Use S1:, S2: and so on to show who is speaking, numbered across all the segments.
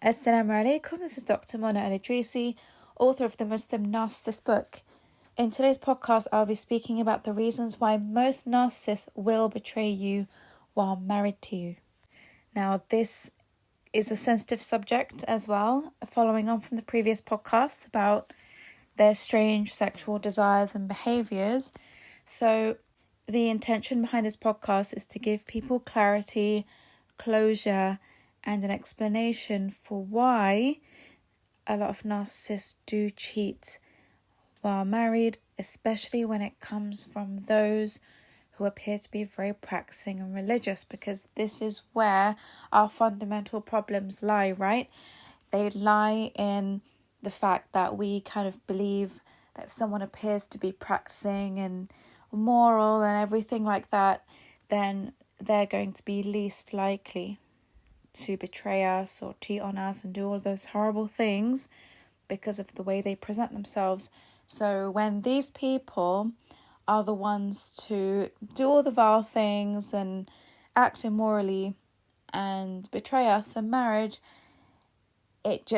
S1: Assalamu alaikum, this is Dr. Mona Al-Idrisi, author of the Muslim Narcissist book. In today's podcast, I'll be speaking about the reasons why most narcissists will betray you while married to you. Now, this is a sensitive subject as well, following on from the previous podcast about their strange sexual desires and behaviours. So, the intention behind this podcast is to give people clarity, closure, and an explanation for why a lot of narcissists do cheat while married, especially when it comes from those who appear to be very practicing and religious, because this is where our fundamental problems lie, right? They lie in the fact that we kind of believe that if someone appears to be practicing and moral and everything like that, then they're going to be least likely to betray us or cheat on us and do all those horrible things because of the way they present themselves. So when these people are the ones to do all the vile things and act immorally and betray us in marriage, it's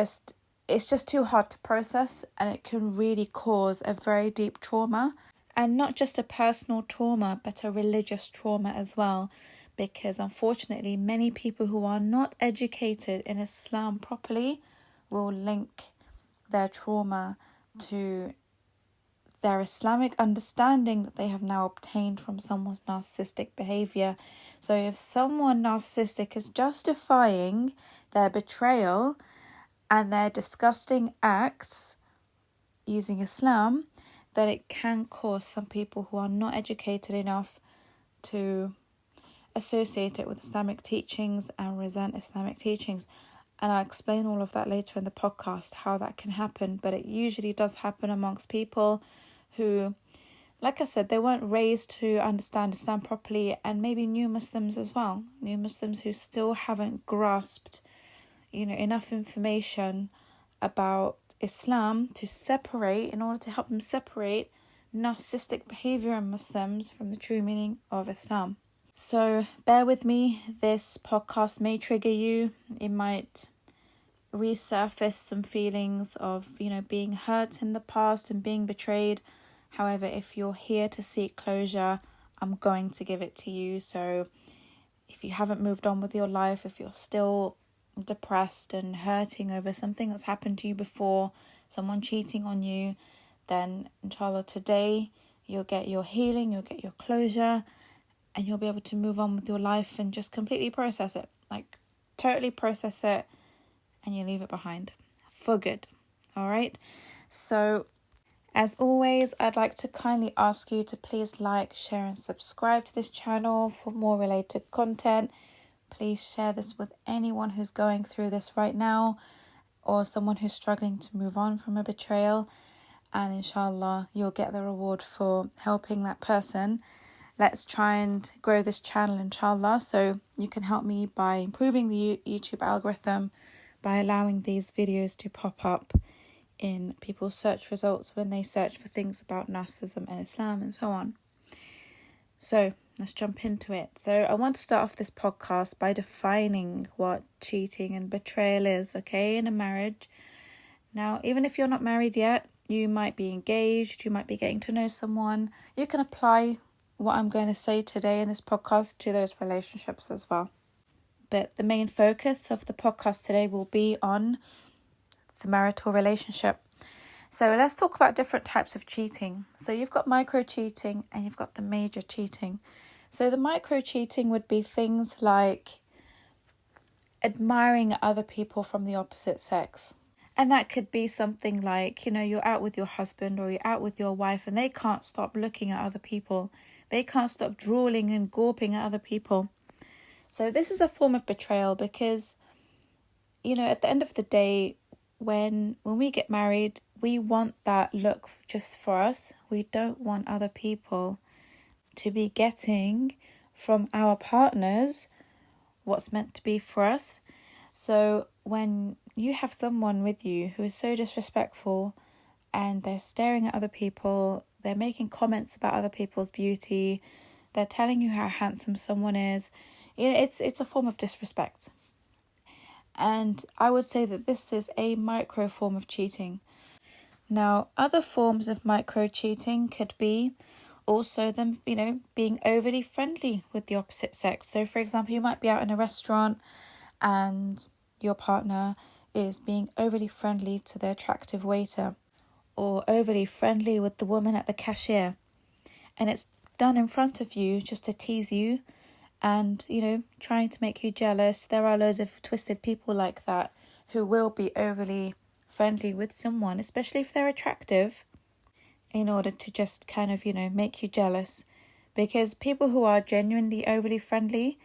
S1: just too hard to process, and it can really cause a very deep trauma, and not just a personal trauma but a religious trauma as well, because unfortunately many people who are not educated in Islam properly will link their trauma to their Islamic understanding that they have now obtained from someone's narcissistic behaviour. So if someone narcissistic is justifying their betrayal and their disgusting acts using Islam, then it can cause some people who are not educated enough to associate it with Islamic teachings and resent Islamic teachings. And I'll explain all of that later in the podcast, how that can happen. But it usually does happen amongst people who, like I said, they weren't raised to understand Islam properly, and maybe new Muslims as well. New Muslims who still haven't grasped, enough information about Islam to separate, in order to help them separate narcissistic behaviour in Muslims from the true meaning of Islam. So bear with me, this podcast may trigger you. It might resurface some feelings of, being hurt in the past and being betrayed. However, if you're here to seek closure, I'm going to give it to you. So if you haven't moved on with your life, if you're still depressed and hurting over something that's happened to you before, someone cheating on you, then inshallah today you'll get your healing, you'll get your closure, and you'll be able to move on with your life and just completely process it, like totally process it, and you leave it behind for good. All right. So as always, I'd like to kindly ask you to please like, share and subscribe to this channel for more related content. Please share this with anyone who's going through this right now, or someone who's struggling to move on from a betrayal, and inshallah you'll get the reward for helping that person. Let's try and grow this channel, inshallah, so you can help me by improving the YouTube algorithm, by allowing these videos to pop up in people's search results when they search for things about narcissism and Islam and so on. So let's jump into it. So I want to start off this podcast by defining what cheating and betrayal is, okay, in a marriage. Now, even if you're not married yet, you might be engaged, you might be getting to know someone. You can apply what I'm going to say today in this podcast to those relationships as well. But the main focus of the podcast today will be on the marital relationship. So let's talk about different types of cheating. So you've got micro cheating and you've got the major cheating. So the micro cheating would be things like admiring other people from the opposite sex. And that could be something like, you're out with your husband or you're out with your wife and they can't stop looking at other people. They can't stop drooling and gawping at other people. So this is a form of betrayal because, at the end of the day, when we get married, we want that look just for us. We don't want other people to be getting from our partners what's meant to be for us. So when you have someone with you who is so disrespectful and they're staring at other people, they're making comments about other people's beauty, they're telling you how handsome someone is, it's a form of disrespect. And I would say that this is a micro form of cheating. Now, other forms of micro cheating could be also them, being overly friendly with the opposite sex. So, for example, you might be out in a restaurant and your partner is being overly friendly to the attractive waiter, or overly friendly with the woman at the cashier. And it's done in front of you just to tease you and, trying to make you jealous. There are loads of twisted people like that who will be overly friendly with someone, especially if they're attractive, in order to just kind of, make you jealous. Because people who are genuinely overly friendly,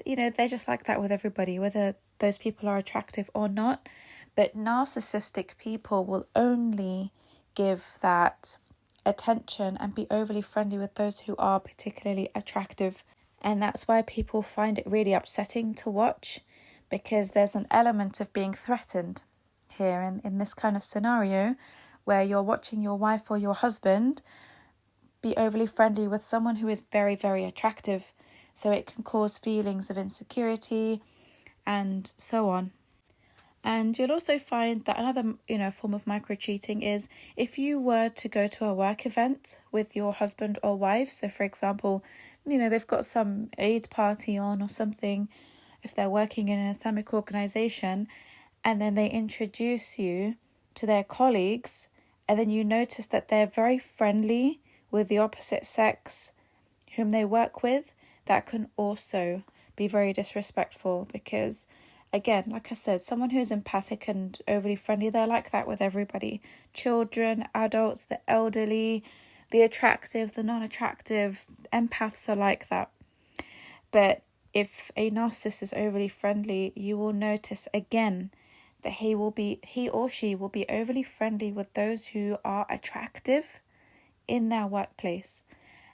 S1: they're just like that with everybody, whether those people are attractive or not. But narcissistic people will only give that attention and be overly friendly with those who are particularly attractive. And that's why people find it really upsetting to watch, because there's an element of being threatened here in this kind of scenario where you're watching your wife or your husband be overly friendly with someone who is very, very attractive. So it can cause feelings of insecurity and so on. And you'll also find that another, form of micro cheating is if you were to go to a work event with your husband or wife. So, for example, they've got some Eid party on or something, if they're working in an Islamic organization, and then they introduce you to their colleagues, and then you notice that they're very friendly with the opposite sex whom they work with, that can also be very disrespectful, because again, like I said, someone who's empathic and overly friendly, they're like that with everybody. Children, adults, the elderly, the attractive, the non-attractive, empaths are like that. But if a narcissist is overly friendly, you will notice again that he or she will be overly friendly with those who are attractive in their workplace.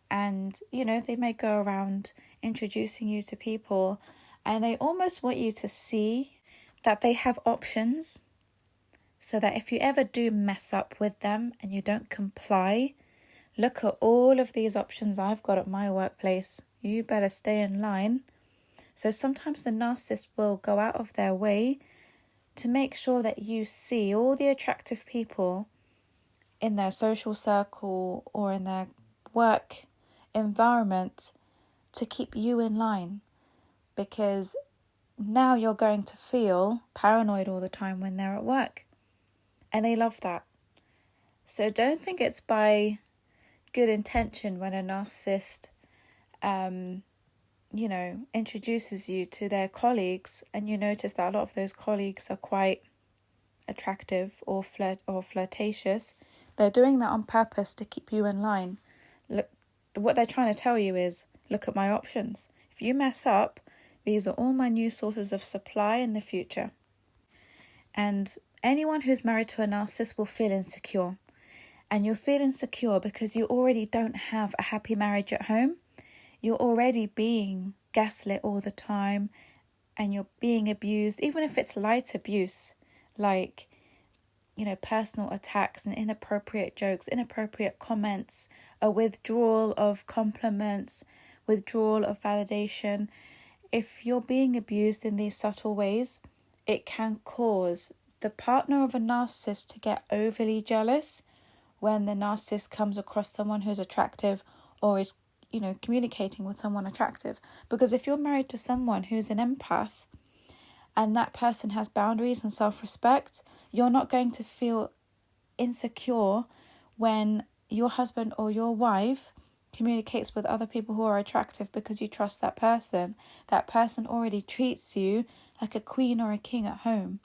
S1: And, they may go around introducing you to people, and they almost want you to see that they have options, so that if you ever do mess up with them and you don't comply, look at all of these options I've got at my workplace. You better stay in line. So sometimes the narcissist will go out of their way to make sure that you see all the attractive people in their social circle or in their work environment to keep you in line. Because now you're going to feel paranoid all the time when they're at work. And they love that. So don't think it's by good intention when a narcissist, introduces you to their colleagues, and you notice that a lot of those colleagues are quite attractive or flirtatious. They're doing that on purpose to keep you in line. Look, what they're trying to tell you is, look at my options. If you mess up, these are all my new sources of supply in the future. And anyone who's married to a narcissist will feel insecure. And you'll feel insecure because you already don't have a happy marriage at home. You're already being gaslit all the time, and you're being abused, even if it's light abuse, like, personal attacks and inappropriate jokes, inappropriate comments, a withdrawal of compliments, withdrawal of validation. If you're being abused in these subtle ways, it can cause the partner of a narcissist to get overly jealous when the narcissist comes across someone who's attractive or is, communicating with someone attractive. Because if you're married to someone who's an empath and that person has boundaries and self-respect, you're not going to feel insecure when your husband or your wife communicates with other people who are attractive, because you trust that person. That person already treats you like a queen or a king at home.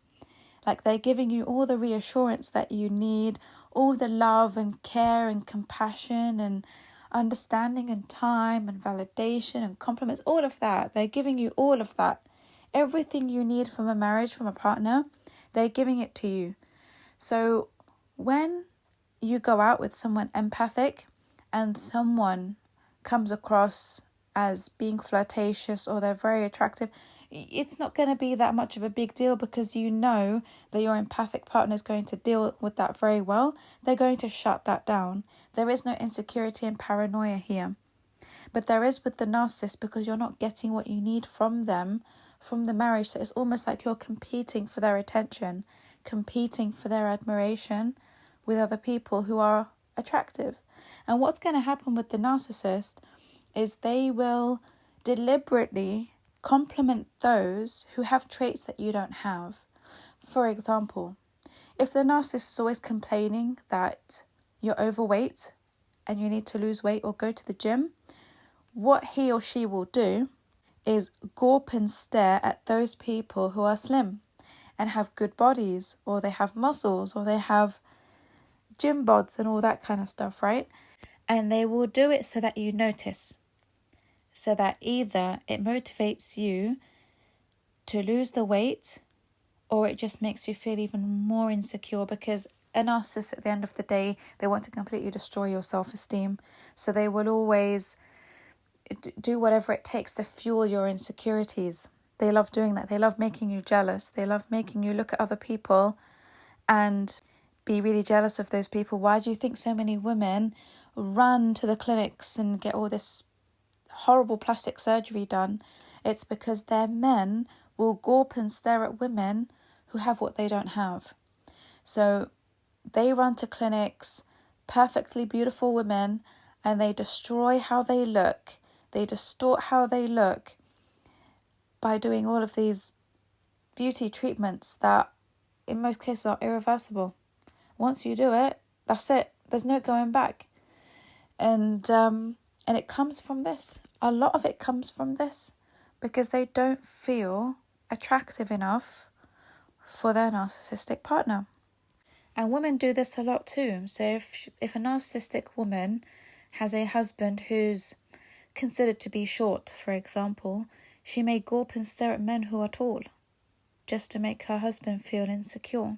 S1: Like they're giving you all the reassurance that you need, all the love and care and compassion and understanding and time and validation and compliments, all of that. They're giving you all of that. Everything you need from a marriage, from a partner, they're giving it to you. So when you go out with someone empathic and someone comes across as being flirtatious or they're very attractive, it's not going to be that much of a big deal, because you know that your empathic partner is going to deal with that very well. They're going to shut that down. There is no insecurity and paranoia here. But there is with the narcissist, because you're not getting what you need from them from the marriage. So it's almost like you're competing for their attention, competing for their admiration with other people who are attractive. And what's going to happen with the narcissist is they will deliberately compliment those who have traits that you don't have. For example, if the narcissist is always complaining that you're overweight and you need to lose weight or go to the gym, what he or she will do is gawp and stare at those people who are slim and have good bodies, or they have muscles, or they have gym bods and all that kind of stuff, right? And they will do it so that you notice, so that either it motivates you to lose the weight, or it just makes you feel even more insecure, because a narcissist, at the end of the day, they want to completely destroy your self-esteem. So they will always do whatever it takes to fuel your insecurities. They love doing that. They love making you jealous. They love making you look at other people and be really jealous of those people. Why do you think so many women run to the clinics and get all this horrible plastic surgery done? It's because their men will gawp and stare at women who have what they don't have. So they run to clinics, perfectly beautiful women, and they destroy how they look. They distort how they look by doing all of these beauty treatments that in most cases are irreversible. Once you do it, that's it. There's no going back. And it comes from this. A lot of it comes from this, because they don't feel attractive enough for their narcissistic partner. And women do this a lot too. So if a narcissistic woman has a husband who's considered to be short, for example, she may gawp and stare at men who are tall just to make her husband feel insecure.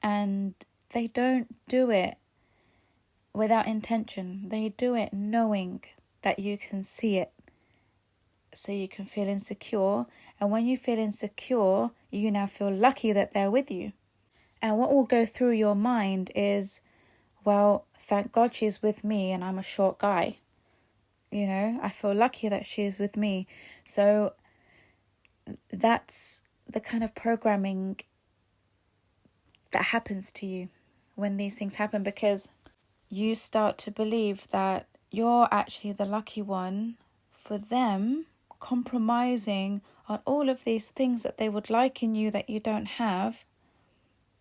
S1: And they don't do it without intention. They do it knowing that you can see it, so you can feel insecure. And when you feel insecure, you now feel lucky that they're with you. And what will go through your mind is, well, thank God she's with me and I'm a short guy. You know, I feel lucky that she's with me. So that's the kind of programming that happens to you when these things happen, because you start to believe that you're actually the lucky one for them compromising on all of these things that they would like in you that you don't have,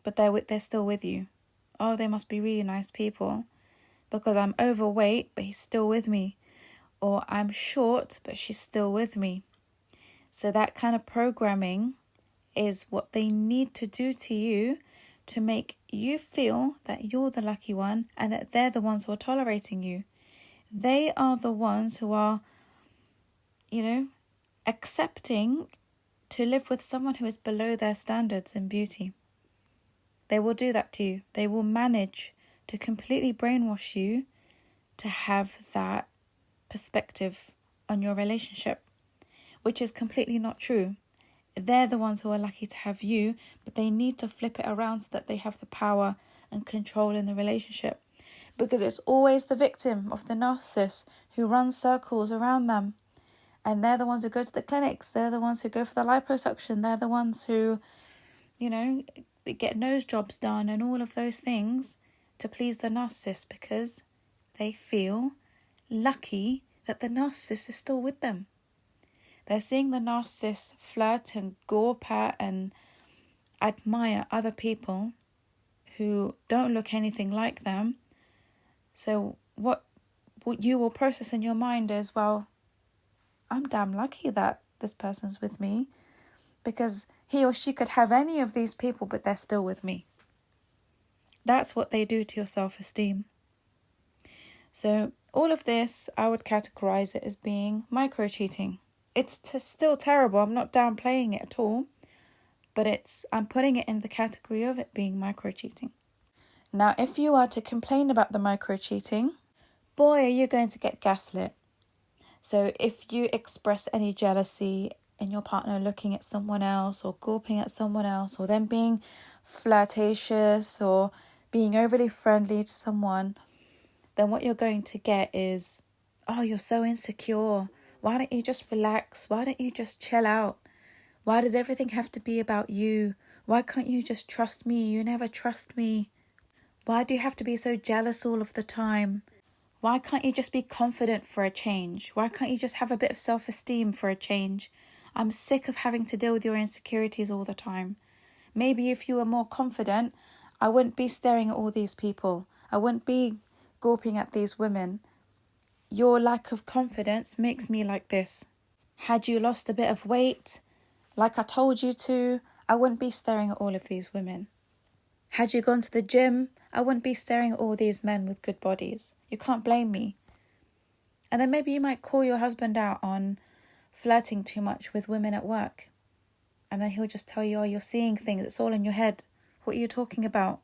S1: but they're still with you. Oh, they must be really nice people because I'm overweight, but he's still with me. Or I'm short, but she's still with me. So that kind of programming is what they need to do to you to make you feel that you're the lucky one and that they're the ones who are tolerating you. They are the ones who are, accepting to live with someone who is below their standards in beauty. They will do that to you. They will manage to completely brainwash you to have that perspective on your relationship, which is completely not true. They're the ones who are lucky to have you, but they need to flip it around so that they have the power and control in the relationship, because it's always the victim of the narcissist who runs circles around them, and they're the ones who go to the clinics, they're the ones who go for the liposuction, they're the ones who, get nose jobs done and all of those things to please the narcissist, because they feel lucky that the narcissist is still with them. They're seeing the narcissist flirt and gawp at and admire other people who don't look anything like them. So what you will process in your mind is, well, I'm damn lucky that this person's with me, because he or she could have any of these people, but they're still with me. That's what they do to your self-esteem. So all of this, I would categorize it as being micro-cheating. It's still terrible. I'm not downplaying it at all, but I'm putting it in the category of it being micro-cheating. Now, if you are to complain about the micro-cheating, boy, are you going to get gaslit. So if you express any jealousy in your partner looking at someone else or gawping at someone else, or them being flirtatious or being overly friendly to someone, then what you're going to get is, oh, you're so insecure. Why don't you just relax? Why don't you just chill out? Why does everything have to be about you? Why can't you just trust me? You never trust me. Why do you have to be so jealous all of the time? Why can't you just be confident for a change? Why can't you just have a bit of self-esteem for a change? I'm sick of having to deal with your insecurities all the time. Maybe if you were more confident, I wouldn't be staring at all these people. I wouldn't be gawping at these women. Your lack of confidence makes me like this. Had you lost a bit of weight, like I told you to, I wouldn't be staring at all of these women. Had you gone to the gym, I wouldn't be staring at all these men with good bodies. You can't blame me. And then maybe you might call your husband out on flirting too much with women at work. And then he'll just tell you, oh, you're seeing things. It's all in your head. What are you talking about?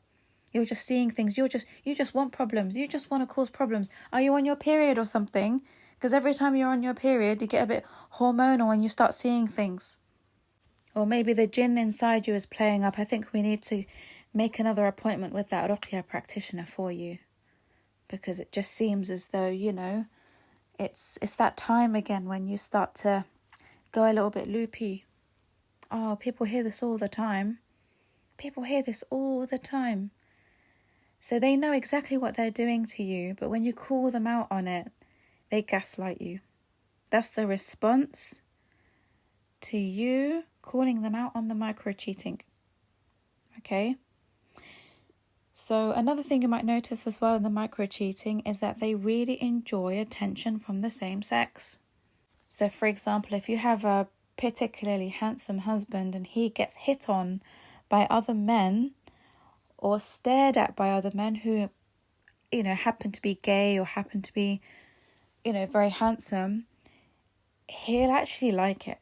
S1: You're just seeing things. You just want problems. You just want to cause problems. Are you on your period or something? Because every time you're on your period, you get a bit hormonal and you start seeing things. Or maybe the jinn inside you is playing up. I think we need to make another appointment with that ruqya practitioner for you. Because it just seems as though, it's that time again when you start to go a little bit loopy. Oh, people hear this all the time. People hear this all the time. So they know exactly what they're doing to you, but when you call them out on it, they gaslight you. That's the response to you calling them out on the micro-cheating. Okay? So another thing you might notice as well in the micro-cheating is that they really enjoy attention from the same sex. So for example, if you have a particularly handsome husband and he gets hit on by other men or stared at by other men who, happen to be gay or happen to be, very handsome, he'll actually like it.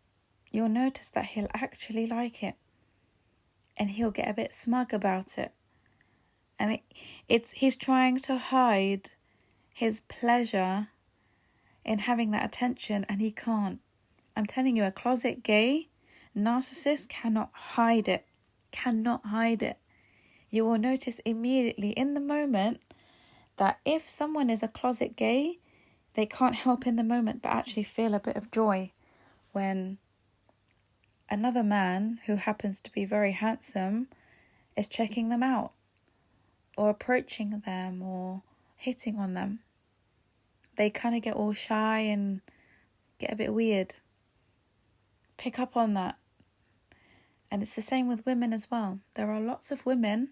S1: You'll notice that he'll actually like it. And he'll get a bit smug about it. And he's trying to hide his pleasure in having that attention, and he can't. I'm telling you, a closet gay narcissist cannot hide it. Cannot hide it. You will notice immediately in the moment that if someone is a closet gay, they can't help in the moment but actually feel a bit of joy when another man who happens to be very handsome is checking them out or approaching them or hitting on them. They kind of get all shy and get a bit weird. Pick up on that. And it's the same with women as well. There are lots of women.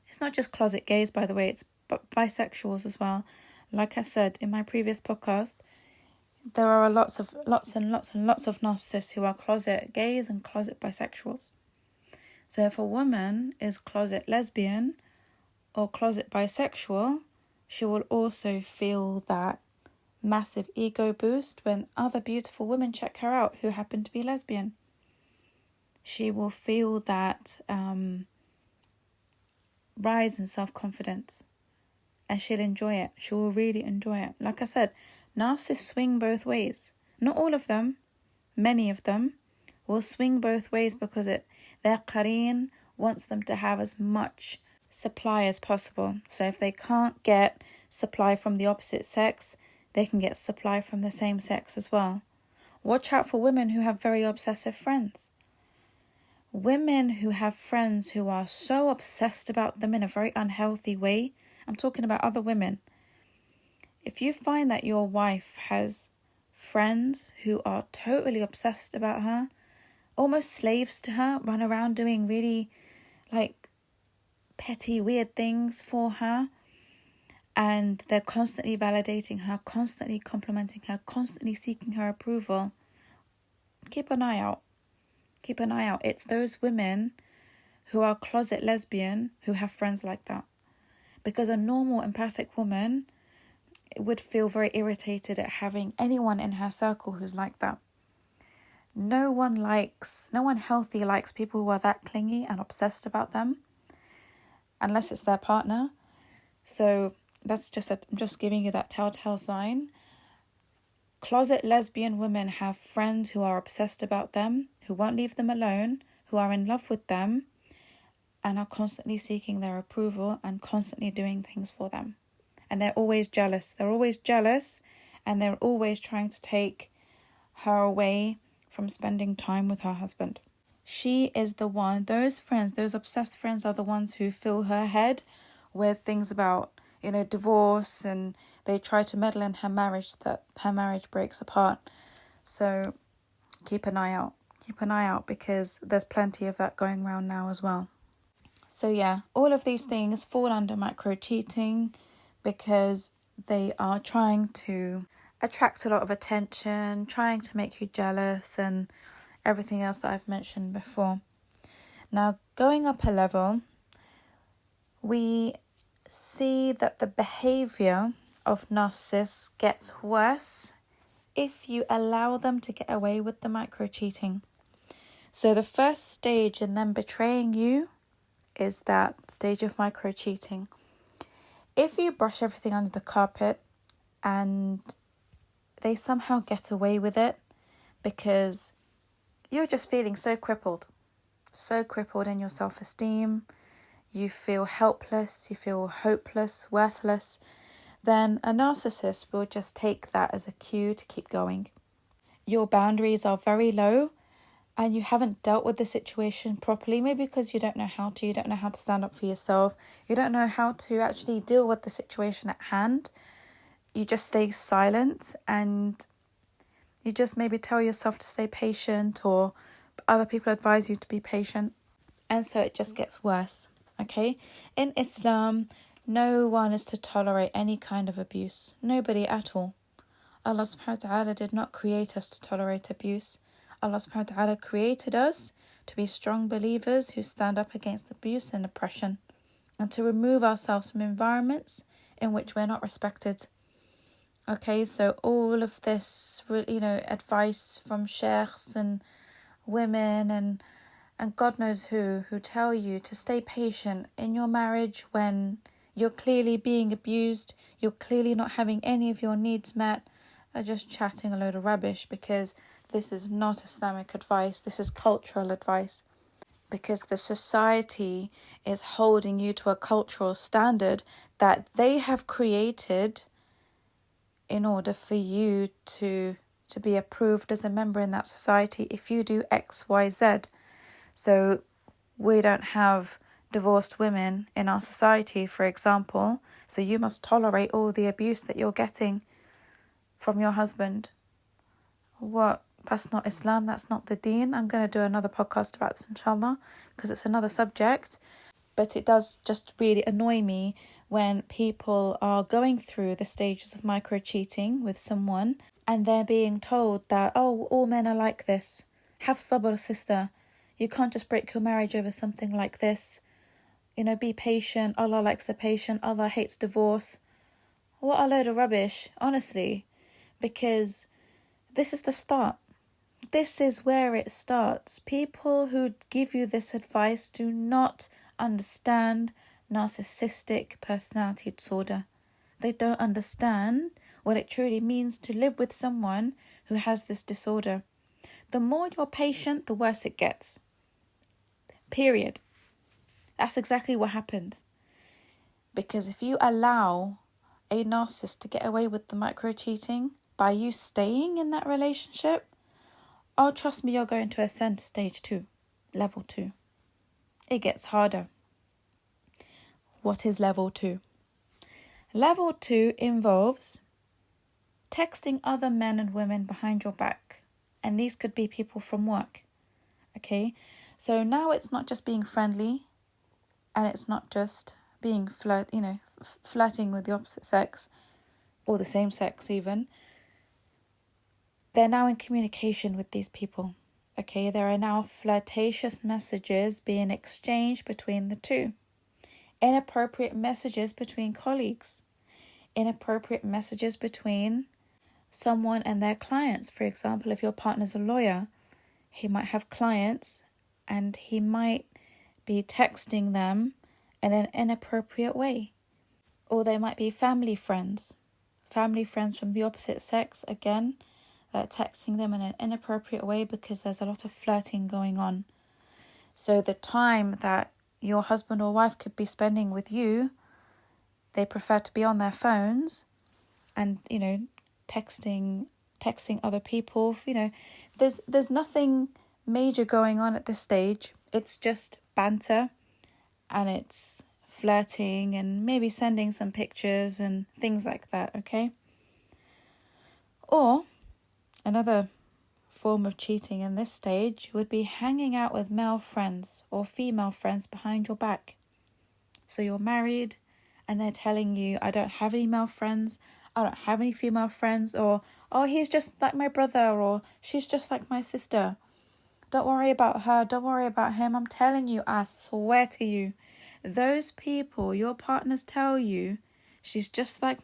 S1: It's not just closet gays, by the way. It's bisexuals as well. Like I said in my previous podcast, there are lots and lots of narcissists who are closet gays and closet bisexuals. So if a woman is closet lesbian or closet bisexual, she will also feel that massive ego boost when other beautiful women check her out who happen to be lesbian. She will feel that rise in self-confidence, and she'll enjoy it. She will really enjoy it. Like I said, narcissists swing both ways. Not all of them, many of them will swing both ways because their qareen wants them to have as much supply as possible. So if they can't get supply from the opposite sex, they can get supply from the same sex as well. Watch out for women who have very obsessive friends. Women who have friends who are so obsessed about them in a very unhealthy way. I'm talking about other women. If you find that your wife has friends who are totally obsessed about her, almost slaves to her, run around doing really petty, weird things for her, and they're constantly validating her, constantly complimenting her, constantly seeking her approval, keep an eye out. Keep an eye out. It's those women who are closet lesbian who have friends like that. Because a normal empathic woman would feel very irritated at having anyone in her circle who's like that. No one healthy likes people who are that clingy and obsessed about them, unless it's their partner. So that's I'm just giving you that telltale sign. Closet lesbian women have friends who are obsessed about them, who won't leave them alone, who are in love with them, and are constantly seeking their approval and constantly doing things for them. And they're always jealous. They're always jealous, and they're always trying to take her away from spending time with her husband. She is the one, those friends, those obsessed friends are the ones who fill her head with things about, divorce, and they try to meddle in her marriage that her marriage breaks apart. So keep an eye out. Keep an eye out because there's plenty of that going around now as well. So yeah, all of these things fall under micro-cheating because they are trying to attract a lot of attention, trying to make you jealous and everything else that I've mentioned before. Now, going up a level, we see that the behaviour of narcissists gets worse if you allow them to get away with the micro-cheating. So the first stage in them betraying you is that stage of micro-cheating. If you brush everything under the carpet and they somehow get away with it because you're just feeling so crippled in your self-esteem, you feel helpless, you feel hopeless, worthless, then a narcissist will just take that as a cue to keep going. Your boundaries are very low and you haven't dealt with the situation properly, maybe because you don't know how to stand up for yourself, you don't know how to actually deal with the situation at hand. You just stay silent and you just maybe tell yourself to stay patient, or other people advise you to be patient. And so it just gets worse, okay? In Islam, no one is to tolerate any kind of abuse. Nobody at all. Allah subhanahu wa ta'ala did not create us to tolerate abuse. Allah subhanahu wa ta'ala created us to be strong believers who stand up against abuse and oppression, and to remove ourselves from environments in which we're not respected. Okay, so all of this, advice from sheikhs and women and God knows who tell you to stay patient in your marriage when you're clearly being abused, you're clearly not having any of your needs met, are just chatting a load of rubbish, because this is not Islamic advice, this is cultural advice. Because the society is holding you to a cultural standard that they have created in order for you to be approved as a member in that society if you do X, Y, Z. So we don't have divorced women in our society, for example, so you must tolerate all the abuse that you're getting from your husband. What? That's not Islam, that's not the deen. I'm going to do another podcast about this, inshallah, because it's another subject. But it does just really annoy me when people are going through the stages of micro-cheating with someone and they're being told that, oh, all men are like this. Have sabr, sister. You can't just break your marriage over something like this. Be patient. Allah likes the patient. Allah hates divorce. What a load of rubbish, honestly. Because this is the start. This is where it starts. People who give you this advice do not understand narcissistic personality disorder. They don't understand what it truly means to live with someone who has this disorder. The more you're patient, the worse it gets. Period. That's exactly what happens. Because if you allow a narcissist to get away with the micro-cheating by you staying in that relationship, oh, trust me, you're going to ascend to stage 2, level 2. It gets harder. What is level 2? Level 2 involves texting other men and women behind your back. And these could be people from work. Okay? So now it's not just being friendly, and it's not just being flirting with the opposite sex, or the same sex even. They're now in communication with these people. Okay? There are now flirtatious messages being exchanged between the two. Inappropriate messages between colleagues. Inappropriate messages between someone and their clients. For example, if your partner's a lawyer, he might have clients and he might be texting them in an inappropriate way. Or they might be family friends from the opposite sex, again, texting them in an inappropriate way because there's a lot of flirting going on. So the time that your husband or wife could be spending with you, they prefer to be on their phones and, texting texting other people. There's nothing major going on at this stage. It's just banter, and it's flirting and maybe sending some pictures and things like that, okay? Or another form of cheating in this stage would be hanging out with male friends or female friends behind your back. So you're married and they're telling you, I don't have any male friends, I don't have any female friends, or, oh, he's just like my brother, or she's just like my sister. Don't worry about her, don't worry about him. I'm telling you, I swear to you, those people, your partners tell you, she's just like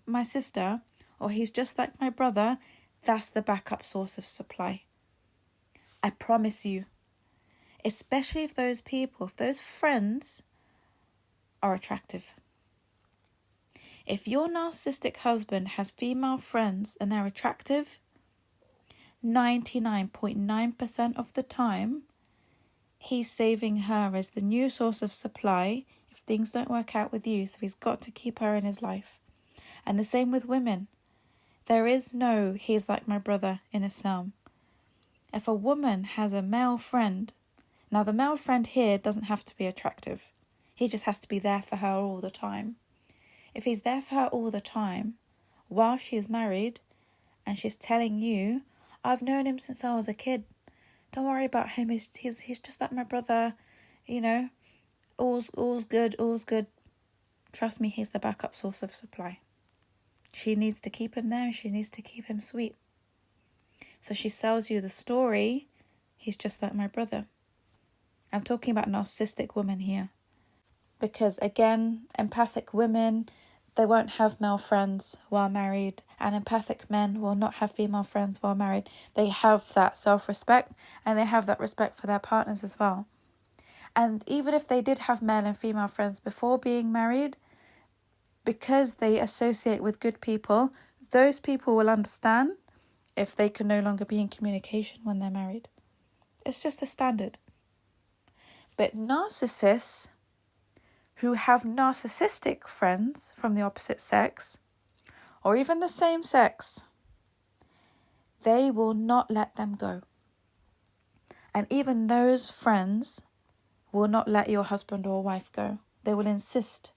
S1: my sister, or he's just like my brother, that's the backup source of supply. I promise you. Especially if those people, if those friends are attractive. If your narcissistic husband has female friends and they're attractive, 99.9% of the time, he's saving her as the new source of supply if things don't work out with you, so he's got to keep her in his life. And the same with women. There is no he's like my brother in Islam. If a woman has a male friend, now the male friend here doesn't have to be attractive. He just has to be there for her all the time. If he's there for her all the time, while she's married, and she's telling you, I've known him since I was a kid. Don't worry about him. He's just like my brother. All's good, all's good. Trust me, he's the backup source of supply. She needs to keep him there. She needs to keep him sweet. So she sells you the story, he's just like my brother. I'm talking about narcissistic women here. Because again, empathic women, they won't have male friends while married, and empathic men will not have female friends while married. They have that self-respect, and they have that respect for their partners as well. And even if they did have male and female friends before being married, because they associate with good people, those people will understand if they can no longer be in communication when they're married. It's just a standard. But narcissists who have narcissistic friends from the opposite sex, or even the same sex, they will not let them go. And even those friends will not let your husband or wife go. They will insist,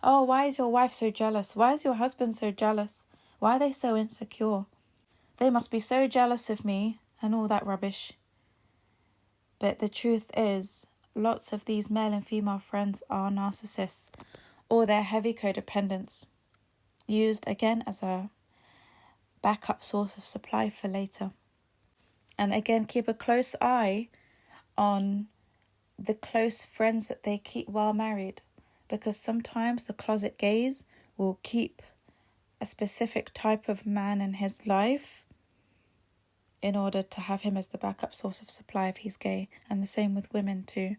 S1: oh, why is your wife so jealous? Why is your husband so jealous? Why are they so insecure? They must be so jealous of me, and all that rubbish. But the truth is, lots of these male and female friends are narcissists, or they're heavy codependents, used again as a backup source of supply for later. And again, keep a close eye on the close friends that they keep while married, because sometimes the closet gays will keep a specific type of man in his life in order to have him as the backup source of supply if he's gay, and the same with women too.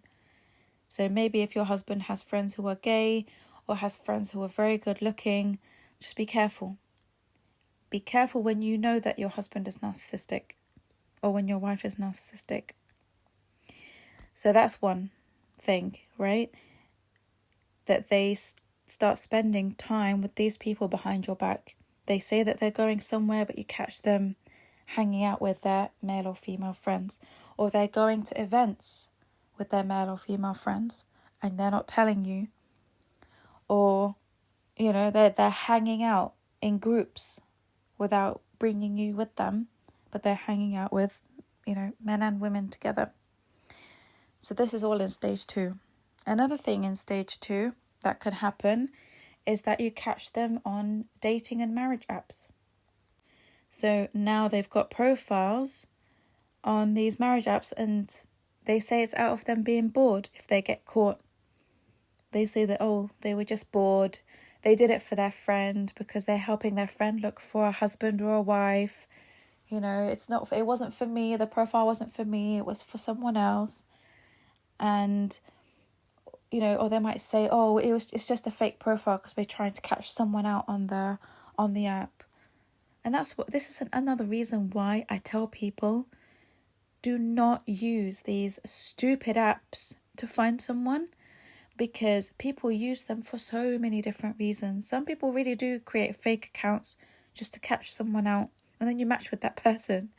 S1: So maybe if your husband has friends who are gay or has friends who are very good looking, just be careful. Be careful when you know that your husband is narcissistic or when your wife is narcissistic. So that's one thing, right? That they start spending time with these people behind your back. They say that they're going somewhere, but you catch them hanging out with their male or female friends, or they're going to events with their male or female friends and they're not telling you, or they're hanging out in groups without bringing you with them, but they're hanging out with men and women together. So this is all in stage 2. Another thing in stage 2 that could happen is that you catch them on dating and marriage apps. So now they've got profiles on these marriage apps, and they say it's out of them being bored if they get caught. They say that, they were just bored. They did it for their friend because they're helping their friend look for a husband or a wife. It wasn't for me. The profile wasn't for me. It was for someone else. And, or they might say, it's just a fake profile because we're trying to catch someone out on the app. And this is another reason why I tell people, do not use these stupid apps to find someone, because people use them for so many different reasons. Some people really do create fake accounts just to catch someone out and then you match with that person.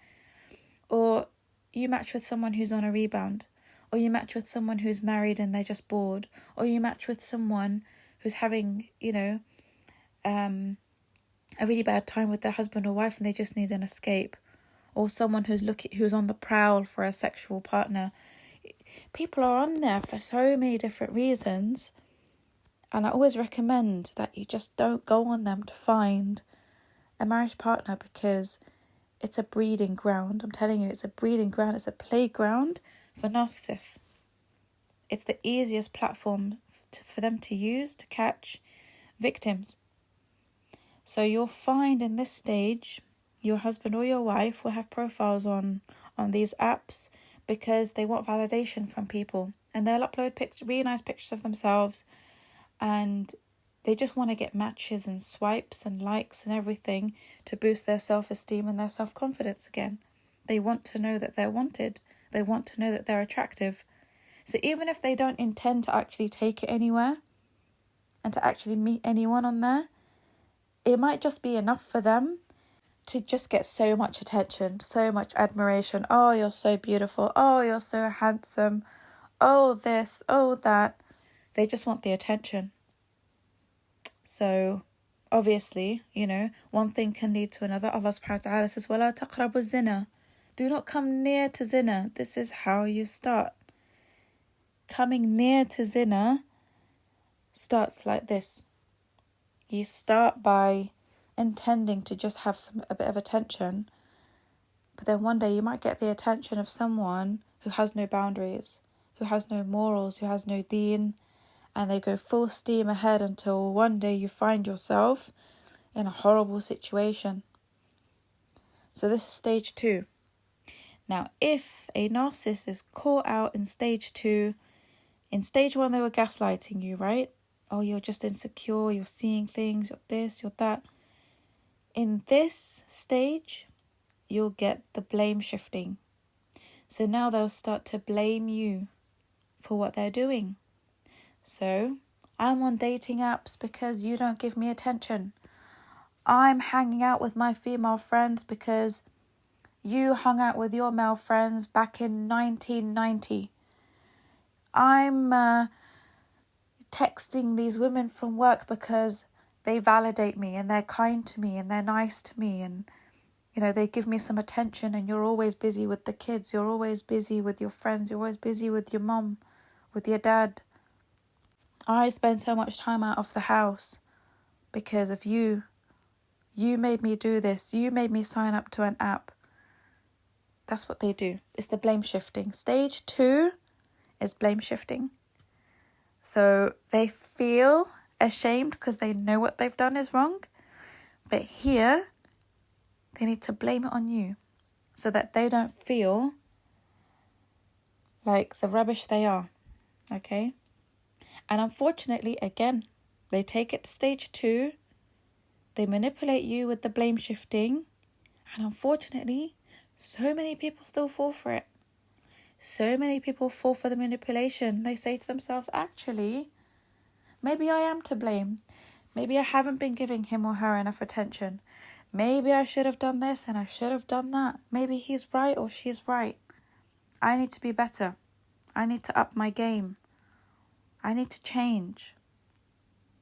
S1: Or you match with someone who's on a rebound. Or you match with someone who's married and they're just bored. Or you match with someone who's having, a really bad time with their husband or wife and they just need an escape. Or someone who's on the prowl for a sexual partner. People are on there for so many different reasons. And I always recommend that you just don't go on them to find a marriage partner, because it's a breeding ground. I'm telling you, it's a breeding ground. It's a playground for narcissists. It's the easiest platform for them to use to catch victims. So you'll find in this stage, your husband or your wife will have profiles on these apps because they want validation from people. And they'll upload really nice pictures of themselves, and they just want to get matches and swipes and likes and everything to boost their self-esteem and their self-confidence again. They want to know that they're wanted. They want to know that they're attractive. So even if they don't intend to actually take it anywhere and to actually meet anyone on there, it might just be enough for them to just get so much attention, so much admiration. Oh, you're so beautiful. Oh, you're so handsome. Oh, this, oh, that. They just want the attention. So, obviously, one thing can lead to another. Allah subhanahu wa ta'ala says, وَلَا تَقْرَبُوا الزِّنَا. Do not come near to zina. This is how you start. Coming near to zina starts like this. You start by intending to just have a bit of attention, but then one day you might get the attention of someone who has no boundaries, who has no morals, who has no deen, and they go full steam ahead until one day you find yourself in a horrible situation. So this is stage 2. Now, if a narcissist is caught out in stage 2, in stage 1 they were gaslighting you, right? Oh, you're just insecure, you're seeing things, you're this, you're that. In this stage, you'll get the blame shifting. So now they'll start to blame you for what they're doing. So, I'm on dating apps because you don't give me attention. I'm hanging out with my female friends because you hung out with your male friends back in 1990. I'm texting these women from work because they validate me and they're kind to me and they're nice to me and, they give me some attention, and you're always busy with the kids. You're always busy with your friends. You're always busy with your mom, with your dad. I spend so much time out of the house because of you. You made me do this. You made me sign up to an app. That's what they do. It's the blame shifting. Stage 2 is blame shifting. So they feel ashamed because they know what they've done is wrong. But here, they need to blame it on you so that they don't feel like the rubbish they are. Okay? And unfortunately, again, they take it to stage 2. They manipulate you with the blame shifting. And unfortunately, so many people still fall for it. So many people fall for the manipulation. They say to themselves, actually, maybe I am to blame. Maybe I haven't been giving him or her enough attention. Maybe I should have done this and I should have done that. Maybe he's right or she's right. I need to be better. I need to up my game. I need to change.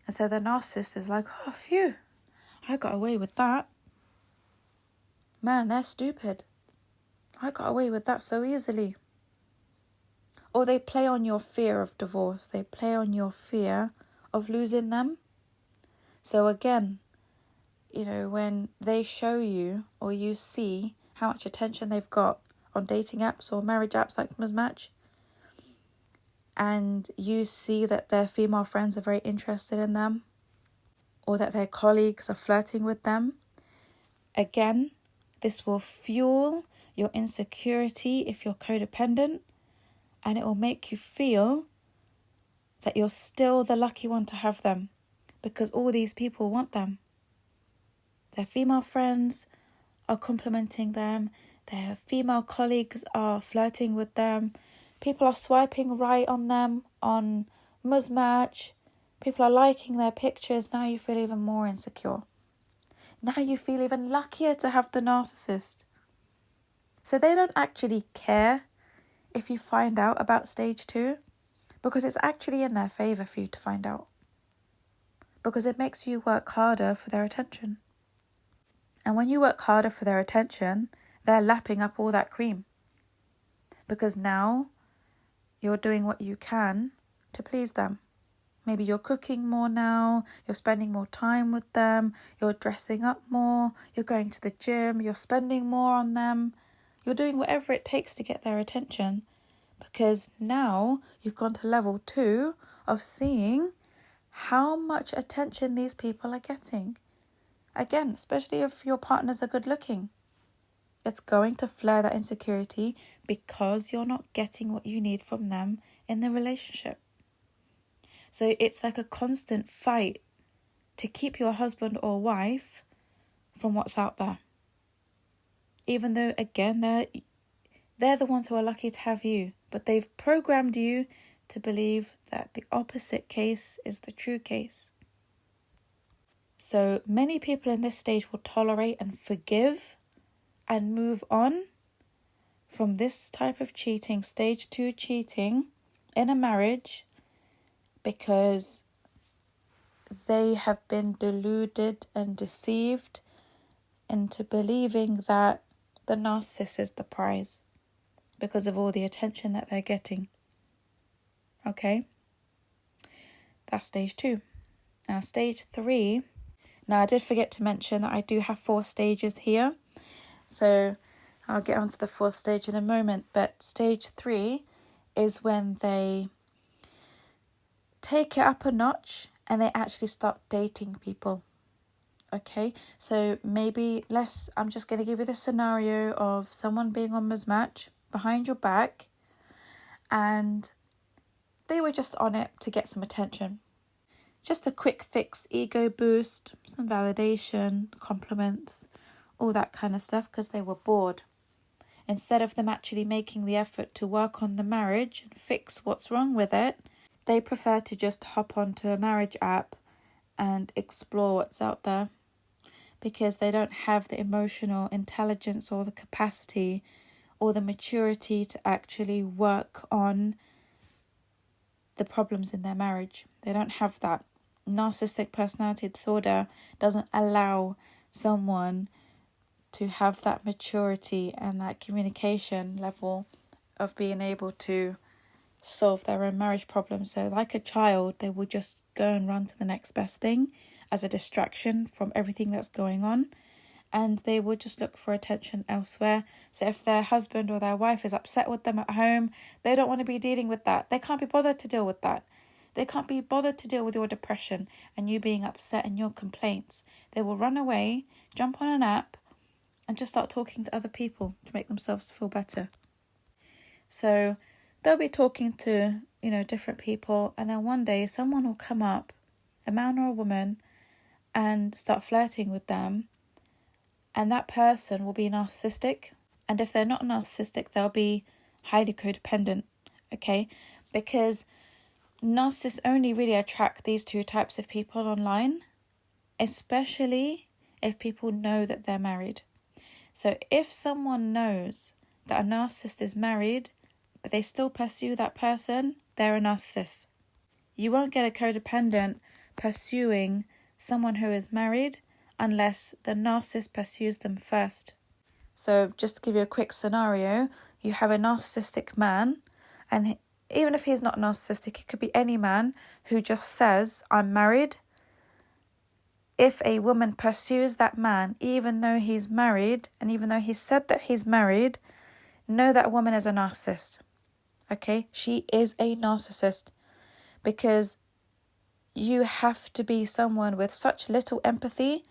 S1: And so the narcissist is like, oh, phew, I got away with that. Man, they're stupid. I got away with that so easily. Or they play on your fear of divorce. They play on your fear of losing them. So again, when they show you or you see how much attention they've got on dating apps or marriage apps like Match, and you see that their female friends are very interested in them, or that their colleagues are flirting with them, again, this will fuel your insecurity if you're codependent, and it will make you feel that you're still the lucky one to have them because all these people want them. Their female friends are complimenting them. Their female colleagues are flirting with them. People are swiping right on them on Match. People are liking their pictures. Now you feel even more insecure. Now you feel even luckier to have the narcissist. So they don't actually care if you find out about stage 2, because it's actually in their favour for you to find out. Because it makes you work harder for their attention. And when you work harder for their attention, they're lapping up all that cream. Because now you're doing what you can to please them. Maybe you're cooking more now, you're spending more time with them, you're dressing up more, you're going to the gym, you're spending more on them. You're doing whatever it takes to get their attention, because now you've gone to level 2 of seeing how much attention these people are getting. Again, especially if your partners are good looking. It's going to flare that insecurity because you're not getting what you need from them in the relationship. So it's like a constant fight to keep your husband or wife from what's out there. Even though, again, they're the ones who are lucky to have you, but they've programmed you to believe that the opposite case is the true case. So many people in this stage will tolerate and forgive and move on from this type of cheating, stage 2 cheating in a marriage, because they have been deluded and deceived into believing that the narcissist is the prize because of all the attention that they're getting. Okay? That's stage 2. Now, stage 3. Now, I did forget to mention that I do have 4 stages here. So I'll get onto the 4th stage in a moment. But stage 3 is when they take it up a notch and they actually start dating people. Okay, so maybe I'm just going to give you the scenario of someone being on Match behind your back, and they were just on it to get some attention. Just a quick fix, ego boost, some validation, compliments, all that kind of stuff, because they were bored. Instead of them actually making the effort to work on the marriage and fix what's wrong with it, they prefer to just hop onto a marriage app and explore what's out there, because they don't have the emotional intelligence or the capacity or the maturity to actually work on the problems in their marriage. They don't have that. Narcissistic personality disorder doesn't allow someone to have that maturity and that communication level of being able to solve their own marriage problems. So like a child, they will just go and run to the next best thing as a distraction from everything that's going on, and they will just look for attention elsewhere. So if their husband or their wife is upset with them at home, they don't want to be dealing with that. They can't be bothered to deal with that. They can't be bothered to deal with your depression and you being upset and your complaints. They will run away, jump on an app, and just start talking to other people to make themselves feel better. So they'll be talking to, different people, and then one day someone will come up, a man or a woman, and start flirting with them, and that person will be narcissistic. And if they're not narcissistic, they'll be highly codependent, okay? Because narcissists only really attract these 2 types of people online, especially if people know that they're married. So if someone knows that a narcissist is married, but they still pursue that person, they're a narcissist. You won't get a codependent pursuing someone who is married unless the narcissist pursues them first. So just to give you a quick scenario, you have a narcissistic man, and even if he's not narcissistic, it could be any man who just says, I'm married. If a woman pursues that man, even though he's married, and even though he said that he's married, know that woman is a narcissist. Okay? She is a narcissist, because you have to be someone with such little empathy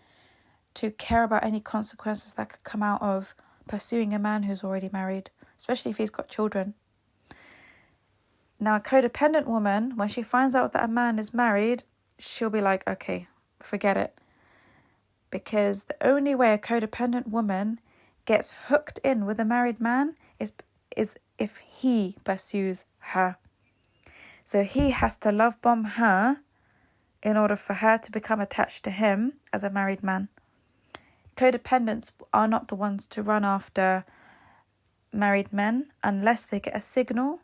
S1: to care about any consequences that could come out of pursuing a man who's already married, especially if he's got children. Now, a codependent woman, when she finds out that a man is married, she'll be like, okay, forget it. Because the only way a codependent woman gets hooked in with a married man is if he pursues her. So he has to love bomb her in order for her to become attached to him as a married man. Codependents are not the ones to run after married men unless they get a signal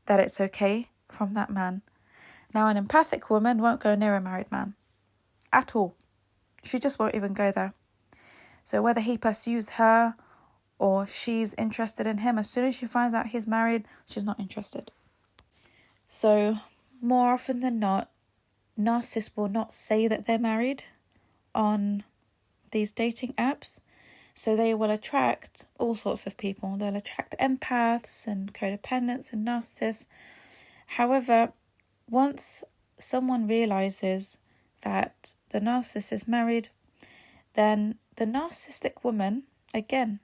S1: that it's okay from that man. Now, an empathic woman won't go near a married man at all. She just won't even go there. So whether he pursues her or she's interested in him, as soon as she finds out he's married, she's not interested. So more often than not, narcissists will not say that they're married on these dating apps. So they will attract all sorts of people. They'll attract empaths and codependents and narcissists. However, once someone realizes that the narcissist is married, then the narcissistic woman, again,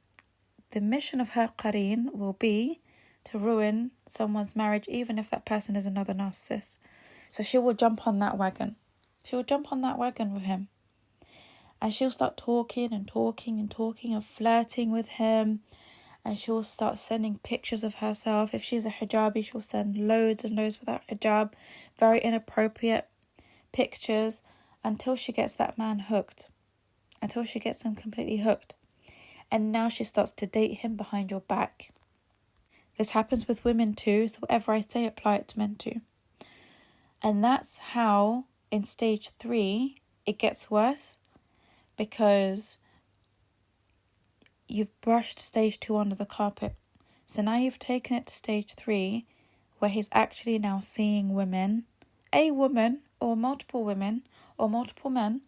S1: the mission of her qareen will be to ruin someone's marriage, even if that person is another narcissist. So she will jump on that wagon. She will jump on that wagon with him. And she'll start talking and flirting with him. And she'll start sending pictures of herself. If she's a hijabi, she'll send loads and loads without hijab. Very inappropriate pictures until she gets that man hooked. Until she gets him completely hooked. And now she starts to date him behind your back. This happens with women too. So whatever I say, apply it to men too. And that's how in stage 3 it gets worse. Because you've brushed stage 2 under the carpet. So now you've taken it to stage 3, where he's actually now seeing women, a woman or multiple women or multiple men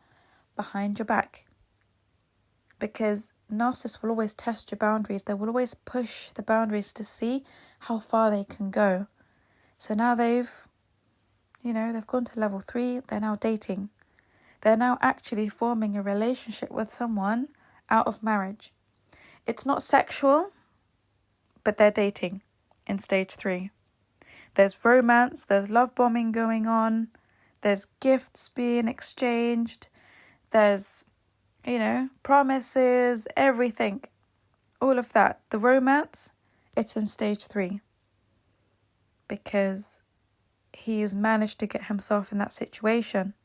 S1: behind your back. Because narcissists will always test your boundaries. They will always push the boundaries to see how far they can go. So now they've gone to level 3. They're now dating. They're now actually forming a relationship with someone out of marriage. It's not sexual, but they're dating in stage 3. There's romance, there's love bombing going on, there's gifts being exchanged, there's, promises, everything. All of that. The romance, it's in stage 3. Because he's managed to get himself in that situation.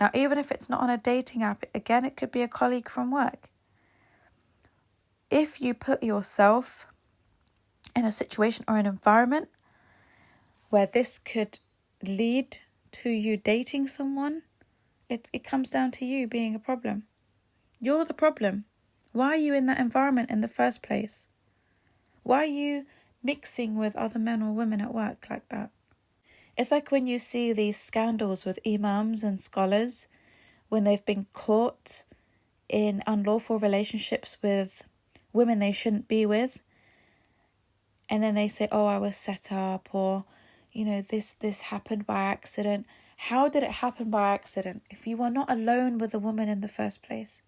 S1: Now, even if it's not on a dating app, again, it could be a colleague from work. If you put yourself in a situation or an environment where this could lead to you dating someone, it comes down to you being a problem. You're the problem. Why are you in that environment in the first place? Why are you mixing with other men or women at work like that? It's like when you see these scandals with imams and scholars when they've been caught in unlawful relationships with women they shouldn't be with. And then they say, oh, I was set up, or, this happened by accident. How did it happen by accident if you were not alone with a woman in the first place?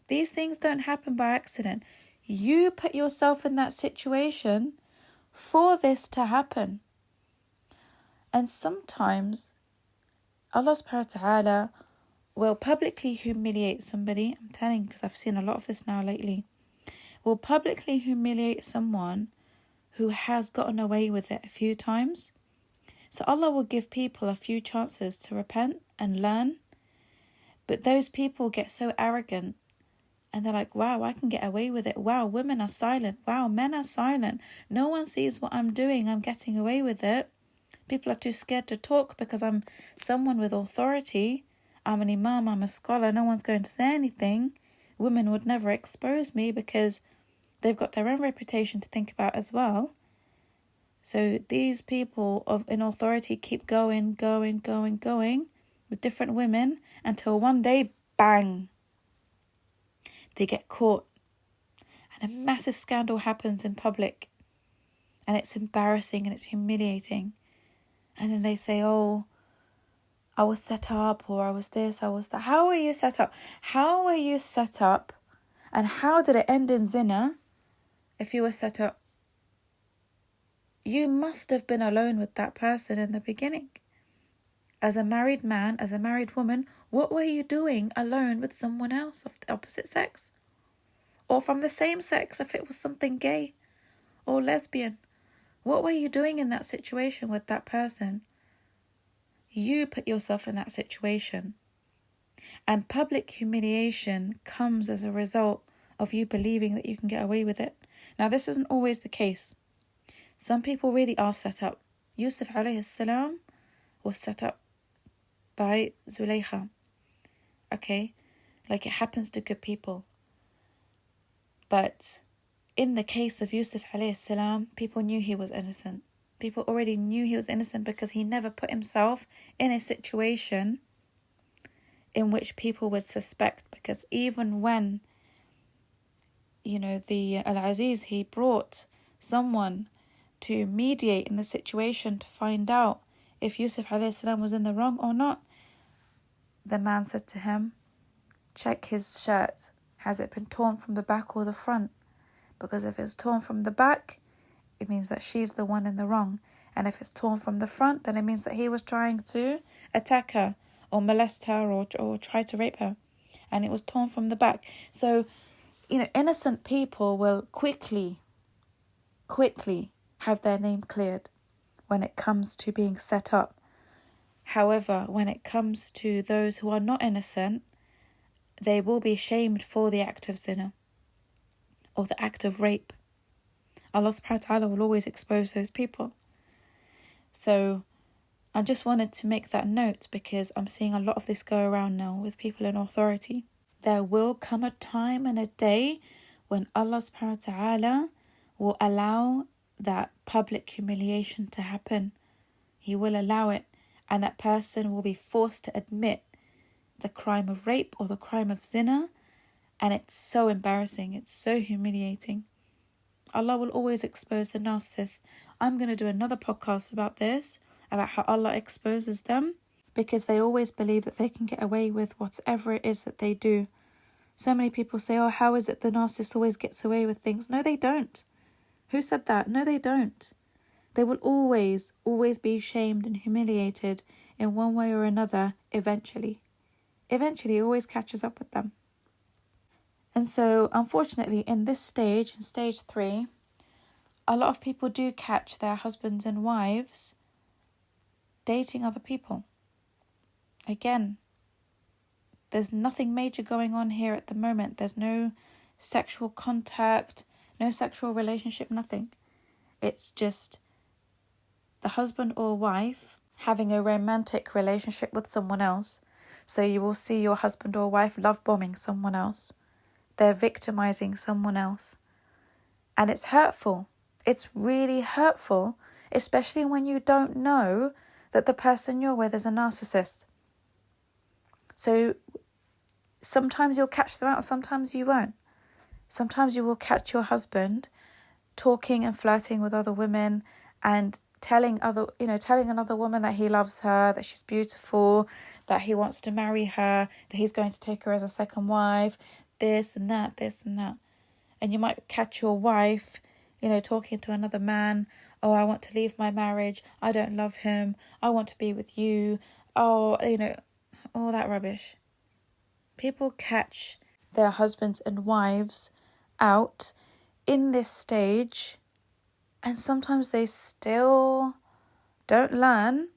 S1: These things don't happen by accident. You put yourself in that situation for this to happen. And sometimes Allah subhanahu wa ta'ala will publicly humiliate somebody. I'm telling you, because I've seen a lot of this now lately. Will publicly humiliate someone who has gotten away with it a few times. So Allah will give people a few chances to repent and learn. But those people get so arrogant. And they're like, wow, I can get away with it. Wow, women are silent. Wow, men are silent. No one sees what I'm doing. I'm getting away with it. People are too scared to talk because I'm someone with authority. I'm an imam, I'm a scholar. No one's going to say anything. Women would never expose me because they've got their own reputation to think about as well. So these people in authority keep going with different women until one day, bang, they get caught. And a massive scandal happens in public. And it's embarrassing and it's humiliating. And then they say, oh, I was set up, or I was this, I was that. How were you set up? How were you set up? And how did it end in zina if you were set up? You must have been alone with that person in the beginning. As a married man, as a married woman, what were you doing alone with someone else of the opposite sex? Or from the same sex if it was something gay or lesbian? What were you doing in that situation with that person? You put yourself in that situation. And public humiliation comes as a result of you believing that you can get away with it. Now, this isn't always the case. Some people really are set up. Yusuf alayhi salam was set up by Zulaykha. Okay? Like, it happens to good people. But in the case of Yusuf alayhi salam, people knew he was innocent. People already knew he was innocent because he never put himself in a situation in which people would suspect. Because even when, the Al-Aziz, he brought someone to mediate in the situation to find out if Yusuf alayhi salam was in the wrong or not, the man said to him, check his shirt. Has it been torn from the back or the front? Because if it's torn from the back, it means that she's the one in the wrong. And if it's torn from the front, then it means that he was trying to attack her or molest her or try to rape her. And it was torn from the back. So, innocent people will quickly have their name cleared when it comes to being set up. However, when it comes to those who are not innocent, they will be shamed for the act of zina or the act of rape. Allah subhanahu wa ta'ala will always expose those people. So I just wanted to make that note because I'm seeing a lot of this go around now with people in authority. There will come a time and a day when Allah subhanahu wa ta'ala will allow that public humiliation to happen. He will allow it, and that person will be forced to admit the crime of rape or the crime of zina, and it's so embarrassing, it's so humiliating. Allah will always expose the narcissist. I'm going to do another podcast about this, about how Allah exposes them, because they always believe that they can get away with whatever it is that they do. So many people say, oh, how is it the narcissist always gets away with things? No, they don't. Who said that? No, they don't. They will always be shamed and humiliated in one way or another eventually. Eventually, it always catches up with them. And so, unfortunately, in this stage, in stage 3, a lot of people do catch their husbands and wives dating other people. Again, there's nothing major going on here at the moment. There's no sexual contact, no sexual relationship, nothing. It's just the husband or wife having a romantic relationship with someone else. So you will see your husband or wife love bombing someone else. They're victimizing someone else. And it's hurtful. It's really hurtful, especially when you don't know that the person you're with is a narcissist. So sometimes you'll catch them out, sometimes you won't. Sometimes you will catch your husband talking and flirting with other women and telling another woman that he loves her, that she's beautiful, that he wants to marry her, that he's going to take her as a second wife, this and that. And you might catch your wife, talking to another man. Oh, I want to leave my marriage. I don't love him. I want to be with you. Oh, all that rubbish. People catch their husbands and wives out in this stage, and sometimes they still don't learn,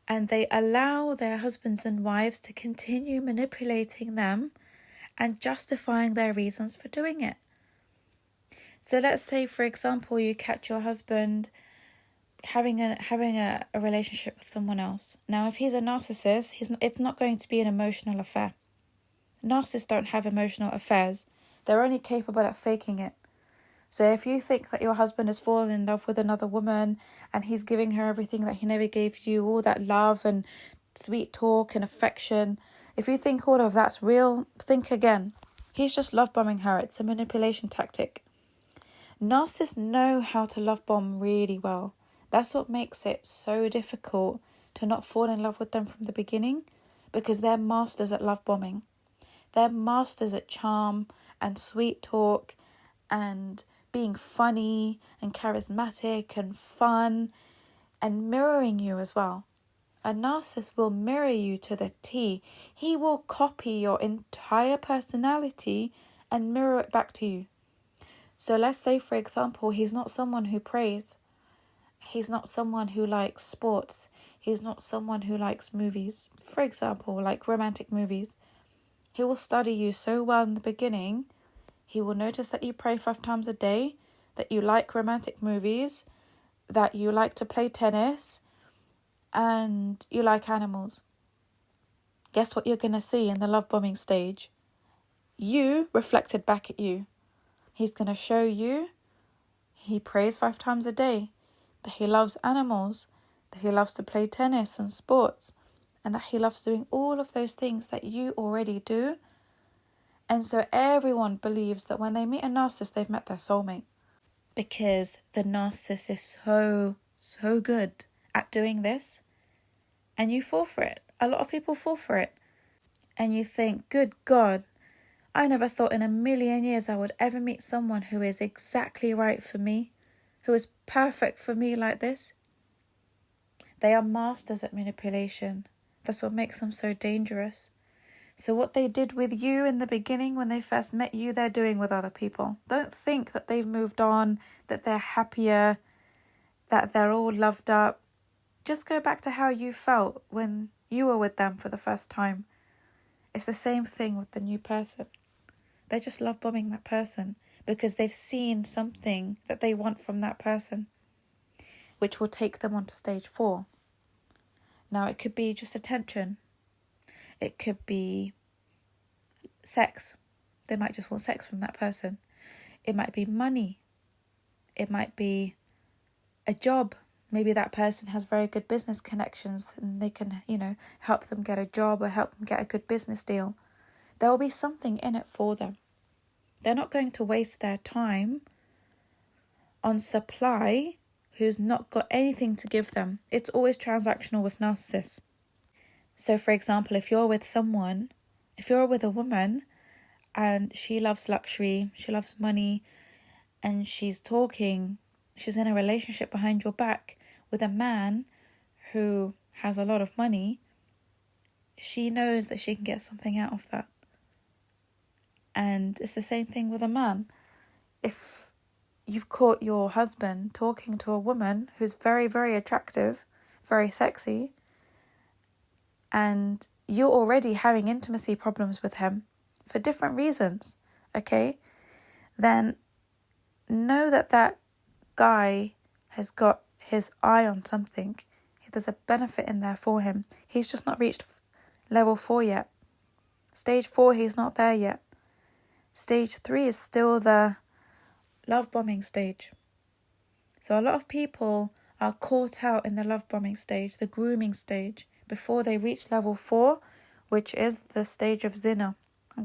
S1: and they allow their husbands and wives to continue manipulating them and justifying their reasons for doing it. So let's say, for example, you catch your husband having a relationship with someone else. Now, if he's a narcissist, it's not going to be an emotional affair. Narcissists don't have emotional affairs. They're only capable at faking it. So if you think that your husband has fallen in love with another woman and he's giving her everything that he never gave you, all that love and sweet talk and affection, if you think all of that's real, think again. He's just love bombing her. It's a manipulation tactic. Narcissists know how to love bomb really well. That's what makes it so difficult to not fall in love with them from the beginning, because they're masters at love bombing. They're masters at charm and sweet talk and being funny and charismatic and fun and mirroring you as well. A narcissist will mirror you to the T. He will copy your entire personality and mirror it back to you. So let's say, for example, he's not someone who prays. He's not someone who likes sports. He's not someone who likes movies. For example, like romantic movies. He will study you so well in the beginning. He will notice that you pray 5 times a day, that you like romantic movies, that you like to play tennis, and you like animals. Guess what you're going to see in the love bombing stage? You reflected back at you. He's going to show you he prays 5 times a day, that he loves animals, that he loves to play tennis and sports, and that he loves doing all of those things that you already do. And so everyone believes that when they meet a narcissist, they've met their soulmate. Because the narcissist is so good at doing this. And you fall for it. A lot of people fall for it. And you think, good God, I never thought in a million years I would ever meet someone who is exactly right for me, who is perfect for me like this. They are masters at manipulation. That's what makes them so dangerous. So what they did with you in the beginning when they first met you, they're doing with other people. Don't think that they've moved on, that they're happier, that they're all loved up. Just go back to how you felt when you were with them for the first time. It's the same thing with the new person. They just love bombing that person because they've seen something that they want from that person, which will take them on to stage 4. Now, it could be just attention. It could be sex. They might just want sex from that person. It might be money. It might be a job. Maybe that person has very good business connections and they can, help them get a job or help them get a good business deal. There will be something in it for them. They're not going to waste their time on supply who's not got anything to give them. It's always transactional with narcissists. So, for example, if you're with a woman and she loves luxury, she loves money, and she's in a relationship behind your back with a man who has a lot of money, she knows that she can get something out of that. And it's the same thing with a man. If you've caught your husband talking to a woman who's very, very attractive, very sexy, and you're already having intimacy problems with him for different reasons, okay? Then know that guy has got his eye on something. There's a benefit in there for him. He's just not reached level 4 yet. Stage 4, he's not there yet. Stage 3 is still the love bombing stage. So a lot of people are caught out in the love bombing stage, the grooming stage, before they reach level 4, which is the stage of zina.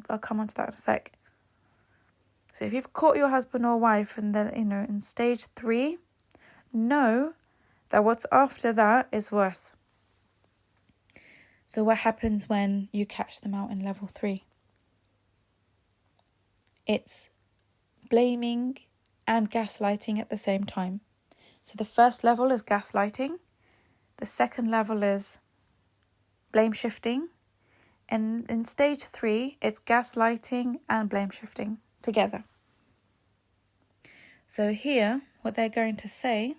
S1: I'll come on to that in a sec. So if you've caught your husband or wife in stage 3, know that what's after that is worse. So what happens when you catch them out in level 3? It's blaming and gaslighting at the same time. So the first level is gaslighting. The second level is blame shifting. And in stage 3, it's gaslighting and blame shifting together. So here, what they're going to say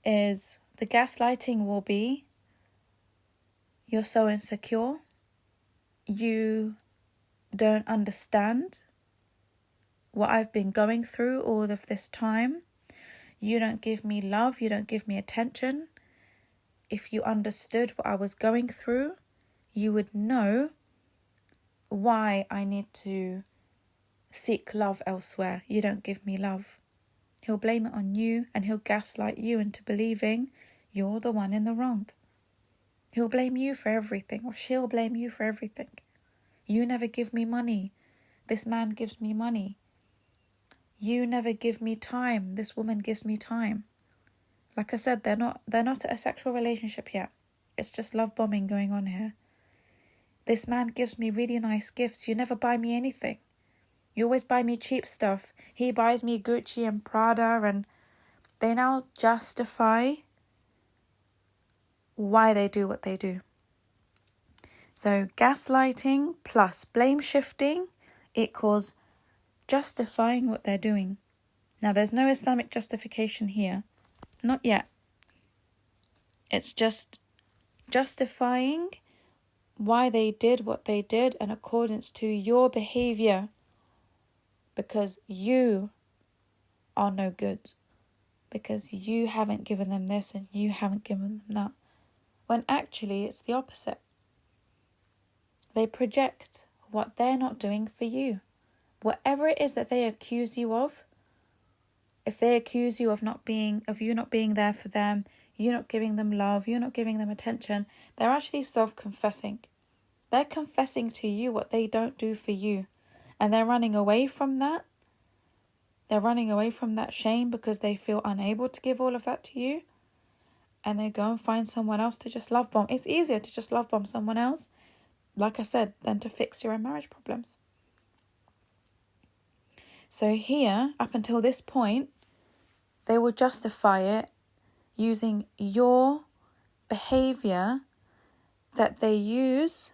S1: is the gaslighting will be, you're so insecure, you don't understand what I've been going through all of this time, you don't give me love, you don't give me attention. If you understood what I was going through, you would know why I need to seek love elsewhere. You don't give me love. He'll blame it on you and he'll gaslight you into believing you're the one in the wrong. He'll blame you for everything, or she'll blame you for everything. You never give me money. This man gives me money. You never give me time. This woman gives me time. Like I said, they're not at a sexual relationship yet. It's just love bombing going on here. This man gives me really nice gifts. You never buy me anything. You always buy me cheap stuff. He buys me Gucci and Prada, and they now justify why they do what they do. So gaslighting plus blame shifting equals justifying what they're doing. Now, there's no Islamic justification here. Not yet. It's just justifying why they did what they did in accordance to your behaviour, because you are no good, because you haven't given them this and you haven't given them that, when actually it's the opposite. They project what they're not doing for you. Whatever it is that they accuse you of, if they accuse you of you not being there for them, you not giving them love, you not giving them attention, they're actually self-confessing. They're confessing to you what they don't do for you. And they're running away from that. They're running away from that shame because they feel unable to give all of that to you. And they go and find someone else to just love bomb. It's easier to just love bomb someone else, like I said, than to fix your own marriage problems. So here, up until this point, they will justify it using your behaviour that they use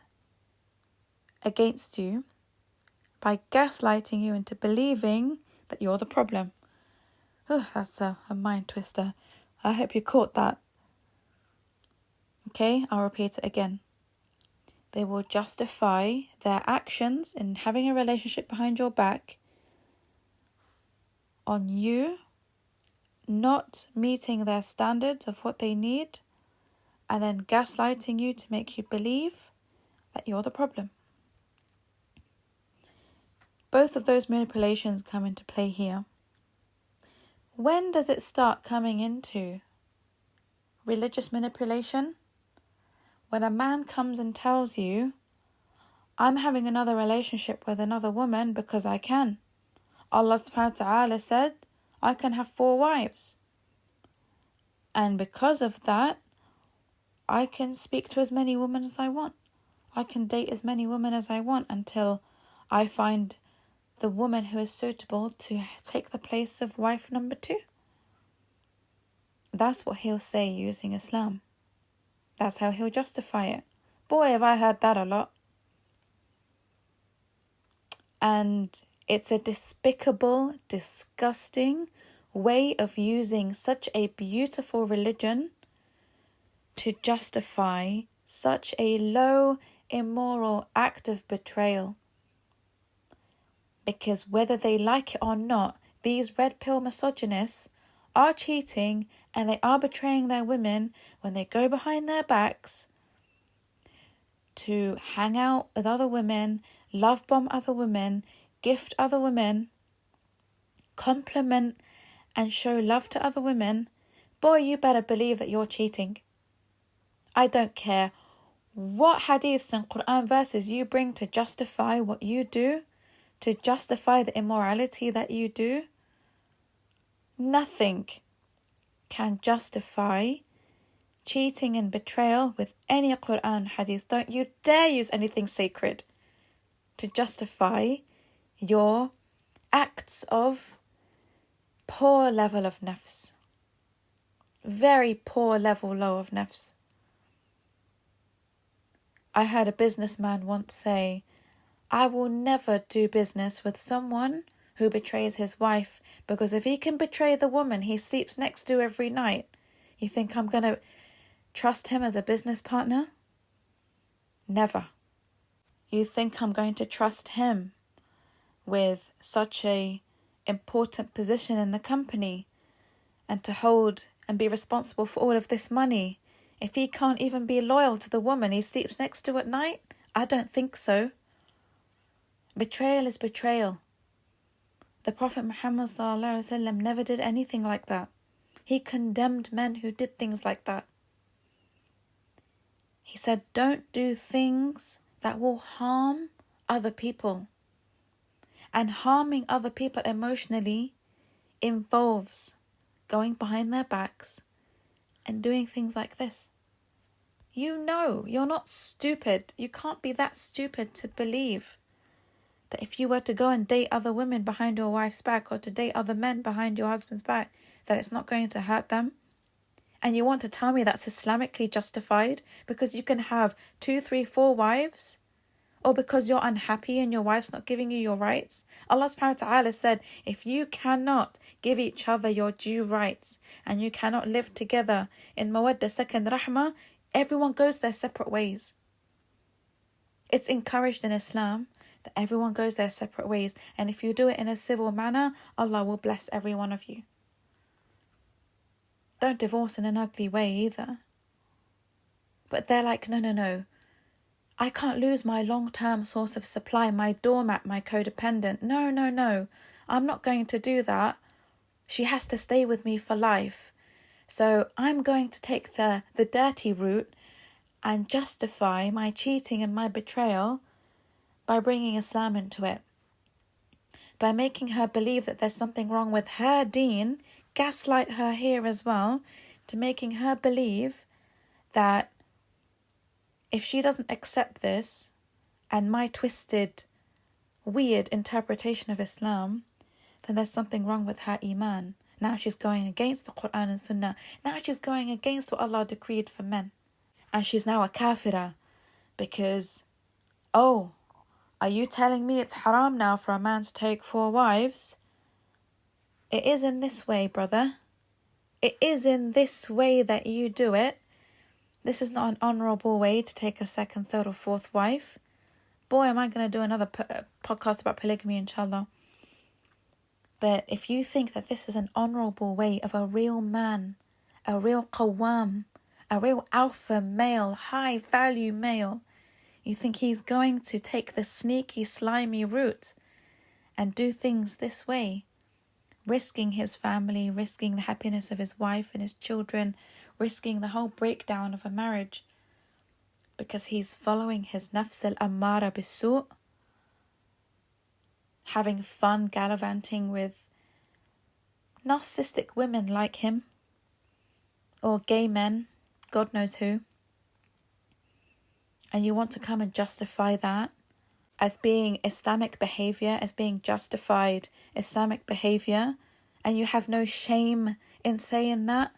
S1: against you by gaslighting you into believing that you're the problem. Oh, that's a mind twister. I hope you caught that. Okay, I'll repeat it again. They will justify their actions in having a relationship behind your back on you not meeting their standards of what they need, and then gaslighting you to make you believe that you're the problem. Both of those manipulations come into play here. When does it start coming into religious manipulation? When a man comes and tells you, I'm having another relationship with another woman because I can. Allah subhanahu wa ta'ala said, I can have 4 wives. And because of that, I can speak to as many women as I want. I can date as many women as I want until I find the woman who is suitable to take the place of wife number 2. That's what he'll say using Islam. That's how he'll justify it. Boy, have I heard that a lot. And it's a despicable, disgusting way of using such a beautiful religion to justify such a low, immoral act of betrayal. Because whether they like it or not, these red pill misogynists are cheating and they are betraying their women when they go behind their backs to hang out with other women, love bomb other women, gift other women, compliment and show love to other women. Boy, you better believe that you're cheating. I don't care what hadiths and Quran verses you bring to justify what you do, to justify the immorality that you do. Nothing can justify cheating and betrayal with any Quran hadith. Don't you dare use anything sacred to justify your acts of poor level of nafs. Very poor level low of nafs. I heard a businessman once say, I will never do business with someone who betrays his wife, because if he can betray the woman he sleeps next to every night, you think I'm going to trust him as a business partner? Never. You think I'm going to trust him with such a important position in the company and to hold and be responsible for all of this money if he can't even be loyal to the woman he sleeps next to at night? I don't think so. Betrayal is betrayal. The Prophet Muhammad ﷺ never did anything like that. He condemned men who did things like that. He said, don't do things that will harm other people. And harming other people emotionally involves going behind their backs and doing things like this. You know, you're not stupid. You can't be that stupid to believe that if you were to go and date other women behind your wife's back or to date other men behind your husband's back, that it's not going to hurt them. And you want to tell me that's Islamically justified because you can have 2, 3, 4 wives? Or because you're unhappy and your wife's not giving you your rights? Allah subhanahu wa ta'ala said, if you cannot give each other your due rights and you cannot live together in mawadda, second rahmah, everyone goes their separate ways. It's encouraged in Islam that everyone goes their separate ways. And if you do it in a civil manner, Allah will bless every one of you. Don't divorce in an ugly way either. But they're like, no. I can't lose my long-term source of supply, my doormat, my codependent. No. I'm not going to do that. She has to stay with me for life. So I'm going to take the dirty route and justify my cheating and my betrayal by bringing Islam into it. By making her believe that there's something wrong with her deen, gaslight her here as well, to making her believe that if she doesn't accept this and my twisted, weird interpretation of Islam, then there's something wrong with her iman. Now she's going against the Quran and Sunnah. Now she's going against what Allah decreed for men. And she's now a kafirah because, oh, are you telling me it's haram now for a man to take 4 wives? It is in this way, brother. It is in this way that you do it. This is not an honourable way to take a 2nd, 3rd or 4th wife. Boy, am I going to do another podcast about polygamy, inshallah. But if you think that this is an honourable way of a real man, a real qawwam, a real alpha male, high value male, you think he's going to take the sneaky, slimy route and do things this way, risking his family, risking the happiness of his wife and his children, risking the whole breakdown of a marriage because he's following his nafs al-ammara bis-su', having fun gallivanting with narcissistic women like him, or gay men, God knows who, and you want to come and justify that as being Islamic behaviour, as being justified Islamic behaviour, and you have no shame in saying that?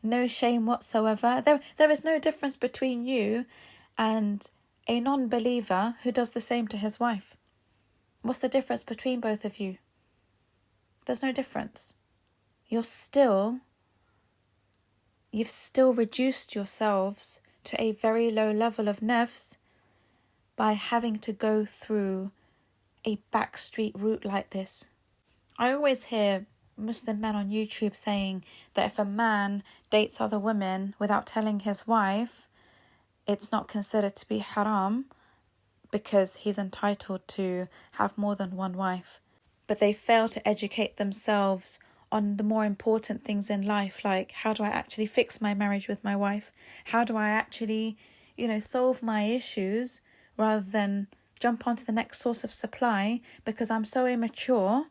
S1: No shame whatsoever. There is no difference between you and a non-believer who does the same to his wife. What's the difference between both of you? There's no difference. You've still reduced yourselves to a very low level of nafs by having to go through a backstreet route like this. I always hear Muslim men on YouTube saying that if a man dates other women without telling his wife, it's not considered to be haram because he's entitled to have more than one wife. But they fail to educate themselves on the more important things in life, like how do I actually fix my marriage with my wife? How do I actually, solve my issues rather than jump onto the next source of supply because I'm so immature.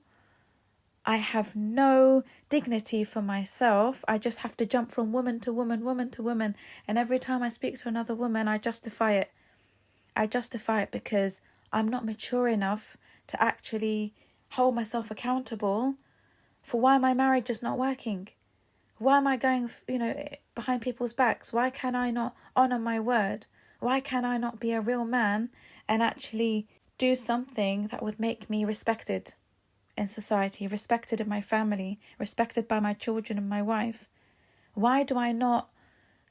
S1: I have no dignity for myself. I just have to jump from woman to woman. And every time I speak to another woman, I justify it. I justify it because I'm not mature enough to actually hold myself accountable for why my marriage is not working. Why am I going, behind people's backs? Why can I not honour my word? Why can I not be a real man and actually do something that would make me respected in society, respected in my family, respected by my children and my wife? Why do I not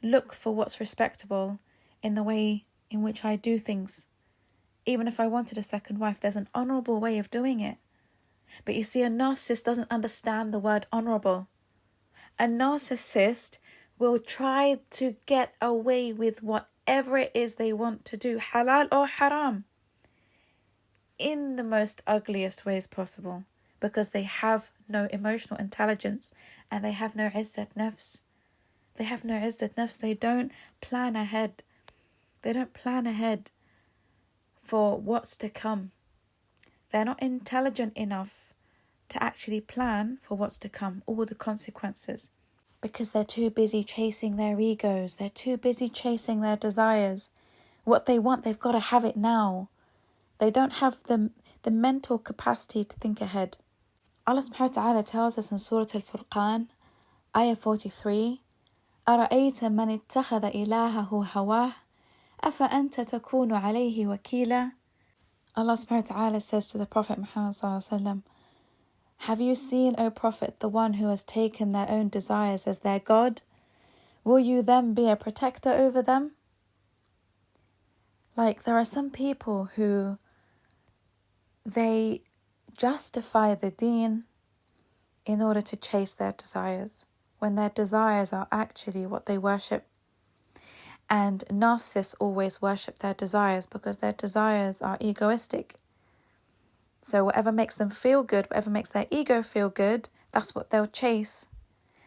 S1: look for what's respectable in the way in which I do things? Even if I wanted a second wife, there's an honourable way of doing it. But you see, a narcissist doesn't understand the word honourable. A narcissist will try to get away with whatever it is they want to do, halal or haram, in the most ugliest ways possible, because they have no emotional intelligence and they have no izzat nafs. They have no izzat nafs. They don't plan ahead. They don't plan ahead for what's to come. They're not intelligent enough to actually plan for what's to come, all the consequences, because they're too busy chasing their egos. They're too busy chasing their desires. What they want, they've got to have it now. They don't have the mental capacity to think ahead. Allah subhanahu wa ta'ala tells us in Surah Al-Furqan, Ayah 43, أَرَأَيْتَ مَنِ اتَّخَذَ إِلَهَهُ هَوَاهُ أَفَأَنْتَ تَكُونُ عَلَيْهِ وَكِيلًا. Allah subhanahu wa ta'ala says to the Prophet Muhammad sallallahu alaihi wasallam, have you seen, O Prophet, the one who has taken their own desires as their God? Will you then be a protector over them? Like, there are some people who they justify the deen in order to chase their desires, when their desires are actually what they worship. And narcissists always worship their desires because their desires are egoistic. So whatever makes them feel good, whatever makes their ego feel good, that's what they'll chase.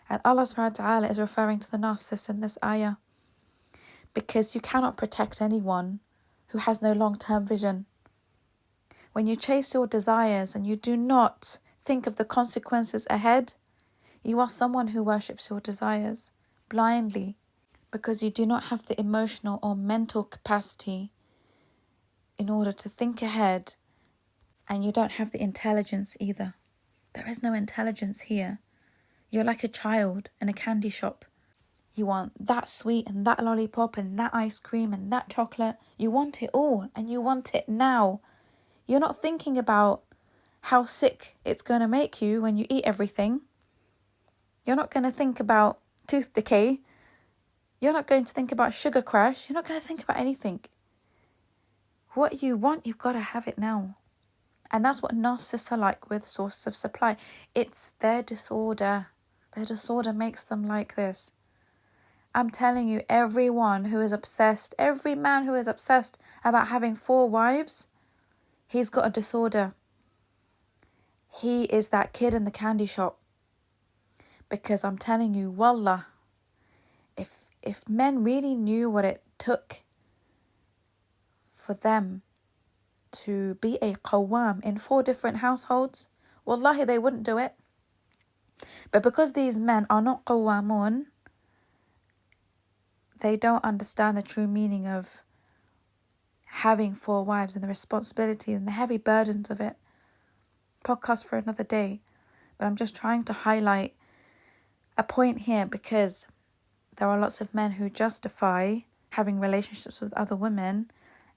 S1: And Allah subhanahu wa ta'ala is referring to the narcissist in this ayah. Because you cannot protect anyone who has no long-term vision. When you chase your desires and you do not think of the consequences ahead, you are someone who worships your desires blindly because you do not have the emotional or mental capacity in order to think ahead, and you don't have the intelligence either. There is no intelligence here. You're like a child in a candy shop. You want that sweet and that lollipop and that ice cream and that chocolate. You want it all and you want it now. You're not thinking about how sick it's going to make you when you eat everything. You're not going to think about tooth decay. You're not going to think about sugar crash. You're not going to think about anything. What you want, you've got to have it now. And that's what narcissists are like with sources of supply. It's their disorder. Their disorder makes them like this. I'm telling you, everyone who is obsessed, every man who is obsessed about having 4 wives, he's got a disorder. He is that kid in the candy shop. Because I'm telling you, wallah, if men really knew what it took for them to be a qawwam in 4 different households, wallahi, they wouldn't do it. But because these men are not qawwamun, they don't understand the true meaning of having 4 wives and the responsibility and the heavy burdens of it. Podcast for another day. But I'm just trying to highlight a point here because there are lots of men who justify having relationships with other women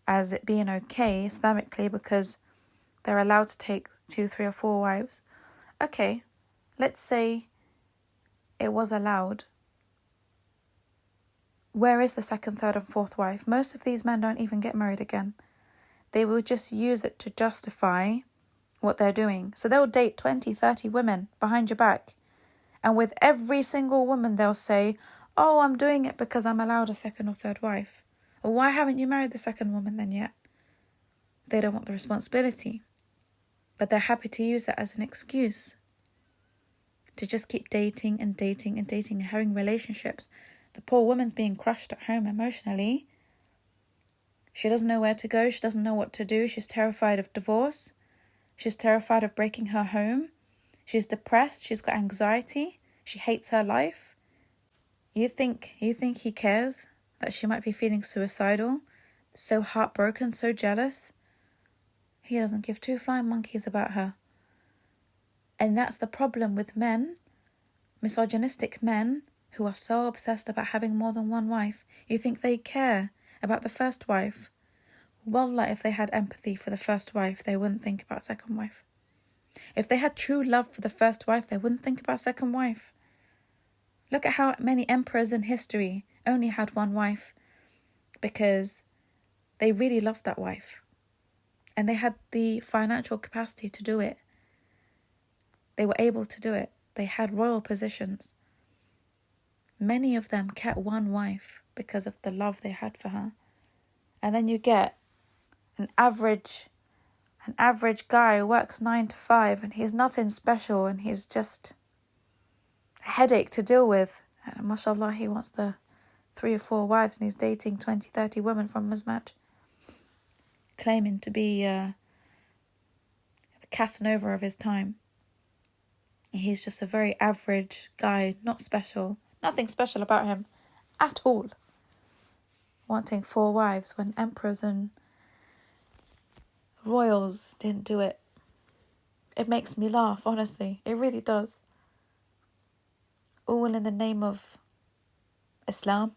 S1: as it being okay Islamically because they're allowed to take 2, 3 or 4 wives. Okay, let's say it was allowed. Where is the 2nd, 3rd and 4th wife? Most of these men don't even get married again. They will just use it to justify what they're doing. So they'll date 20, 30 women behind your back. And with every single woman they'll say, oh, I'm doing it because I'm allowed a 2nd or 3rd wife. Well, why haven't you married the 2nd woman then yet? They don't want the responsibility. But they're happy to use that as an excuse to just keep dating and dating and dating and having relationships. The poor woman's being crushed at home emotionally. She doesn't know where to go. She doesn't know what to do. She's terrified of divorce. She's terrified of breaking her home. She's depressed. She's got anxiety. She hates her life. You think he cares that she might be feeling suicidal, so heartbroken, so jealous? He doesn't give 2 flying monkeys about her. And that's the problem with men, misogynistic men, who are so obsessed about having more than 1 wife. You think they care about the 1st wife? Wallah, if they had empathy for the 1st wife, they wouldn't think about 2nd wife. If they had true love for the 1st wife, they wouldn't think about 2nd wife. Look at how many emperors in history only had 1 wife because they really loved that wife. And they had the financial capacity to do it. They were able to do it. They had royal positions. Many of them kept 1 wife because of the love they had for her. And then you get an average guy who works 9 to 5 and he's nothing special and he's just a headache to deal with. And mashallah, he wants the 3 or 4 wives and he's dating 20, 30 women from his match, claiming to be the Casanova of his time. He's just a very average guy, not special. Nothing special about him at all. Wanting 4 wives when emperors and royals didn't do it. It makes me laugh, honestly. It really does. All in the name of Islam.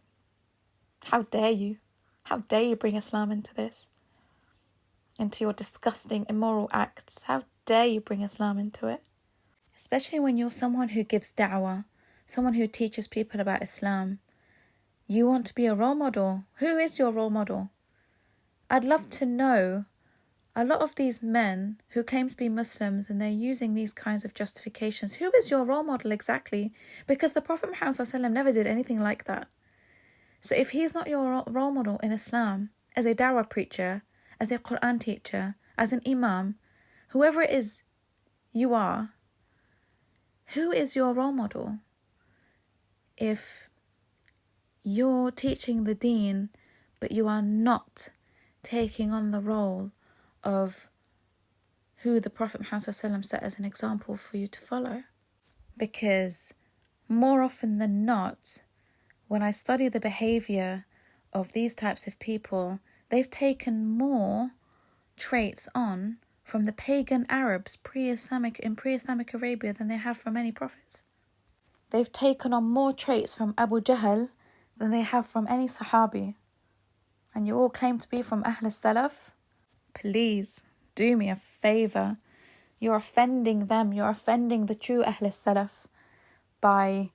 S1: How dare you? How dare you bring Islam into this? Into your disgusting, immoral acts. How dare you bring Islam into it? Especially when you're someone who gives da'wah, someone who teaches people about Islam. You want to be a role model. Who is your role model? I'd love to know, a lot of these men who claim to be Muslims and they're using these kinds of justifications, who is your role model exactly? Because the Prophet Muhammad ﷺ never did anything like that. So if he's not your role model in Islam, as a dawah preacher, as a Quran teacher, as an imam, whoever it is you are, who is your role model? If you're teaching the deen, but you are not taking on the role of who the Prophet Muhammad ﷺ set as an example for you to follow. Because more often than not, when I study the behaviour of these types of people, they've taken more traits on from the pagan Arabs in pre-Islamic Arabia than they have from any prophets. They've taken on more traits from Abu Jahl than they have from any Sahabi. And you all claim to be from Ahl Salaf? Please, do me a favour. You're offending them. You're offending the true Ahl Salaf by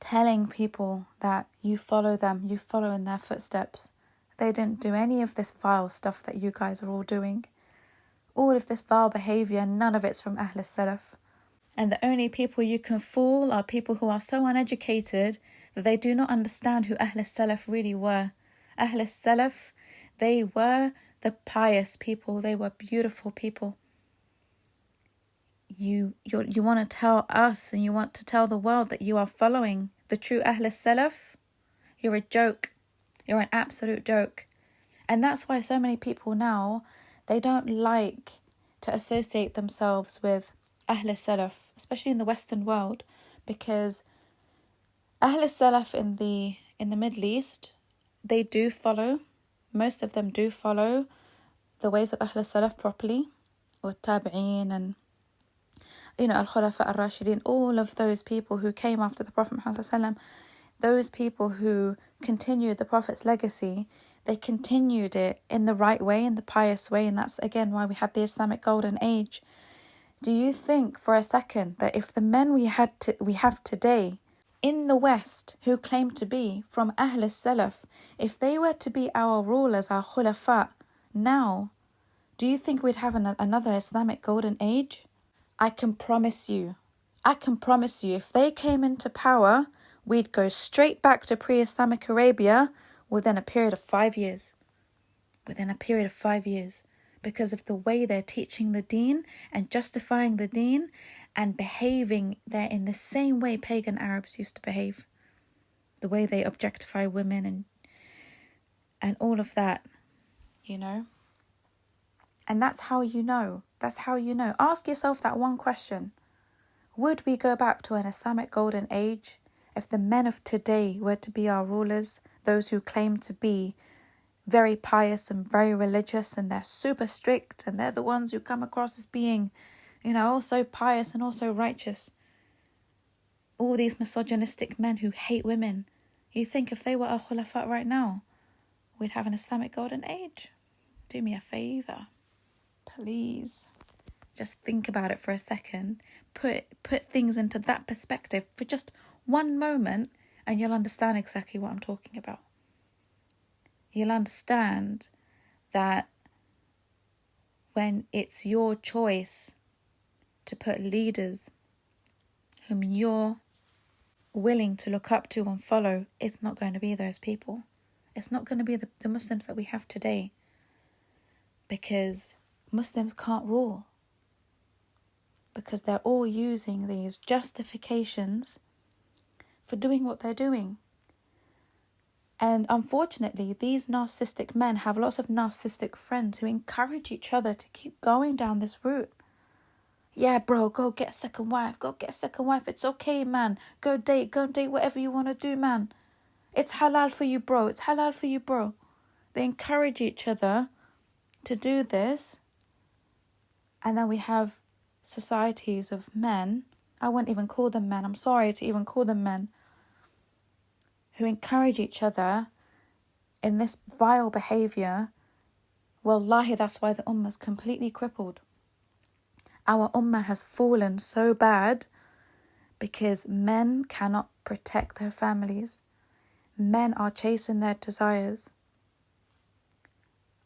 S1: telling people that you follow them, you follow in their footsteps. They didn't do any of this vile stuff that you guys are all doing. All of this vile behaviour, none of it's from Ahl Salaf. And the only people you can fool are people who are so uneducated that they do not understand who Ahl Salaf really were. Ahl Salaf, they were the pious people. They were beautiful people. You want to tell us and you want to tell the world that you are following the true Ahl Salaf? You're a joke. You're an absolute joke. And that's why so many people now, they don't like to associate themselves with Ahl Salaf, especially in the Western world, because Ahl Salaf in the Middle East, they do follow, most of them do follow the ways of Ahl Salaf properly, or Tabi'een and Al-Khulafa Ar-Rashidin, all of those people who came after the Prophet Muhammad ﷺ, those people who continued the Prophet's legacy, they continued it in the right way, in the pious way, and that's again why we had the Islamic Golden Age. Do you think for a second that if the men we have today in the West who claim to be from Ahl Salaf, if they were to be our rulers, our Khulafa, now, do you think we'd have another Islamic Golden Age? I can promise you, if they came into power, we'd go straight back to pre-Islamic Arabia within a period of 5 years. Because of the way they're teaching the deen and justifying the deen and behaving there in the same way pagan Arabs used to behave. The way they objectify women and all of that, And that's how you know. Ask yourself that one question. Would we go back to an Islamic Golden Age if the men of today were to be our rulers, those who claim to be very pious and very religious, and they're super strict, and they're the ones who come across as being, also pious and also righteous? All these misogynistic men who hate women. You think if they were our khulafa right now, we'd have an Islamic Golden Age? Do me a favour. Please. Just think about it for a second. Put things into that perspective for just one moment, and you'll understand exactly what I'm talking about. You'll understand that when it's your choice to put leaders whom you're willing to look up to and follow, it's not going to be those people. It's not going to be the Muslims that we have today, because Muslims can't rule, because they're all using these justifications for doing what they're doing. And unfortunately, these narcissistic men have lots of narcissistic friends who encourage each other to keep going down this route. Yeah, bro, go get a second wife. It's okay, man. Go date whatever you want to do, man. It's halal for you, bro. They encourage each other to do this. And then we have societies of men. I wouldn't even call them men. I'm sorry to even call them men, who encourage each other in this vile behaviour. Wallahi, that's why the ummah is completely crippled. Our ummah has fallen so bad because men cannot protect their families. Men are chasing their desires.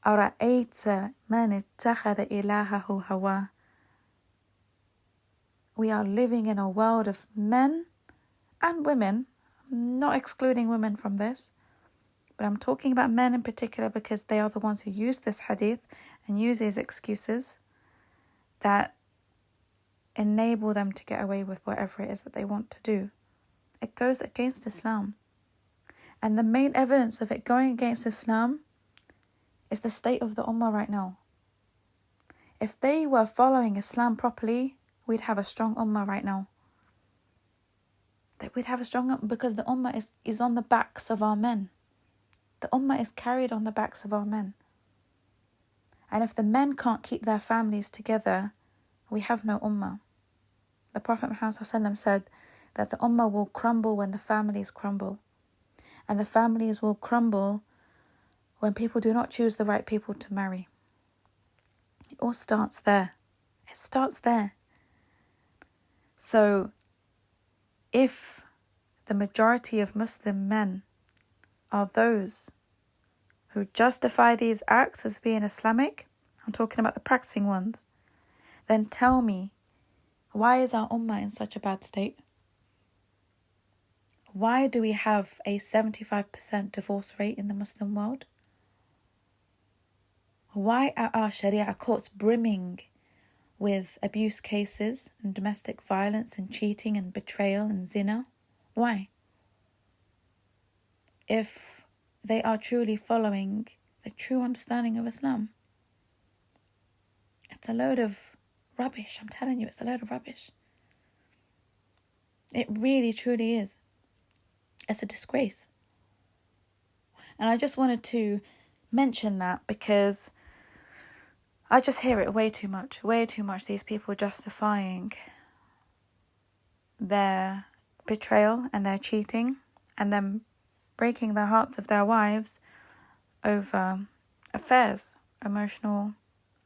S1: أَرَأَيْتَ مَنِ اتَّخَذَ إِلَهَهُ هَوَاهُ. We are living in a world of men and women, not excluding women from this, but I'm talking about men in particular because they are the ones who use this hadith and use these excuses that enable them to get away with whatever it is that they want to do. It goes against Islam. And the main evidence of it going against Islam is the state of the Ummah right now. If they were following Islam properly, we'd have a strong Ummah right now. We'd have a strong Ummah because the Ummah is on the backs of our men. The Ummah is carried on the backs of our men. And if the men can't keep their families together, we have no Ummah. The Prophet Muhammad ﷺ said that the Ummah will crumble when the families crumble. And the families will crumble when people do not choose the right people to marry. It all starts there. It starts there. So, if the majority of Muslim men are those who justify these acts as being Islamic, I'm talking about the practicing ones, then tell me, why is our Ummah in such a bad state? Why do we have a 75% divorce rate in the Muslim world? Why are our Sharia courts brimming with abuse cases and domestic violence and cheating and betrayal and zina? Why? If they are truly following the true understanding of Islam. It's a load of rubbish. I'm telling you, it's a load of rubbish. It really, truly is. It's a disgrace. And I just wanted to mention that because I just hear it way too much, these people justifying their betrayal and their cheating and them breaking the hearts of their wives over affairs, emotional.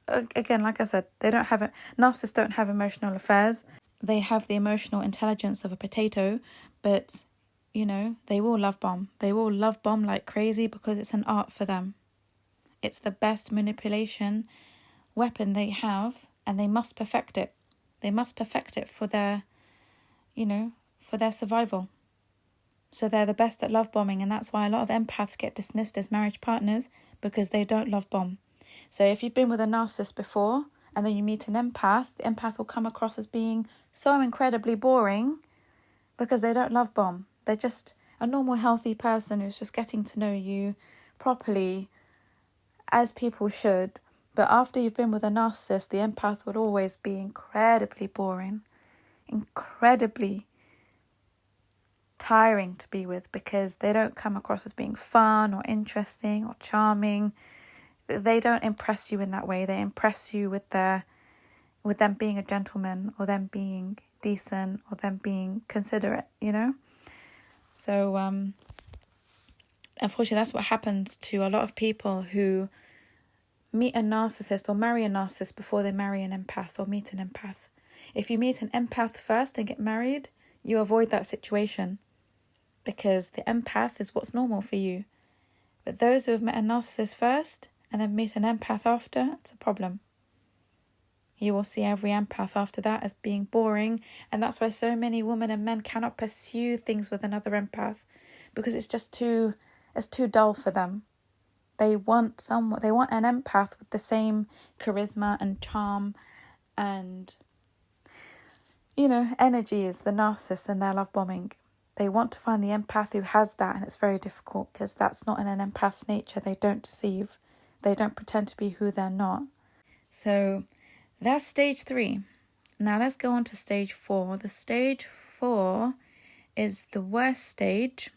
S1: Again, like I said, narcissists don't have emotional affairs. They have the emotional intelligence of a potato, but, they will love bomb. They will love bomb like crazy because it's an art for them. It's the best manipulation weapon they have, and they must perfect it. They must perfect it for their, for their survival. So they're the best at love bombing, and that's why a lot of empaths get dismissed as marriage partners because they don't love bomb. So if you've been with a narcissist before and then you meet an empath, the empath will come across as being so incredibly boring because they don't love bomb. They're just a normal, healthy person who's just getting to know you properly as people should. But after you've been with a narcissist, the empath would always be incredibly boring, incredibly tiring to be with because they don't come across as being fun or interesting or charming. They don't impress you in that way. They impress you with them being a gentleman or them being decent or them being considerate, So, unfortunately, that's what happens to a lot of people who meet a narcissist or marry a narcissist before they marry an empath or meet an empath. If you meet an empath first and get married, you avoid that situation because the empath is what's normal for you. But those who have met a narcissist first and then meet an empath after, it's a problem. You will see every empath after that as being boring, and that's why so many women and men cannot pursue things with another empath because it's too dull for them. They want an empath with the same charisma and charm and, energy as the narcissist and their love bombing. They want to find the empath who has that, and it's very difficult because that's not in an empath's nature. They don't deceive. They don't pretend to be who they're not. So that's stage 3. Now let's go on to stage 4. The stage 4 is the worst stage,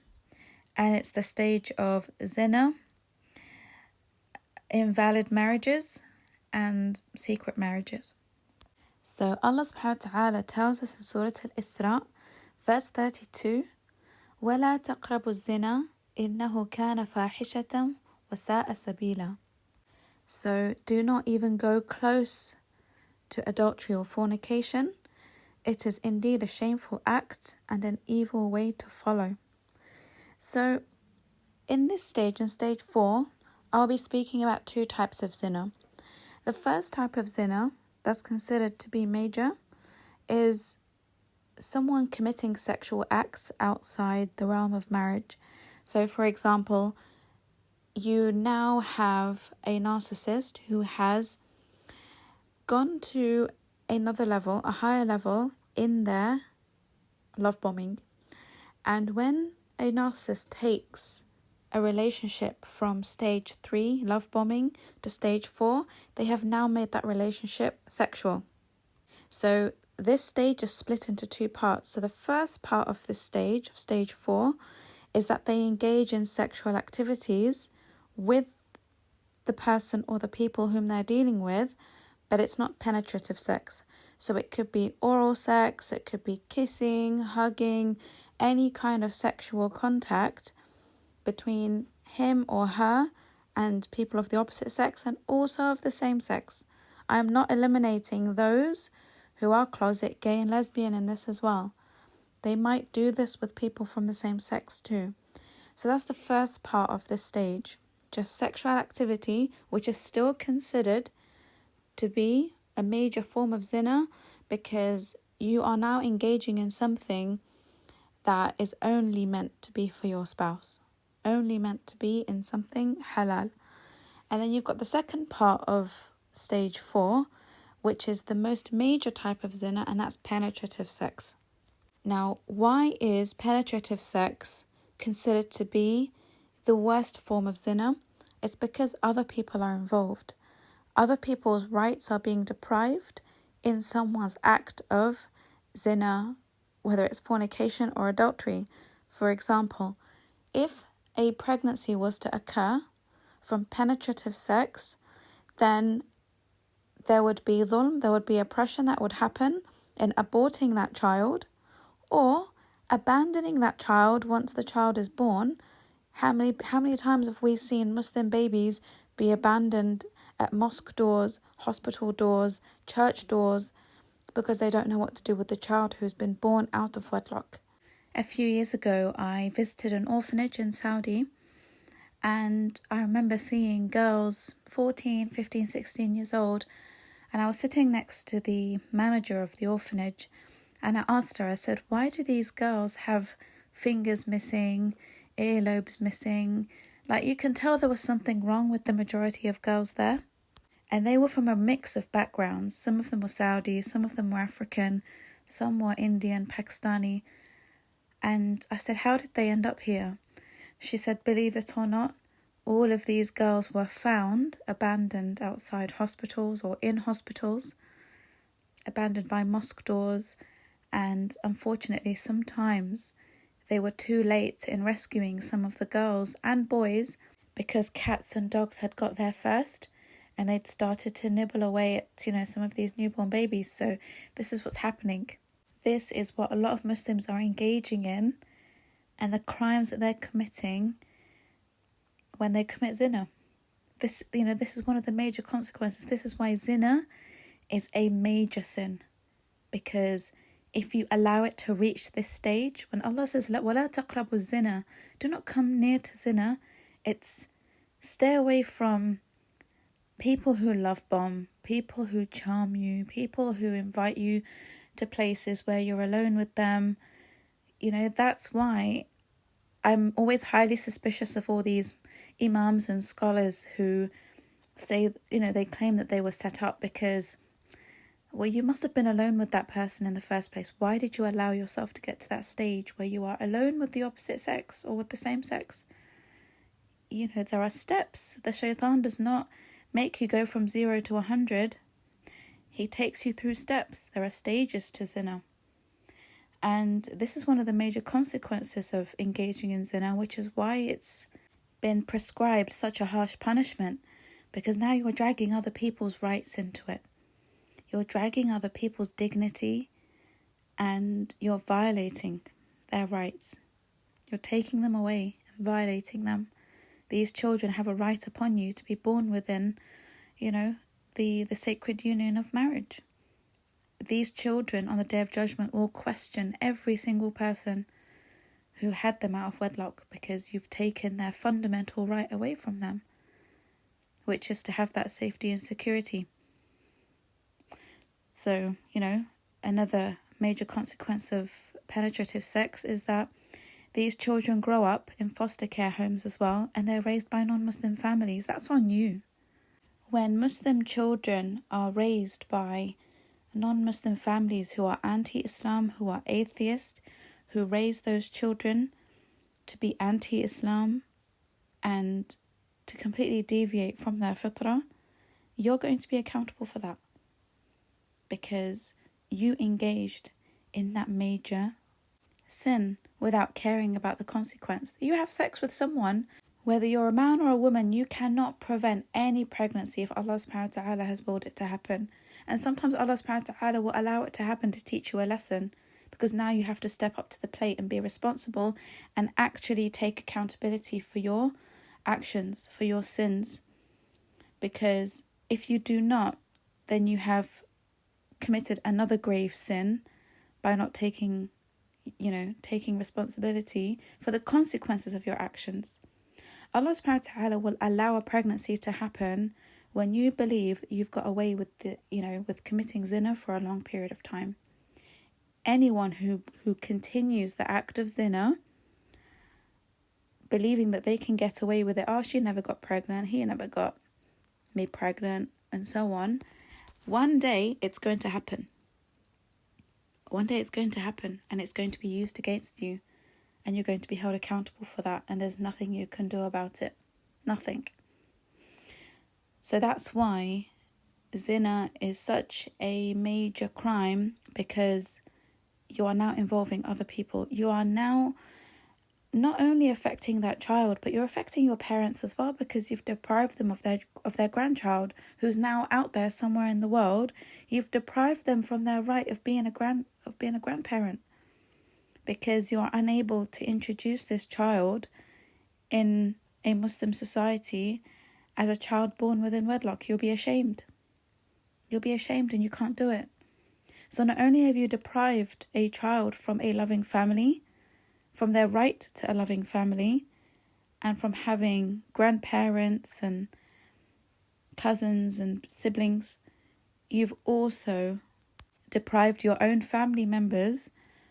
S1: and it's the stage of zina, invalid marriages, and secret marriages. So Allah subhanahu wa ta'ala tells us in Surah Al-Isra, verse 32, وَلَا تَقْرَبُوا الزِّنَا إِنَّهُ كَانَ فَاحِشَةً وَسَاءَ سَبِيلًا. So do not even go close to adultery or fornication. It is indeed a shameful act and an evil way to follow. So in this stage, in stage 4, I'll be speaking about two types of zina. The first type of zina that's considered to be major is someone committing sexual acts outside the realm of marriage. So, for example, you now have a narcissist who has gone to another level, a higher level in their love bombing. And when a narcissist takes a relationship from stage 3, love bombing, to stage 4, they have now made that relationship sexual. So this stage is split into two parts. So the first part of this stage, of stage 4, is that they engage in sexual activities with the person or the people whom they're dealing with, but it's not penetrative sex. So it could be oral sex, it could be kissing, hugging, any kind of sexual contact between him or her and people of the opposite sex and also of the same sex. I am not eliminating those who are closet gay and lesbian in this as well. They might do this with people from the same sex too. So that's the first part of this stage. Just sexual activity, which is still considered to be a major form of zina because you are now engaging in something that is only meant to be for your spouse. Only meant to be in something halal. And then you've got the second part of stage 4, which is the most major type of zina, and that's penetrative sex. Now, why is penetrative sex considered to be the worst form of zina? It's because other people are involved. Other people's rights are being deprived in someone's act of zina, whether it's fornication or adultery. For example, if a pregnancy was to occur from penetrative sex, then there would be dhulm, there would be oppression that would happen in aborting that child or abandoning that child once the child is born. How many times have we seen Muslim babies be abandoned at mosque doors, hospital doors, church doors, because they don't know what to do with the child who's been born out of wedlock? A few years ago, I visited an orphanage in Saudi, and I remember seeing girls 14, 15, 16 years old, and I was sitting next to the manager of the orphanage, and I asked her, I said, why do these girls have fingers missing, earlobes missing? Like, you can tell there was something wrong with the majority of girls there. And they were from a mix of backgrounds. Some of them were Saudi, some of them were African, some were Indian, Pakistani. And I said, how did they end up here? She said, believe it or not, all of these girls were found abandoned outside hospitals or in hospitals, abandoned by mosque doors. And unfortunately, sometimes they were too late in rescuing some of the girls and boys because cats and dogs had got there first and they'd started to nibble away at, some of these newborn babies. So this is what's happening. This is what a lot of Muslims are engaging in, and the crimes that they're committing when they commit zina. This is one of the major consequences. This is why zina is a major sin, because if you allow it to reach this stage, when Allah says, وَلَا تَقْرَبُوا الزِّنَا, do not come near to zina, it's stay away from people who love bomb, people who charm you, people who invite you to places where you're alone with them. That's why I'm always highly suspicious of all these imams and scholars who say, they claim that they were set up because, well, you must have been alone with that person in the first place. Why did you allow yourself to get to that stage where you are alone with the opposite sex or with the same sex? There are steps. The shaitan does not make you go from 0 to 100. He takes you through steps. There are stages to zina. And this is one of the major consequences of engaging in zina, which is why it's been prescribed such a harsh punishment, because now you're dragging other people's rights into it. You're dragging other people's dignity and you're violating their rights. You're taking them away and violating them. These children have a right upon you to be born within, the sacred union of marriage. These children on the Day of Judgment will question every single person who had them out of wedlock, because you've taken their fundamental right away from them. which is to have that safety and security. So, another major consequence of penetrative sex is that these children grow up in foster care homes as well, and they're raised by non-Muslim families. That's on you. When Muslim children are raised by non-Muslim families who are anti-Islam, who are atheist, who raise those children to be anti-Islam and to completely deviate from their fitrah, you're going to be accountable for that, because you engaged in that major sin without caring about the consequence. You have sex with someone, whether you're a man or a woman, you cannot prevent any pregnancy if Allah subhanahu wa ta'ala has willed it to happen. And sometimes Allah subhanahu wa ta'ala will allow it to happen to teach you a lesson, because now you have to step up to the plate and be responsible and actually take accountability for your actions, for your sins. Because if you do not, then you have committed another grave sin by not taking responsibility for the consequences of your actions. Allah subhanahu wa ta'ala will allow a pregnancy to happen when you believe that you've got away with with committing zina for a long period of time. Anyone who continues the act of zina, believing that they can get away with it, she never got pregnant, he never got me pregnant, and so on, one day it's going to happen. One day it's going to happen, and it's going to be used against you, and you're going to be held accountable for that, and there's nothing you can do about it. Nothing. So that's why zina is such a major crime, because you are now involving other people. You are now not only affecting that child, but you're affecting your parents as well, because you've deprived them of their grandchild who's now out there somewhere in the world. You've deprived them from their right of being a grandparent, because you're unable to introduce this child in a Muslim society as a child born within wedlock. You'll be ashamed. You'll be ashamed, and you can't do it. So not only have you deprived a child from a loving family, from their right to a loving family, and from having grandparents and cousins and siblings, you've also deprived your own family members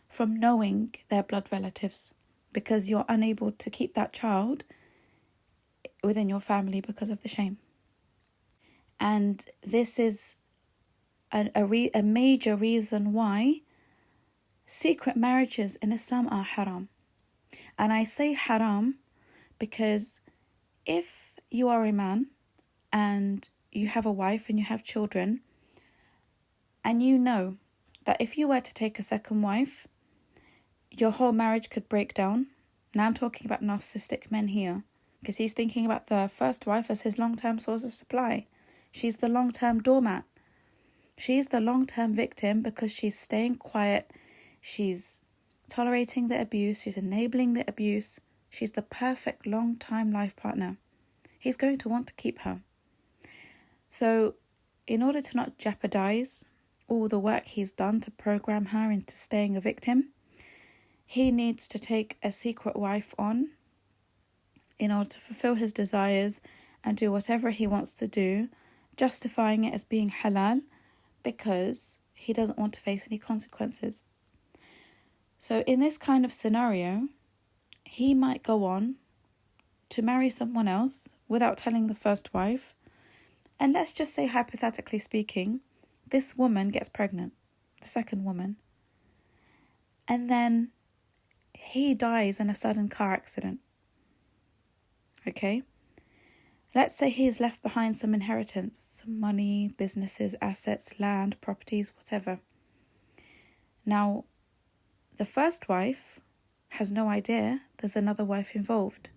S1: from knowing their blood relatives, because you're unable to keep that child within your family because of the shame. And this is a major reason why secret marriages in Islam are haram. And I say haram because if you are a man and you have a wife and you have children, and you know that if you were to take a second wife, your whole marriage could break down. Now I'm talking about narcissistic men here, because he's thinking about the first wife as his long-term source of supply. She's the long-term doormat. She's the long-term victim because she's staying quiet. She's tolerating the abuse. She's enabling the abuse. She's the perfect long-time life partner. He's going to want to keep her. So in order to not jeopardize all the work he's done to program her into staying a victim, he needs to take a secret wife on in order to fulfill his desires and do whatever he wants to do, justifying it as being halal because he doesn't want to face any consequences. So in this kind of scenario, he might go on to marry someone else without telling the first wife. And let's just say, hypothetically speaking, this woman gets pregnant, the second woman. And then he dies in a sudden car accident. Okay? Let's say he has left behind some inheritance, some money, businesses, assets, land, properties, whatever. Now, the first wife has no idea there's another wife involved.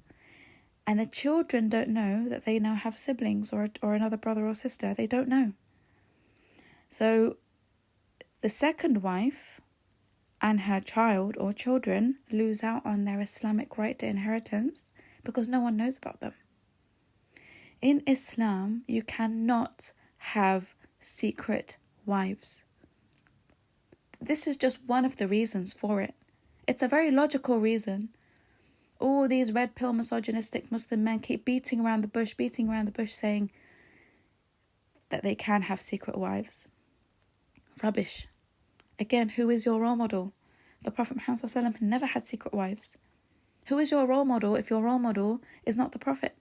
S1: And the children don't know that they now have siblings or another brother or sister. They don't know. So the second wife and her child or children lose out on their Islamic right to inheritance because no one knows about them. In Islam, you cannot have secret wives. This is just one of the reasons for it. It's a very logical reason. All these red pill misogynistic Muslim men keep beating around the bush saying, that they can have secret wives. Rubbish. Again, who is your role model? The Prophet Muhammad ﷺ never had secret wives. Who is your role model if your role model is not the Prophet?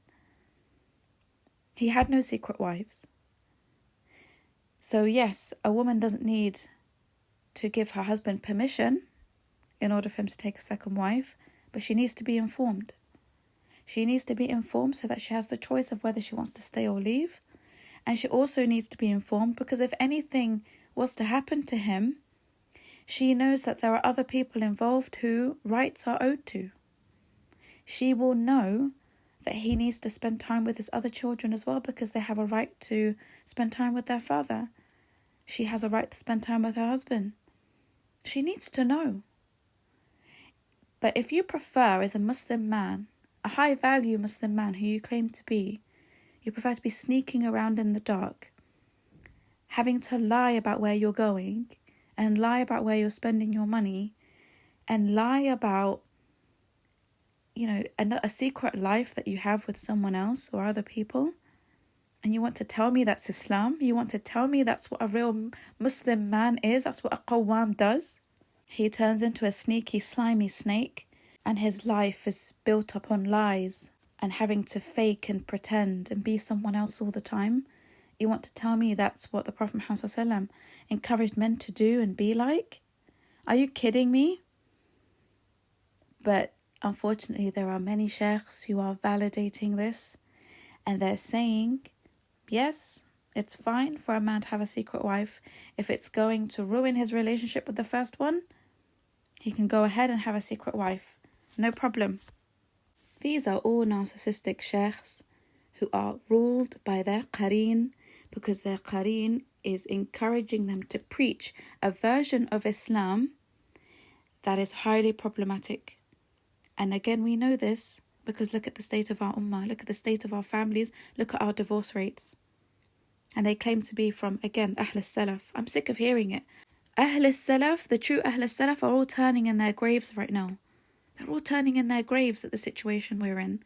S1: He had no secret wives. So yes, a woman doesn't need to give her husband permission in order for him to take a second wife, but she needs to be informed. She needs to be informed so that she has the choice of whether she wants to stay or leave. And she also needs to be informed because if anything was to happen to him, she knows that there are other people involved who rights are owed to. She will know that he needs to spend time with his other children as well because they have a right to spend time with their father. She has a right to spend time with her husband. She needs to know. But if you prefer as a Muslim man, a high-value Muslim man who you claim to be, you prefer to be sneaking around in the dark, having to lie about where you're going, and lie about where you're spending your money, and lie about, a secret life that you have with someone else or other people, and you want to tell me that's Islam? You want to tell me that's what a real Muslim man is? That's what a qawwam does? He turns into a sneaky, slimy snake, and his life is built upon lies and having to fake and pretend and be someone else all the time. You want to tell me that's what the Prophet Muhammad ﷺ encouraged men to do and be like? Are you kidding me? But unfortunately, there are many sheikhs who are validating this, and they're saying, yes, it's fine for a man to have a secret wife. If it's going to ruin his relationship with the first one, he can go ahead and have a secret wife. No problem. These are all narcissistic sheikhs who are ruled by their qareen because their qareen is encouraging them to preach a version of Islam that is highly problematic. And again, we know this because look at the state of our ummah, look at the state of our families, look at our divorce rates. And they claim to be from, again, Ahl al-Salaf. I'm sick of hearing it. Ahl al-Salaf, the true Ahl al-Salaf are all turning in their graves right now. They're all turning in their graves at the situation we're in.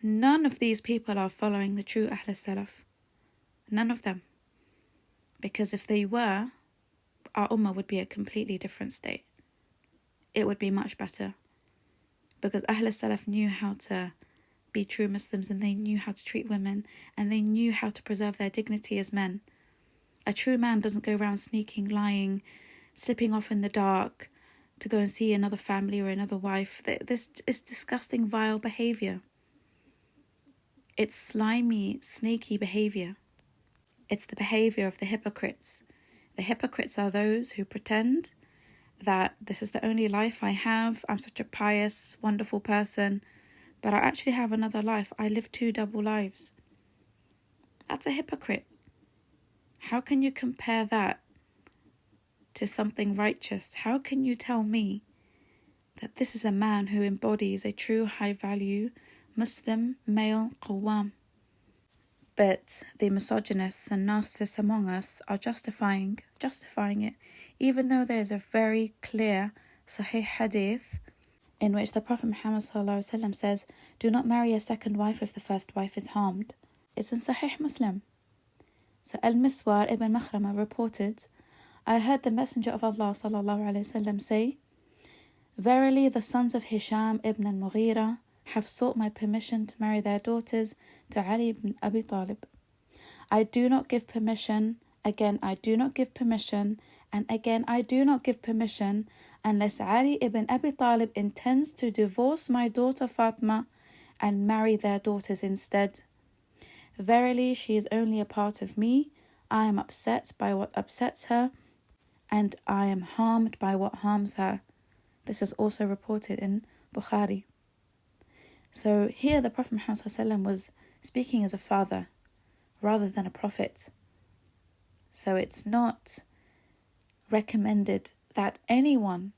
S1: None of these people are following the true Ahl al-Salaf. None of them. Because if they were, our ummah would be a completely different state. It would be much better. Because Ahl al-Salaf knew how to be true Muslims, and they knew how to treat women, and they knew how to preserve their dignity as men. A true man doesn't go around sneaking, lying, slipping off in the dark to go and see another family or another wife. This is disgusting, vile behaviour. It's slimy, snaky behaviour. It's the behaviour of the hypocrites. The hypocrites are those who pretend that this is the only life I have. I'm such a pious, wonderful person, but I actually have another life. I live 2 double lives. That's a hypocrite. How can you compare that to something righteous? How can you tell me that this is a man who embodies a true high-value Muslim male qawwam? But the misogynists and narcissists among us are justifying it, even though there is a very clear Sahih hadith in which the Prophet Muhammad ﷺ says, do not marry a second wife if the first wife is harmed. It's in Sahih Muslim. So Al-Miswar ibn Makhrama reported, I heard the Messenger of Allah ﷺ say, verily the sons of Hisham ibn al-Mughira have sought my permission to marry their daughters to Ali ibn Abi Talib. I do not give permission, again I do not give permission, and again I do not give permission unless Ali ibn Abi Talib intends to divorce my daughter Fatima and marry their daughters instead. Verily she is only a part of me. I am upset by what upsets her, and I am harmed by what harms her. This is also reported in Bukhari. So here the Prophet Muhammad ﷺ was speaking as a father rather than a prophet. So it's not recommended that anyone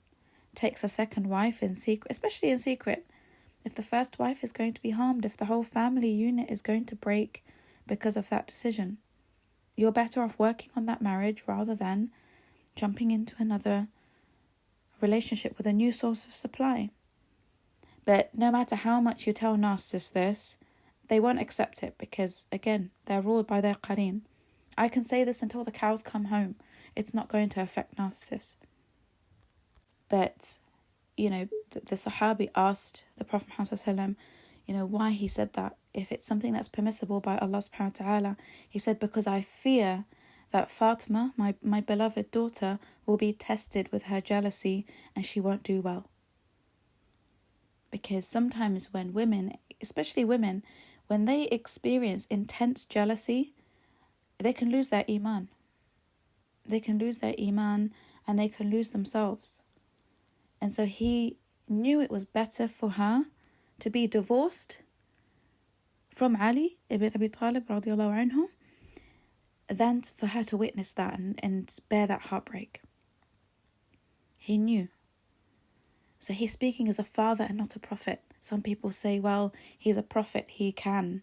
S1: takes a second wife in secret, especially in secret. If the first wife is going to be harmed, if the whole family unit is going to break because of that decision, you're better off working on that marriage rather than jumping into another relationship with a new source of supply. But no matter how much you tell narcissists this, They won't accept it because, again, they're ruled by their qareen. I can say this until the cows come home. It's not going to affect narcissists. But, the Sahabi asked the Prophet Muhammad, why he said that. If it's something that's permissible by Allah subhanahu wa ta'ala, he said, because I fear that Fatima, my beloved daughter, will be tested with her jealousy and she won't do well. Because sometimes when women, especially women, when they experience intense jealousy, they can lose their iman. They can lose their iman and they can lose themselves. And so he knew it was better for her to be divorced from Ali ibn Abi Talib radiallahu anhu than for her to witness that and bear that heartbreak. He knew. So he's speaking as a father and not a prophet. Some people say, well, he's a prophet, he can,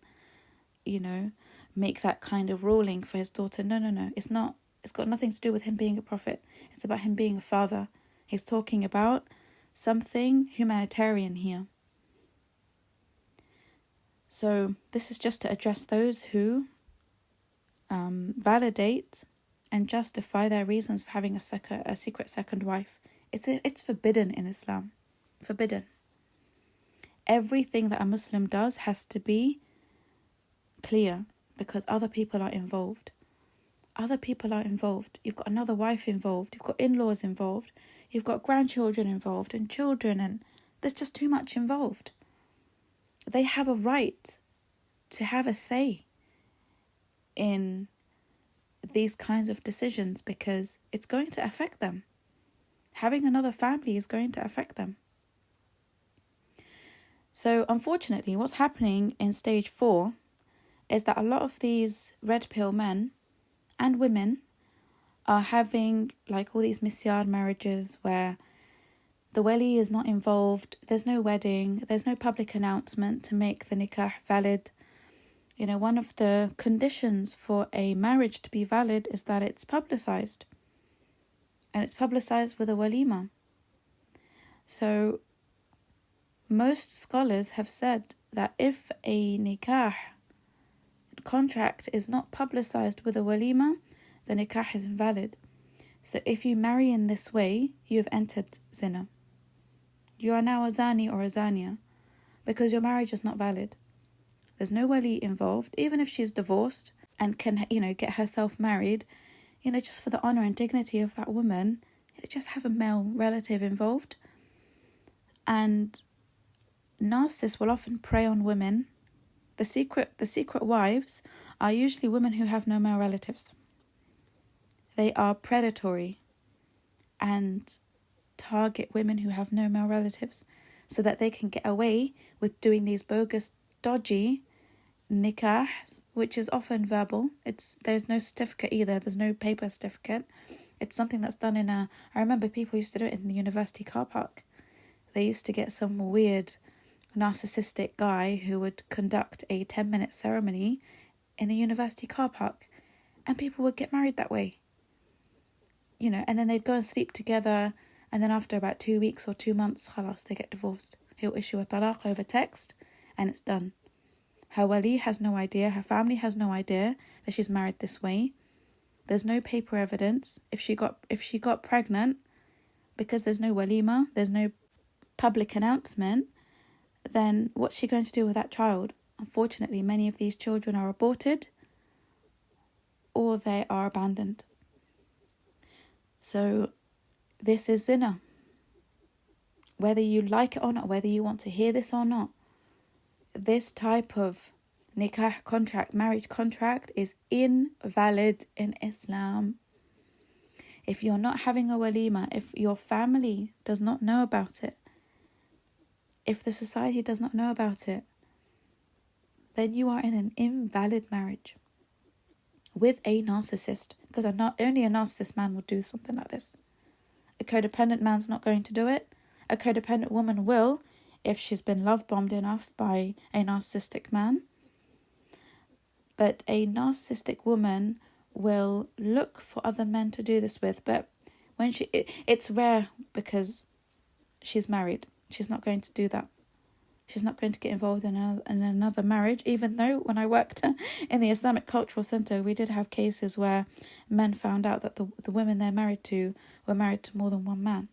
S1: make that kind of ruling for his daughter. No. It's not. It's got nothing to do with him being a prophet. It's about him being a father. He's talking about something humanitarian here. So this is just to address those who validate and justify their reasons for having a secret second wife. It's forbidden in Islam. Forbidden. Everything that a Muslim does has to be clear because other people are involved. Other people are involved. You've got another wife involved. You've got in-laws involved. You've got grandchildren involved and children, and there's just too much involved. They have a right to have a say in these kinds of decisions because it's going to affect them. Having another family is going to affect them. So unfortunately, what's happening in stage 4 is that a lot of these red pill men and women are having like all these misyar marriages where the wali is not involved, there's no wedding, there's no public announcement to make the nikah valid. One of the conditions for a marriage to be valid is that it's publicized. And it's publicized with a walima. So most scholars have said that if a nikah contract is not publicized with a walima, the nikah is invalid. So if you marry in this way, you have entered zina. You are now a zani or a zania because your marriage is not valid. There's no wali involved, even if she's divorced and can, get herself married, just for the honor and dignity of that woman, just have a male relative involved. And narcissists will often prey on women. The secret wives are usually women who have no male relatives. They are predatory and target women who have no male relatives so that they can get away with doing these bogus, dodgy nikahs, which is often verbal. There's no certificate either. There's no paper certificate. It's something that's done I remember people used to do it in the university car park. They used to get some weird narcissistic guy who would conduct a 10-minute ceremony in the university car park, and people would get married that way. And then they'd go and sleep together, and then after about 2 weeks or 2 months, khalas, they get divorced. He'll issue a talaq over text, and it's done. Her wali has no idea, her family has no idea that she's married this way. There's no paper evidence. If she got pregnant, because there's no walima, there's no public announcement, then what's she going to do with that child? Unfortunately, many of these children are aborted or they are abandoned. So this is zina. Whether you like it or not, whether you want to hear this or not, this type of nikah contract, marriage contract, is invalid in Islam. If you're not having a walima, if your family does not know about it, if the society does not know about it, then you are in an invalid marriage with a narcissist. Because only a narcissist man would do something like this. A codependent man's not going to do it. A codependent woman will, if she's been love-bombed enough by a narcissistic man. But a narcissistic woman will look for other men to do this with. But when it's rare because she's married. She's not going to do that. She's not going to get involved in another marriage, even though when I worked in the Islamic Cultural Centre, we did have cases where men found out that the women they're married to were married to more than one man.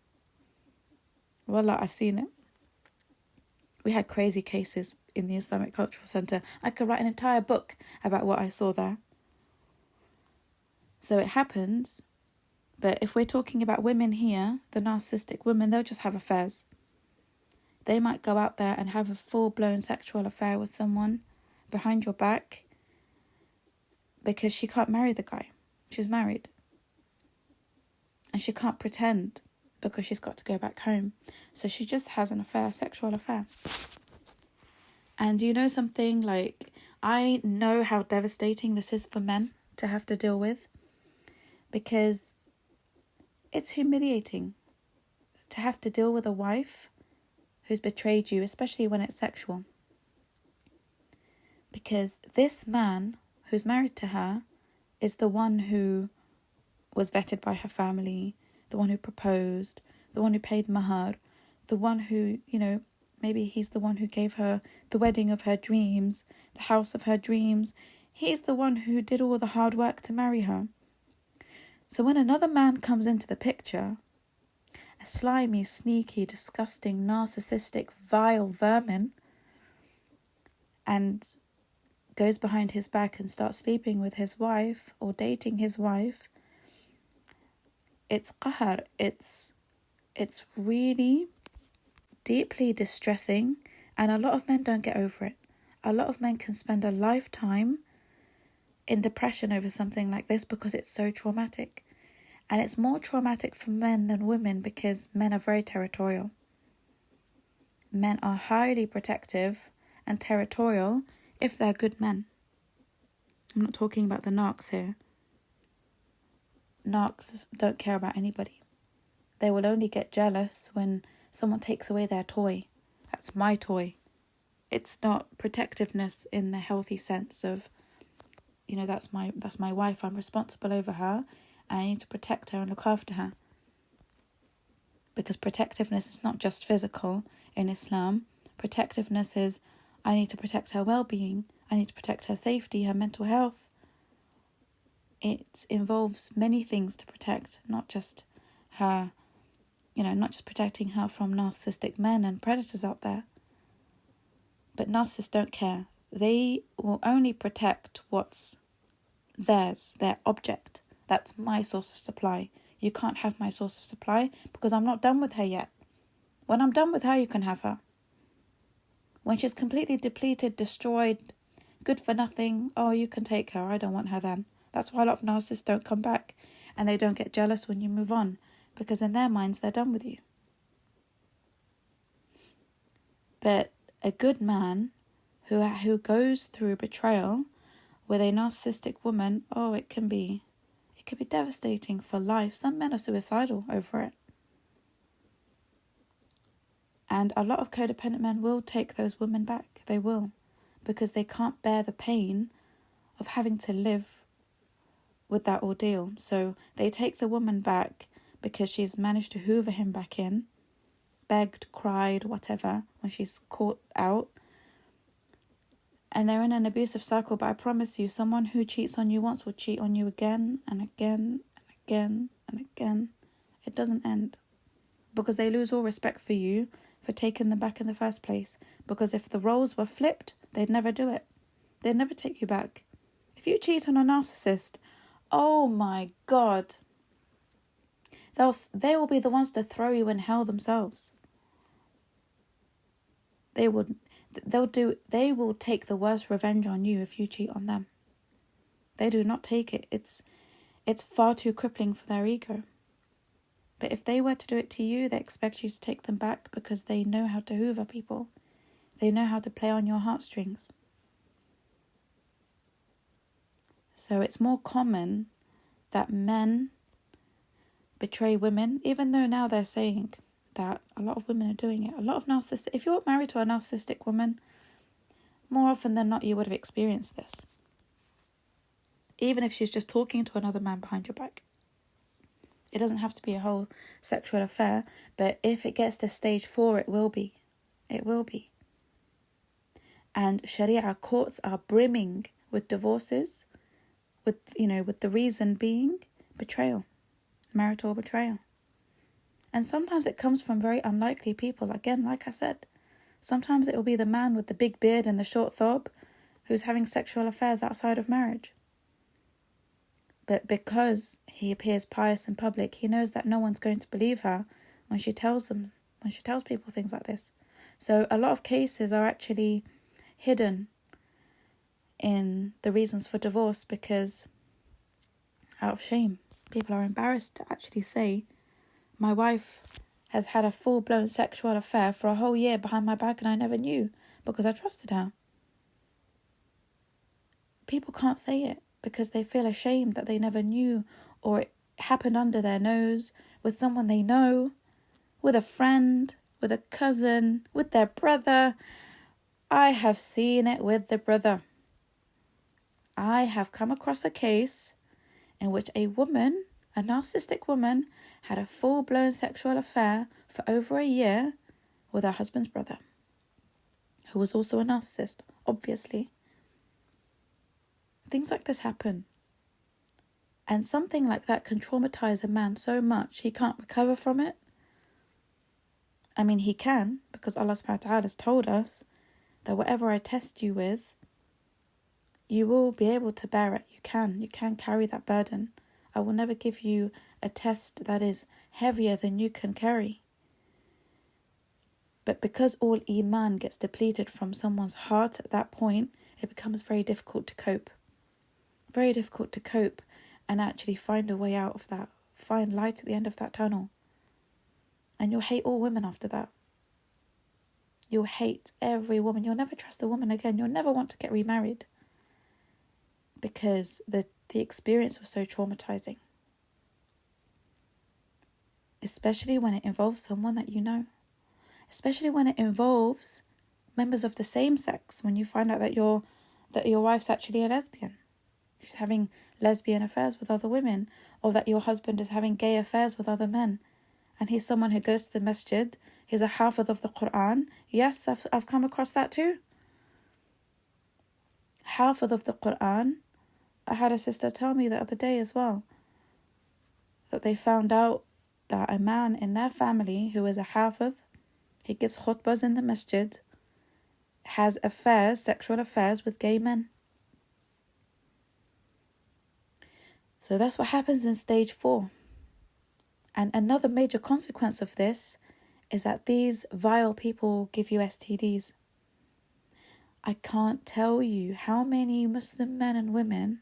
S1: Wallah, I've seen it. We had crazy cases in the Islamic Cultural Centre. I could write an entire book about what I saw there. So it happens, but if we're talking about women here, the narcissistic women, they'll just have affairs. They might go out there and have a full-blown sexual affair with someone behind your back because she can't marry the guy. She's married. And she can't pretend because she's got to go back home. So she just has an affair, sexual affair. And you know something, like, I know how devastating this is for men to have to deal with, because it's humiliating to have to deal with a wife who's betrayed you, especially when it's sexual. Because this man who's married to her is the one who was vetted by her family, the one who proposed, the one who paid mahar, the one who, maybe he's the one who gave her the wedding of her dreams, the house of her dreams. He's the one who did all the hard work to marry her. So when another man comes into the picture, a slimy, sneaky, disgusting, narcissistic, vile vermin, and goes behind his back and starts sleeping with his wife or dating his wife, it's qahar. It's really deeply distressing, and a lot of men don't get over it. A lot of men can spend a lifetime in depression over something like this because it's so traumatic. And it's more traumatic for men than women because men are very territorial. Men are highly protective and territorial if they're good men. I'm not talking about the narcs here. Narcs don't care about anybody. They will only get jealous when someone takes away their toy. That's my toy. It's not protectiveness in the healthy sense of, that's my wife. I'm responsible over her. I need to protect her and look after her. Because protectiveness is not just physical in Islam. Protectiveness is, I need to protect her well-being. I need to protect her safety, her mental health. It involves many things to protect, not just her, not just protecting her from narcissistic men and predators out there. But narcissists don't care. They will only protect what's theirs, their object. That's my source of supply. You can't have my source of supply because I'm not done with her yet. When I'm done with her, you can have her. When she's completely depleted, destroyed, good for nothing, you can take her. I don't want her then. That's why a lot of narcissists don't come back and they don't get jealous when you move on, because in their minds, they're done with you. But a good man who goes through betrayal with a narcissistic woman, it can be devastating for life. Some men are suicidal over it. And a lot of codependent men will take those women back. They will. Because they can't bear the pain of having to live with that ordeal. So they take the woman back because she's managed to hoover him back in, begged, cried, whatever, when she's caught out. And they're in an abusive cycle, but I promise you, someone who cheats on you once will cheat on you again and again and again and again. It doesn't end. Because they lose all respect for you for taking them back in the first place. Because if the roles were flipped, they'd never do it. They'd never take you back. If you cheat on a narcissist, oh my God, they will be the ones to throw you in hell themselves. They will take the worst revenge on you if you cheat on them. They do not take it. It's far too crippling for their ego. But if they were to do it to you, they expect you to take them back because they know how to hoover people. They know how to play on your heartstrings. So it's more common that men betray women, even though now they're saying that a lot of women are doing it. A lot of narcissists, if you're married to a narcissistic woman, more often than not you would have experienced this. Even if she's just talking to another man behind your back. It doesn't have to be a whole sexual affair, but if it gets to stage 4, it will be. It will be. And Sharia courts are brimming with divorces, with the reason being betrayal, marital betrayal. And sometimes it comes from very unlikely people. Again, like I said, sometimes it will be the man with the big beard and the short thob who's having sexual affairs outside of marriage. But because he appears pious in public, he knows that no one's going to believe her when she tells people things like this. So a lot of cases are actually hidden in the reasons for divorce because out of shame, people are embarrassed to actually say, my wife has had a full-blown sexual affair for a whole year behind my back and I never knew because I trusted her. People can't say it because they feel ashamed that they never knew, or it happened under their nose with someone they know, with a friend, with a cousin, with their brother. I have seen it with the brother. I have come across a case in which a woman, a narcissistic woman, had a full-blown sexual affair for over a year with her husband's brother, who was also a narcissist, obviously. Things like this happen. And something like that can traumatize a man so much he can't recover from it. I mean, he can, because Allah subhanahu wa ta'ala has told us that whatever I test you with, you will be able to bear it. You can carry that burden. I will never give you a test that is heavier than you can carry. But because all iman gets depleted from someone's heart at that point, it becomes very difficult to cope. Very difficult to cope and actually find a way out of that. Find light at the end of that tunnel. And you'll hate all women after that. You'll hate every woman. You'll never trust a woman again. You'll never want to get remarried. Because the experience was so traumatizing. Especially when it involves someone that you know. Especially when it involves members of the same sex. When you find out that your wife's actually a lesbian. She's having lesbian affairs with other women. Or that your husband is having gay affairs with other men. And he's someone who goes to the masjid. He's a hafiz of the Quran. Yes, I've come across that too. Hafiz of the Quran. I had a sister tell me the other day as well. That they found out that a man in their family who is a hafiz, he gives khutbahs in the masjid, has affairs, sexual affairs with gay men. So that's what happens in stage 4. And another major consequence of this is that these vile people give you STDs. I can't tell you how many Muslim men and women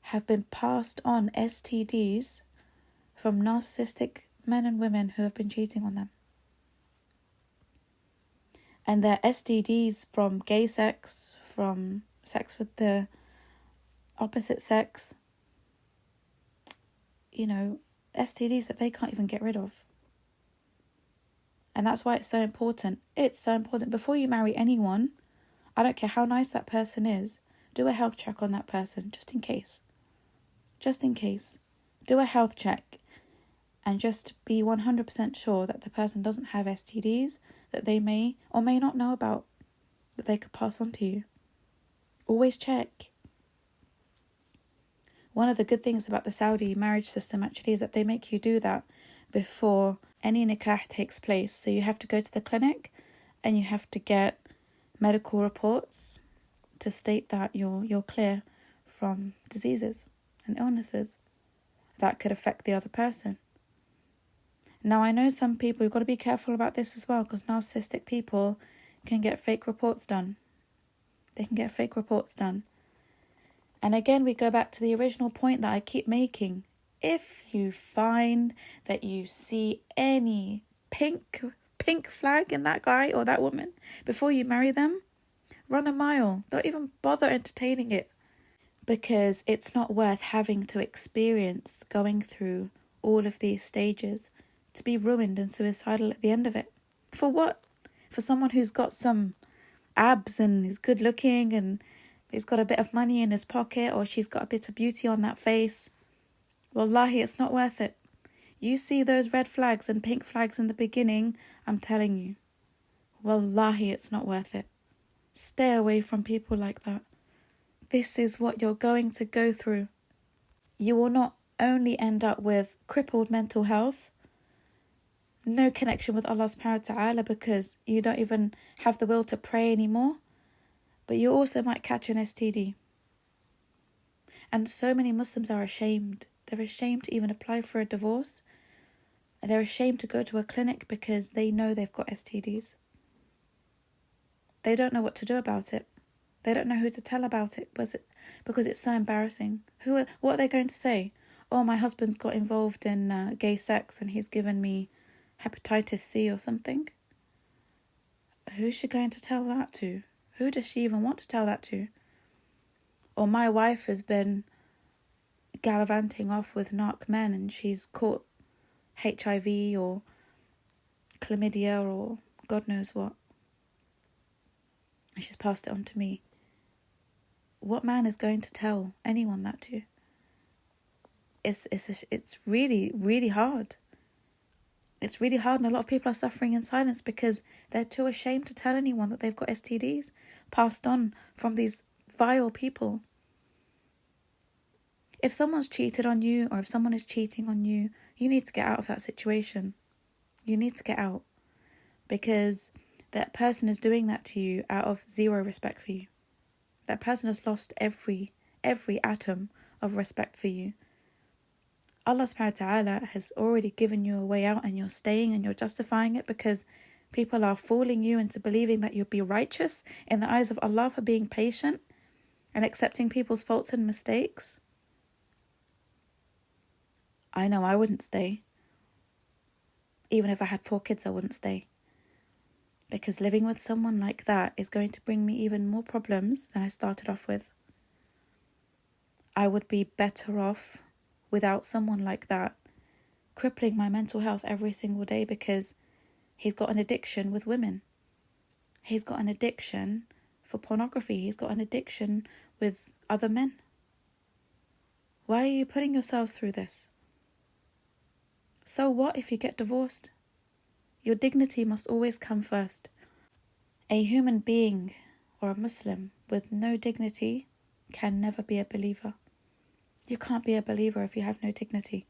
S1: have been passed on STDs from narcissistic men and women who have been cheating on them. And they're STDs from gay sex, from sex with the opposite sex. STDs that they can't even get rid of. And that's why it's so important. It's so important. Before you marry anyone, I don't care how nice that person is, do a health check on that person, just in case. Just in case. Do a health check. And just be 100% sure that the person doesn't have STDs that they may or may not know about, that they could pass on to you. Always check. One of the good things about the Saudi marriage system actually is that they make you do that before any nikah takes place. So you have to go to the clinic and you have to get medical reports to state that you're clear from diseases and illnesses that could affect the other person. Now, I know some people, you've got to be careful about this as well, because narcissistic people can get fake reports done. They can get fake reports done. And again, we go back to the original point that I keep making. If you find that you see any pink flag in that guy or that woman before you marry them, run a mile. Don't even bother entertaining it. Because it's not worth having to experience going through all of these stages to be ruined and suicidal at the end of it. For what? For someone who's got some abs and is good looking and he's got a bit of money in his pocket, or she's got a bit of beauty on that face. Wallahi, it's not worth it. You see those red flags and pink flags in the beginning, I'm telling you, wallahi, it's not worth it. Stay away from people like that. This is what you're going to go through. You will not only end up with crippled mental health, no connection with Allah subhanahu wa ta'ala because you don't even have the will to pray anymore, but you also might catch an STD. And so many Muslims are ashamed. They're ashamed to even apply for a divorce. They're ashamed to go to a clinic because they know they've got STDs. They don't know what to do about it. They don't know who to tell about it because it's so embarrassing. What are they going to say? Oh, my husband's got involved in gay sex and he's given me hepatitis C or something. Who's she going to tell that to? Who does she even want to tell that to? Or my wife has been gallivanting off with narc men and she's caught HIV or chlamydia or God knows what. And she's passed it on to me. What man is going to tell anyone that to? It's really, really hard. It's really hard, and a lot of people are suffering in silence because they're too ashamed to tell anyone that they've got STDs passed on from these vile people. If someone's cheated on you or if someone is cheating on you, you need to get out of that situation. You need to get out because that person is doing that to you out of zero respect for you. That person has lost every atom of respect for you. Allah subhanahu wa ta'ala has already given you a way out and you're staying and you're justifying it because people are fooling you into believing that you'll be righteous in the eyes of Allah for being patient and accepting people's faults and mistakes. I know I wouldn't stay. Even if I had 4 kids, I wouldn't stay. Because living with someone like that is going to bring me even more problems than I started off with. I would be better off without someone like that, crippling my mental health every single day because he's got an addiction with women. He's got an addiction for pornography. He's got an addiction with other men. Why are you putting yourselves through this? So what if you get divorced? Your dignity must always come first. A human being or a Muslim with no dignity can never be a believer. You can't be a believer if you have no dignity,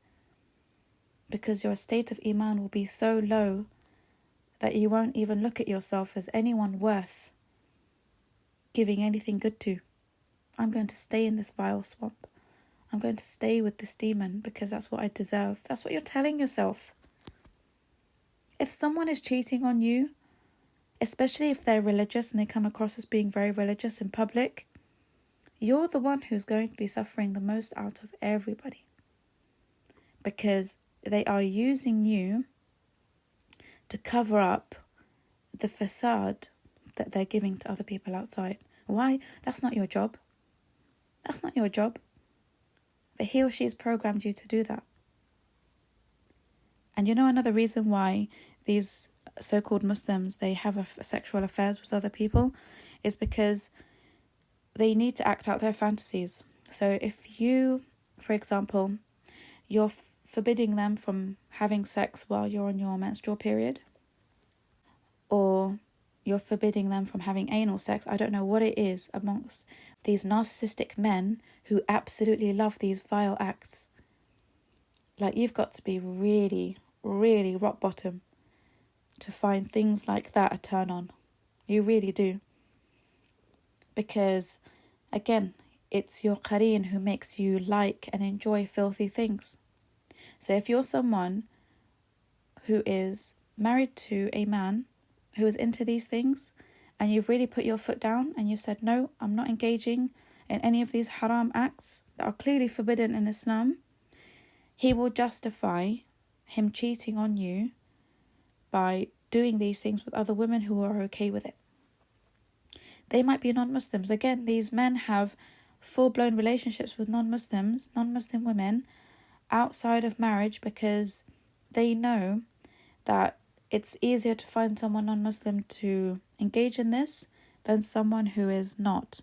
S1: because your state of Iman will be so low that you won't even look at yourself as anyone worth giving anything good to. I'm going to stay in this vile swamp. I'm going to stay with this demon because that's what I deserve. That's what you're telling yourself. If someone is cheating on you, especially if they're religious and they come across as being very religious in public, you're the one who's going to be suffering the most out of everybody. Because they are using you to cover up the facade that they're giving to other people outside. Why? That's not your job. That's not your job. But he or she has programmed you to do that. And you know another reason why these so-called Muslims, they have sexual affairs with other people is because they need to act out their fantasies. So if you, for example, you're forbidding them from having sex while you're on your menstrual period, or you're forbidding them from having anal sex, I don't know what it is amongst these narcissistic men who absolutely love these vile acts. Like, you've got to be really, really rock bottom to find things like that a turn on. You really do. Because, again, it's your qareen who makes you like and enjoy filthy things. So if you're someone who is married to a man who is into these things, and you've really put your foot down and you've said, no, I'm not engaging in any of these haram acts that are clearly forbidden in Islam, he will justify him cheating on you by doing these things with other women who are okay with it. They might be non-Muslims. Again, these men have full-blown relationships with non-Muslims, non-Muslim women outside of marriage because they know that it's easier to find someone non-Muslim to engage in this than someone who is not.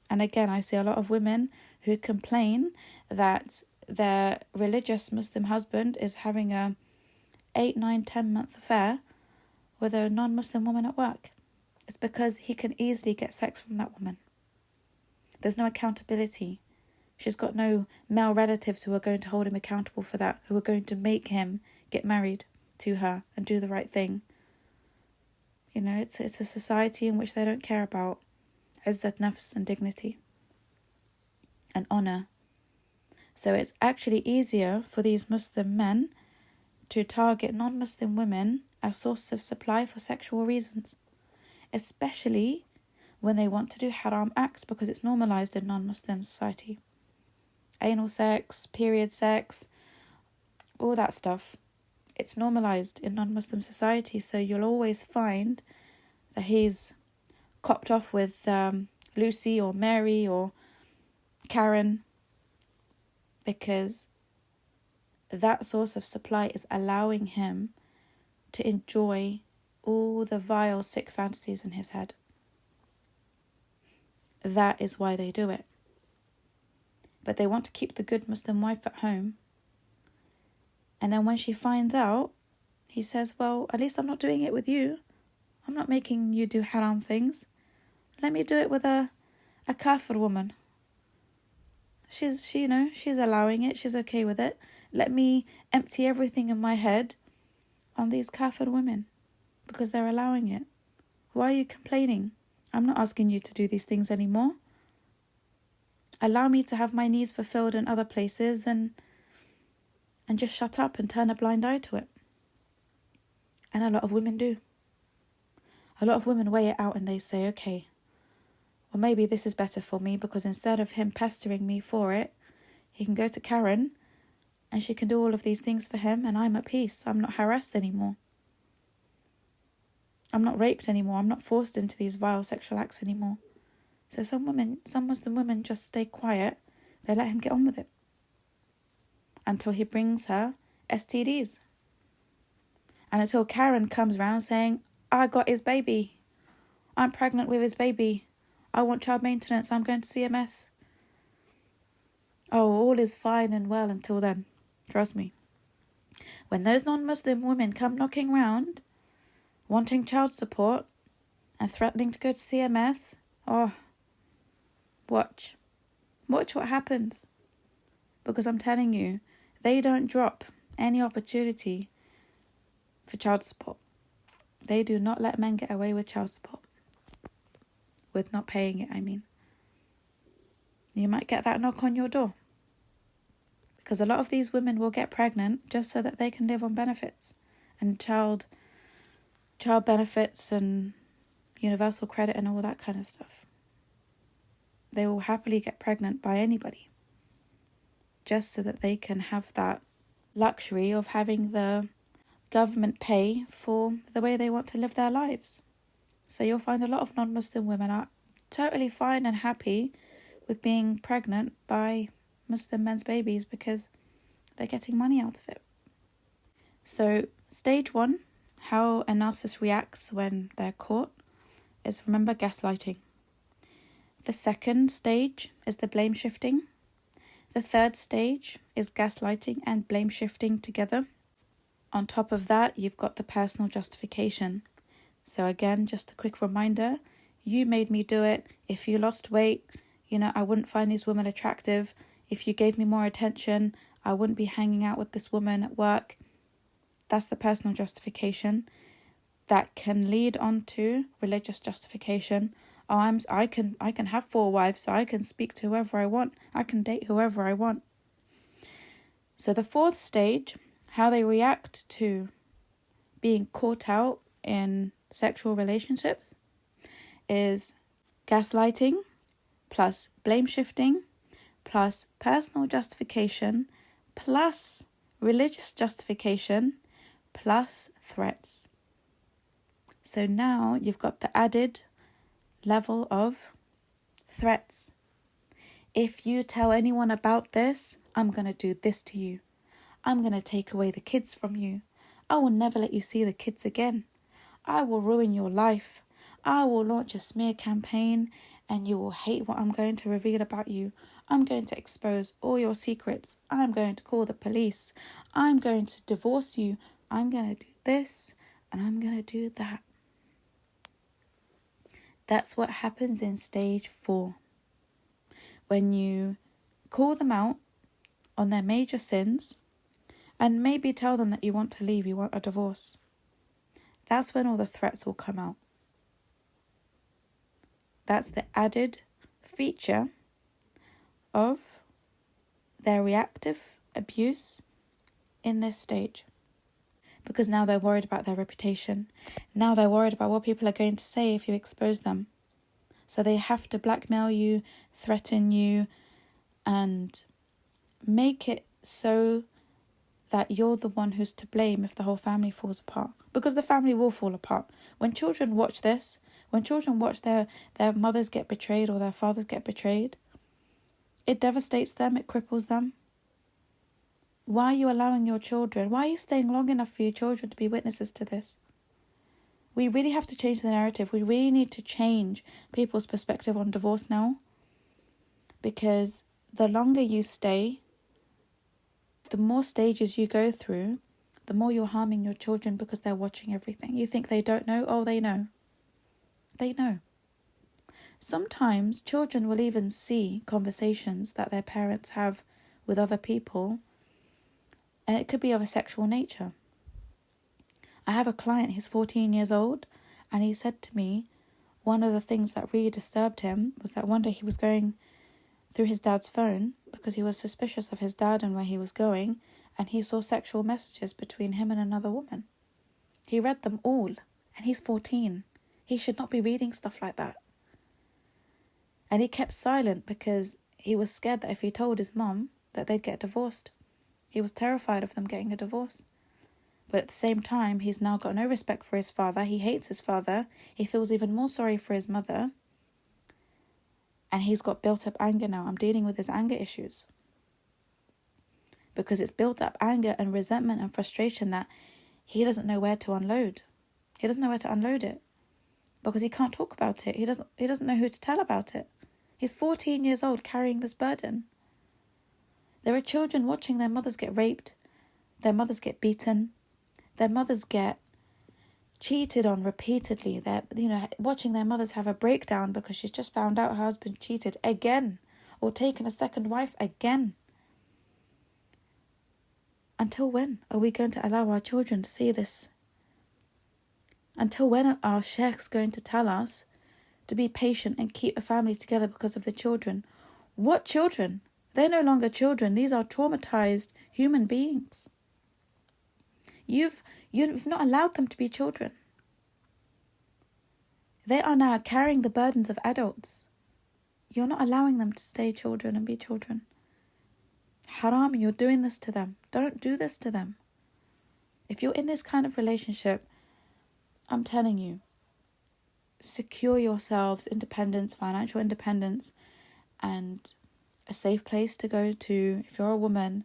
S1: And again, I see a lot of women who complain that their religious Muslim husband is having a 8, 9, 10 month affair with a non-Muslim woman at work. It's because he can easily get sex from that woman. There's no accountability. She's got no male relatives who are going to hold him accountable for that, who are going to make him get married to her and do the right thing. You know, it's a society in which they don't care about izzat nafs and dignity and honour. So it's actually easier for these Muslim men to target non-Muslim women as sources of supply for sexual reasons, especially when they want to do haram acts, because it's normalised in non-Muslim society. Anal sex, period sex, all that stuff. It's normalised in non-Muslim society, so you'll always find that he's copped off with Lucy or Mary or Karen, because that source of supply is allowing him to enjoy all the vile, sick fantasies in his head. That is why they do it. But they want to keep the good Muslim wife at home. And then when she finds out, he says, well, at least I'm not doing it with you. I'm not making you do haram things. Let me do it with a kafir woman. She's allowing it. She's okay with it. Let me empty everything in my head on these kafir women because they're allowing it. Why are you complaining? I'm not asking you to do these things anymore. Allow me to have my needs fulfilled in other places and just shut up and turn a blind eye to it. And a lot of women do. A lot of women weigh it out and they say, okay, well, maybe this is better for me because instead of him pestering me for it, he can go to Karen and she can do all of these things for him and I'm at peace. I'm not harassed anymore. I'm not raped anymore. I'm not forced into these vile sexual acts anymore. So some Muslim women just stay quiet. They let him get on with it until he brings her STDs. And until Karen comes round saying, I got his baby. I'm pregnant with his baby. I want child maintenance. I'm going to CMS. Oh, all is fine and well until then. Trust me. When those non-Muslim women come knocking round, wanting child support and threatening to go to CMS, oh, watch what happens. Because I'm telling you, they don't drop any opportunity for child support. They do not let men get away with child support. With not paying it, I mean. You might get that knock on your door. Because a lot of these women will get pregnant just so that they can live on benefits and child benefits and universal credit and all that kind of stuff. They will happily get pregnant by anybody just so that they can have that luxury of having the government pay for the way they want to live their lives. So you'll find a lot of non-Muslim women are totally fine and happy with being pregnant by Muslim men's babies because they're getting money out of it. So stage 1, how a narcissist reacts when they're caught, is, remember, gaslighting. The second stage is the blame shifting. The third stage is gaslighting and blame shifting together. On top of that, you've got the personal justification. So again, just a quick reminder, you made me do it. If you lost weight, I wouldn't find these women attractive. If you gave me more attention, I wouldn't be hanging out with this woman at work. That's the personal justification. That can lead on to religious justification. Oh, I can have 4 wives, so I can speak to whoever I want. I can date whoever I want. So the fourth stage, how they react to being caught out in sexual relationships, is gaslighting plus blame shifting plus personal justification plus religious justification plus threats. So now you've got the added level of threats. If you tell anyone about this, I'm going to do this to you. I'm going to take away the kids from you. I will never let you see the kids again. I will ruin your life. I will launch a smear campaign and you will hate what I'm going to reveal about you. I'm going to expose all your secrets. I'm going to call the police. I'm going to divorce you. I'm going to do this and I'm going to do that. That's what happens in stage 4. When you call them out on their major sins and maybe tell them that you want to leave, you want a divorce. That's when all the threats will come out. That's the added feature of their reactive abuse in this stage. Because now they're worried about their reputation. Now they're worried about what people are going to say if you expose them. So they have to blackmail you, threaten you, and make it so that you're the one who's to blame if the whole family falls apart. Because the family will fall apart. When children watch this, when children watch their mothers get betrayed or their fathers get betrayed, it devastates them, it cripples them. Why are you allowing your children, why are you staying long enough for your children to be witnesses to this? We really have to change the narrative. We really need to change people's perspective on divorce now. Because the longer you stay, the more stages you go through, the more you're harming your children because they're watching everything. You think they don't know? Oh, they know. They know. Sometimes children will even see conversations that their parents have with other people, and it could be of a sexual nature. I have a client, he's 14 years old, and he said to me, one of the things that really disturbed him was that one day he was going through his dad's phone because he was suspicious of his dad and where he was going, and he saw sexual messages between him and another woman. He read them all, and he's 14. He should not be reading stuff like that. And he kept silent because he was scared that if he told his mum that they'd get divorced. He was terrified of them getting a divorce. But at the same time, he's now got no respect for his father. He hates his father. He feels even more sorry for his mother. And he's got built up anger now. I'm dealing with his anger issues. Because it's built up anger and resentment and frustration that he doesn't know where to unload. He doesn't know where to unload it. Because he can't talk about it. He doesn't know who to tell about it. He's 14 years old carrying this burden. There are children watching their mothers get raped. Their mothers get beaten. Their mothers get cheated on repeatedly. They're, watching their mothers have a breakdown because she's just found out her husband cheated again or taken a second wife again. Until when are we going to allow our children to see this? Until when are our sheikhs going to tell us to be patient and keep a family together because of the children? What children? They're no longer children. These are traumatized human beings. You've not allowed them to be children. They are now carrying the burdens of adults. You're not allowing them to stay children and be children. Haram, you're doing this to them. Don't do this to them. If you're in this kind of relationship, I'm telling you, secure yourselves independence, financial independence, and a safe place to go to. If you're a woman,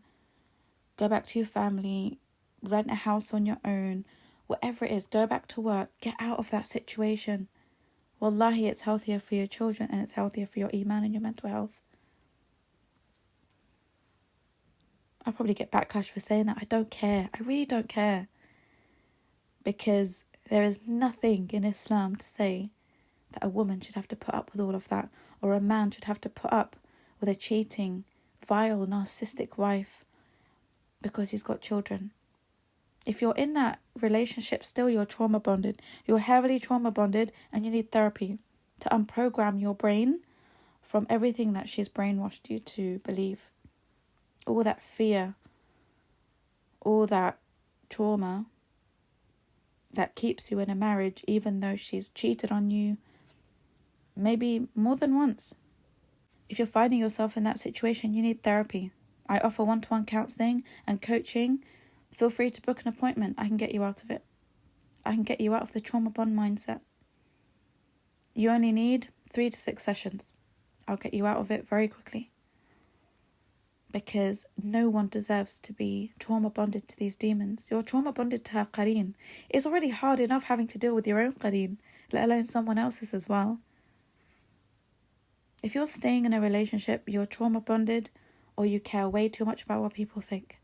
S1: go back to your family, rent a house on your own, whatever it is, go back to work, get out of that situation. Wallahi, it's healthier for your children and it's healthier for your iman and your mental health. I'll probably get backlash for saying that. I don't care. I really don't care. Because there is nothing in Islam to say that a woman should have to put up with all of that, or a man should have to put up with a cheating, vile, narcissistic wife because he's got children. If you're in that relationship still, you're trauma bonded. You're heavily trauma bonded and you need therapy to unprogram your brain from everything that she's brainwashed you to believe. All that fear, all that trauma that keeps you in a marriage even though she's cheated on you maybe more than once. If you're finding yourself in that situation, you need therapy. I offer one-to-one counselling and coaching. Feel free to book an appointment. I can get you out of it. I can get you out of the trauma bond mindset. You only need 3 to 6 sessions. I'll get you out of it very quickly. Because no one deserves to be trauma bonded to these demons. You're trauma bonded to her qareen. It's already hard enough having to deal with your own qareen, let alone someone else's as well. If you're staying in a relationship, you're trauma bonded, or you care way too much about what people think.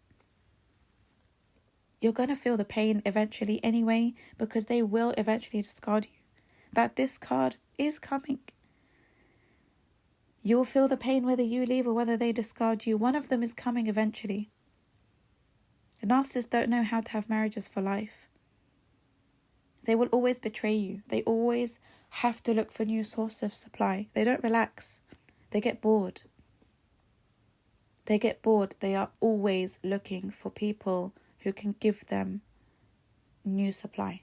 S1: You're going to feel the pain eventually anyway, because they will eventually discard you. That discard is coming. You'll feel the pain whether you leave or whether they discard you. One of them is coming eventually. Narcissists don't know how to have marriages for life. They will always betray you. They always have to look for new source of supply. They don't relax. They get bored. They are always looking for people who can give them new supply.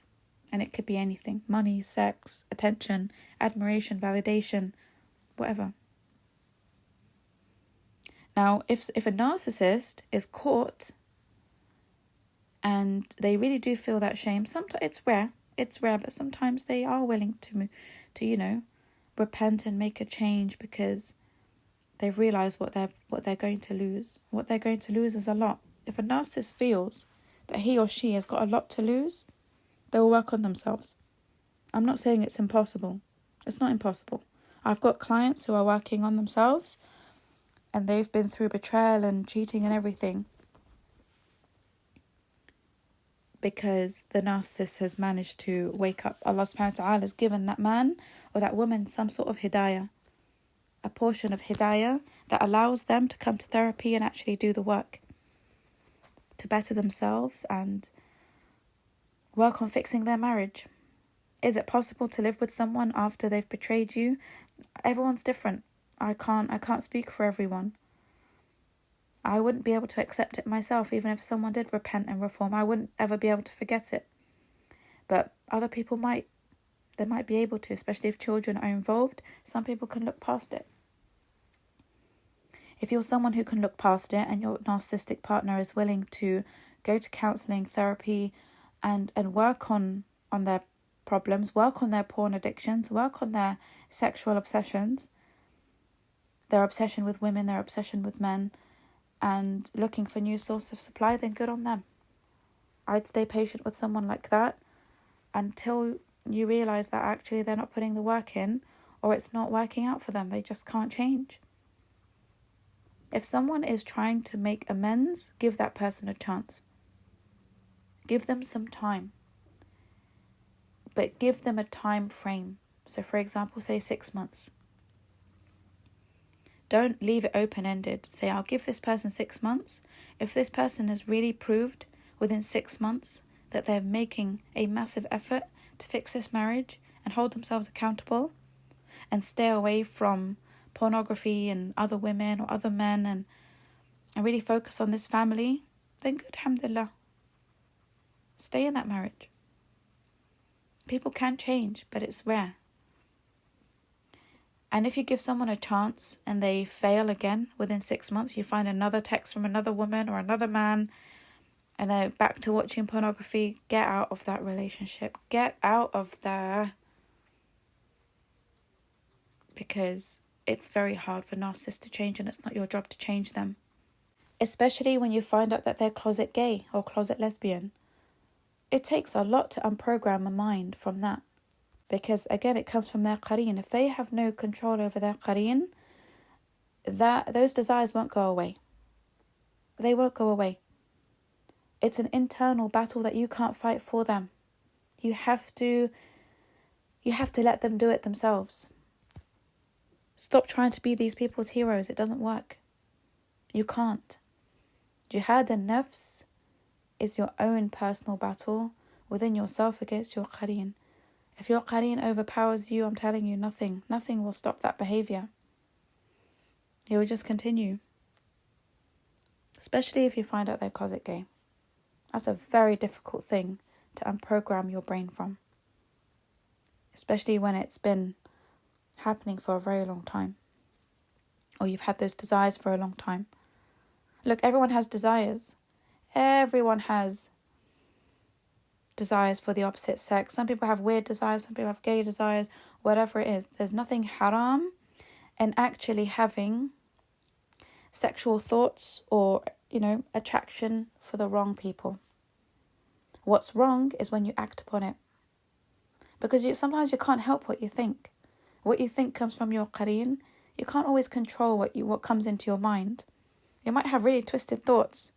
S1: And it could be anything. Money, sex, attention, admiration, validation, whatever. Now, if a narcissist is caught and they really do feel that shame, sometimes it's rare, but sometimes they are willing to repent and make a change because they've realised what they're going to lose. What they're going to lose is a lot. If a narcissist feels that he or she has got a lot to lose, they will work on themselves. I'm not saying it's impossible. It's not impossible. I've got clients who are working on themselves and they've been through betrayal and cheating and everything because the narcissist has managed to wake up. Allah subhanahu wa ta'ala has given that man or that woman some sort of hidayah, a portion of hidayah that allows them to come to therapy and actually do the work to better themselves and work on fixing their marriage. Is it possible to live with someone after they've betrayed you? Everyone's different. I can't speak for everyone. I wouldn't be able to accept it myself, even if someone did repent and reform. I wouldn't ever be able to forget it. But other people might. They might be able to, especially if children are involved. Some people can look past it. If you're someone who can look past it and your narcissistic partner is willing to go to counselling, therapy, and work on their problems, work on their porn addictions, work on their sexual obsessions, their obsession with women, their obsession with men, and looking for new source of supply, then good on them. I'd stay patient with someone like that until you realise that actually they're not putting the work in or it's not working out for them. They just can't change. If someone is trying to make amends, give that person a chance. Give them some time. But give them a time frame. So for example, say 6 months. Don't leave it open-ended. Say, I'll give this person 6 months. If this person has really proved within 6 months that they're making a massive effort to fix this marriage and hold themselves accountable and stay away from pornography and other women or other men and really focus on this family, then good, alhamdulillah. Stay in that marriage. People can change, but it's rare. And if you give someone a chance and they fail again within 6 months, you find another text from another woman or another man and they're back to watching pornography, get out of that relationship. Get out of there. Because it's very hard for narcissists to change and it's not your job to change them. Especially when you find out that they're closet gay or closet lesbian. It takes a lot to unprogram a mind from that. Because again, it comes from their qareen. If they have no control over their qareen, those desires won't go away. They won't go away. It's an internal battle that you can't fight for them. You have to let them do it themselves. Stop trying to be these people's heroes. It doesn't work. You can't. Jihad an-nafs is your own personal battle within yourself against your qareen. If your qareen overpowers you, I'm telling you, nothing will stop that behaviour. It will just continue. Especially if you find out they're closet gay. That's a very difficult thing to unprogram your brain from. Especially when it's been happening for a very long time. Or you've had those desires for a long time. Look, everyone has desires. Everyone has desires for the opposite sex. Some people have weird desires, some people have gay desires, whatever it is. There's nothing haram in actually having sexual thoughts or, attraction for the wrong people. What's wrong is when you act upon it. Because sometimes you can't help what you think. What you think comes from your qareen. You can't always control what comes into your mind. You might have really twisted thoughts.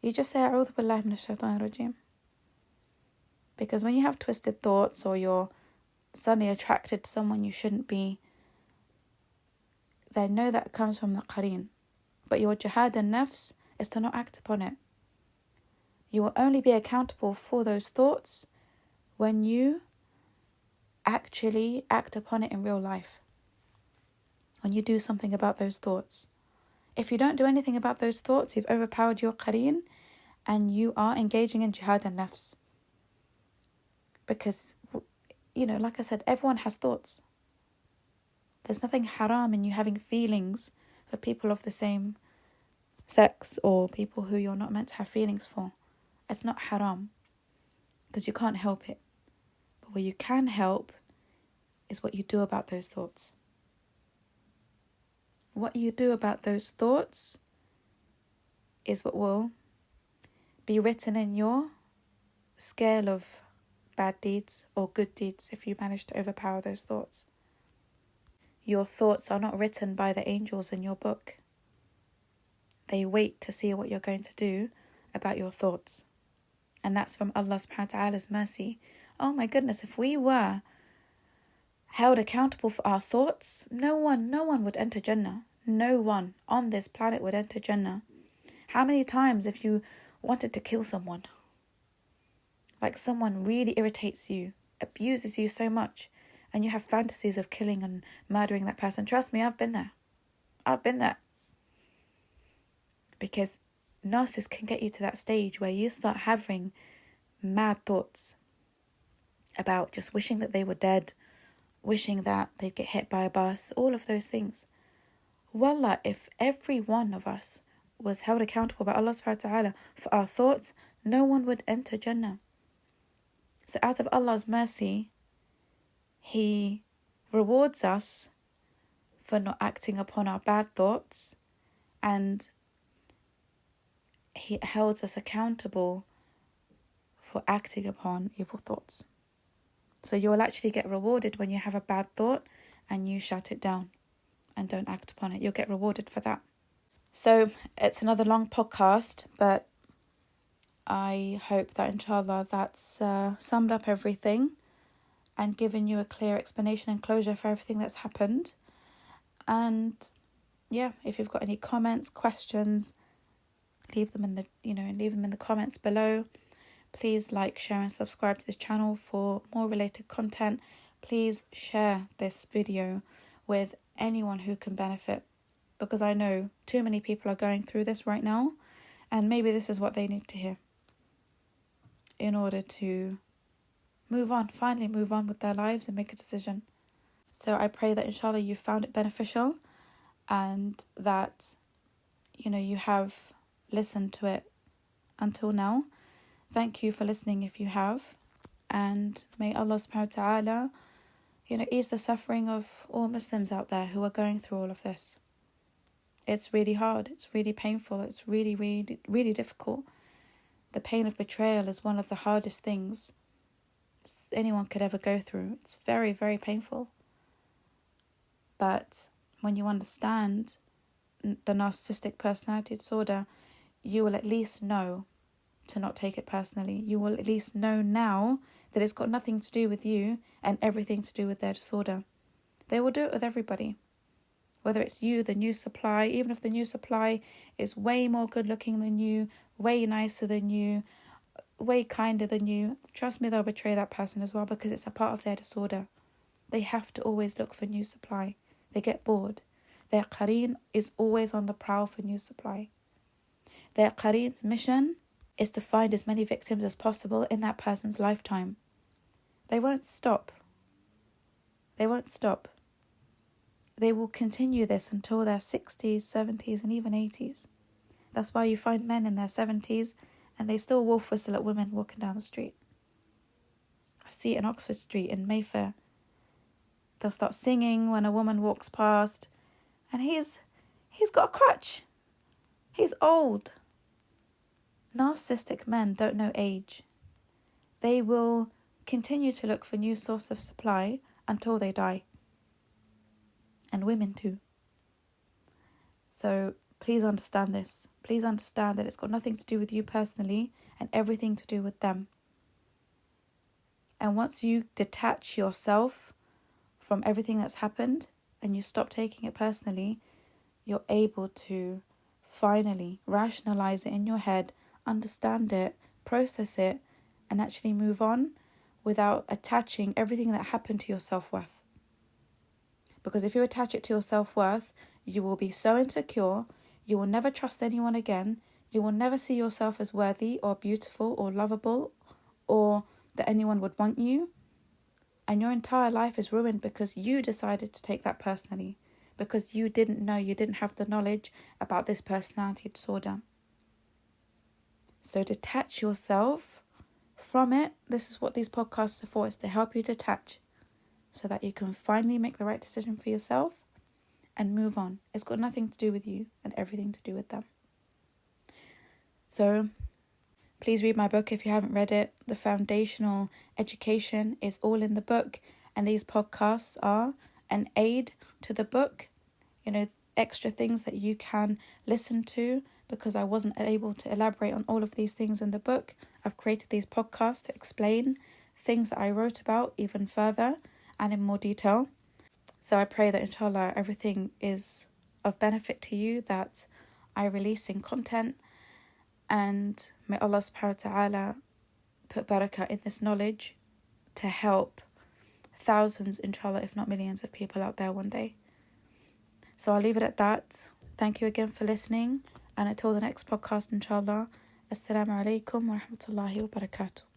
S1: You just say, A'udhu billahi minash shaitanir rajim. Because when you have twisted thoughts or you're suddenly attracted to someone you shouldn't be, they know that comes from the qareen. But your jihad and nafs is to not act upon it. You will only be accountable for those thoughts when you actually act upon it in real life. When you do something about those thoughts. If you don't do anything about those thoughts, you've overpowered your qareen and you are engaging in jihad and nafs. Because, like I said, everyone has thoughts. There's nothing haram in you having feelings for people of the same sex or people who you're not meant to have feelings for. It's not haram because you can't help it. But what you can help is what you do about those thoughts. What you do about those thoughts is what will be written in your scale of bad deeds or good deeds if you manage to overpower those thoughts. Your thoughts are not written by the angels in your book. They wait to see what you're going to do about your thoughts. And that's from Allah subhanahu wa ta'ala's mercy. Oh my goodness, if we were held accountable for our thoughts, no one would enter Jannah. No one on this planet would enter Jannah. How many times if you wanted to kill someone, like someone really irritates you, abuses you so much, and you have fantasies of killing and murdering that person? Trust me, I've been there. Because narcissists can get you to that stage where you start having mad thoughts about just wishing that they were dead, wishing that they'd get hit by a bus, all of those things. Wallah, if every one of us was held accountable by Allah subhanahu wa ta'ala for our thoughts, no one would enter Jannah. So out of Allah's mercy, He rewards us for not acting upon our bad thoughts, and He holds us accountable for acting upon evil thoughts. So you will actually get rewarded when you have a bad thought and you shut it down and don't act upon it. You'll get rewarded for that. So it's another long podcast, but I hope that inshallah that's summed up everything and given you a clear explanation and closure for everything that's happened. And yeah, if you've got any comments, questions, leave them in the comments below. Please like, share and subscribe to this channel for more related content. Please share this video with anyone who can benefit, because I know too many people are going through this right now, and maybe this is what they need to hear in order to finally move on with their lives and make a decision. So I pray that inshallah you found it beneficial and that you have listened to it until now. Thank you for listening if you have, and may Allah subhanahu wa ta'ala ease the suffering of all Muslims out there who are going through all of this. It's really hard, it's really painful, it's really, really, really difficult. The pain of betrayal is one of the hardest things anyone could ever go through. It's very, very painful. But when you understand the narcissistic personality disorder, you will at least know to not take it personally. You will at least know now that it's got nothing to do with you and everything to do with their disorder. They will do it with everybody. Whether it's you, the new supply, even if the new supply is way more good looking than you, way nicer than you, way kinder than you, trust me, they'll betray that person as well, because it's a part of their disorder. They have to always look for new supply. They get bored. Their qareen is always on the prowl for new supply. Their qareen's mission is to find as many victims as possible in that person's lifetime. They won't stop. They will continue this until their 60s, 70s, and even 80s. That's why you find men in their 70s and they still wolf whistle at women walking down the street. I see it in Oxford Street in Mayfair. They'll start singing when a woman walks past, and he's got a crutch. He's old. Narcissistic men don't know age. They will continue to look for new source of supply until they die. And women too. So please understand this. Please understand that it's got nothing to do with you personally and everything to do with them. And once you detach yourself from everything that's happened and you stop taking it personally, you're able to finally rationalize it in your head, understand it, process it, and actually move on without attaching everything that happened to your self-worth. Because if you attach it to your self-worth, you will be so insecure, you will never trust anyone again, you will never see yourself as worthy or beautiful or lovable or that anyone would want you. And your entire life is ruined because you decided to take that personally, because you didn't know, you didn't have the knowledge about this personality disorder. So detach yourself from it. This is what these podcasts are for, is to help you detach so that you can finally make the right decision for yourself and move on. It's got nothing to do with you and everything to do with them. So please read my book if you haven't read it. The foundational education is all in the book, and these podcasts are an aid to the book. Extra things that you can listen to, because I wasn't able to elaborate on all of these things in the book. I've created these podcasts to explain things that I wrote about even further and in more detail. So I pray that inshallah everything is of benefit to you that I release in content, and may Allah subhanahu wa ta'ala put barakah in this knowledge to help thousands, inshallah, if not millions of people out there one day. So I'll leave it at that. Thank you again for listening, and until the next podcast, inshallah, Assalamu alaikum wa rahmatullahi wa barakatuh.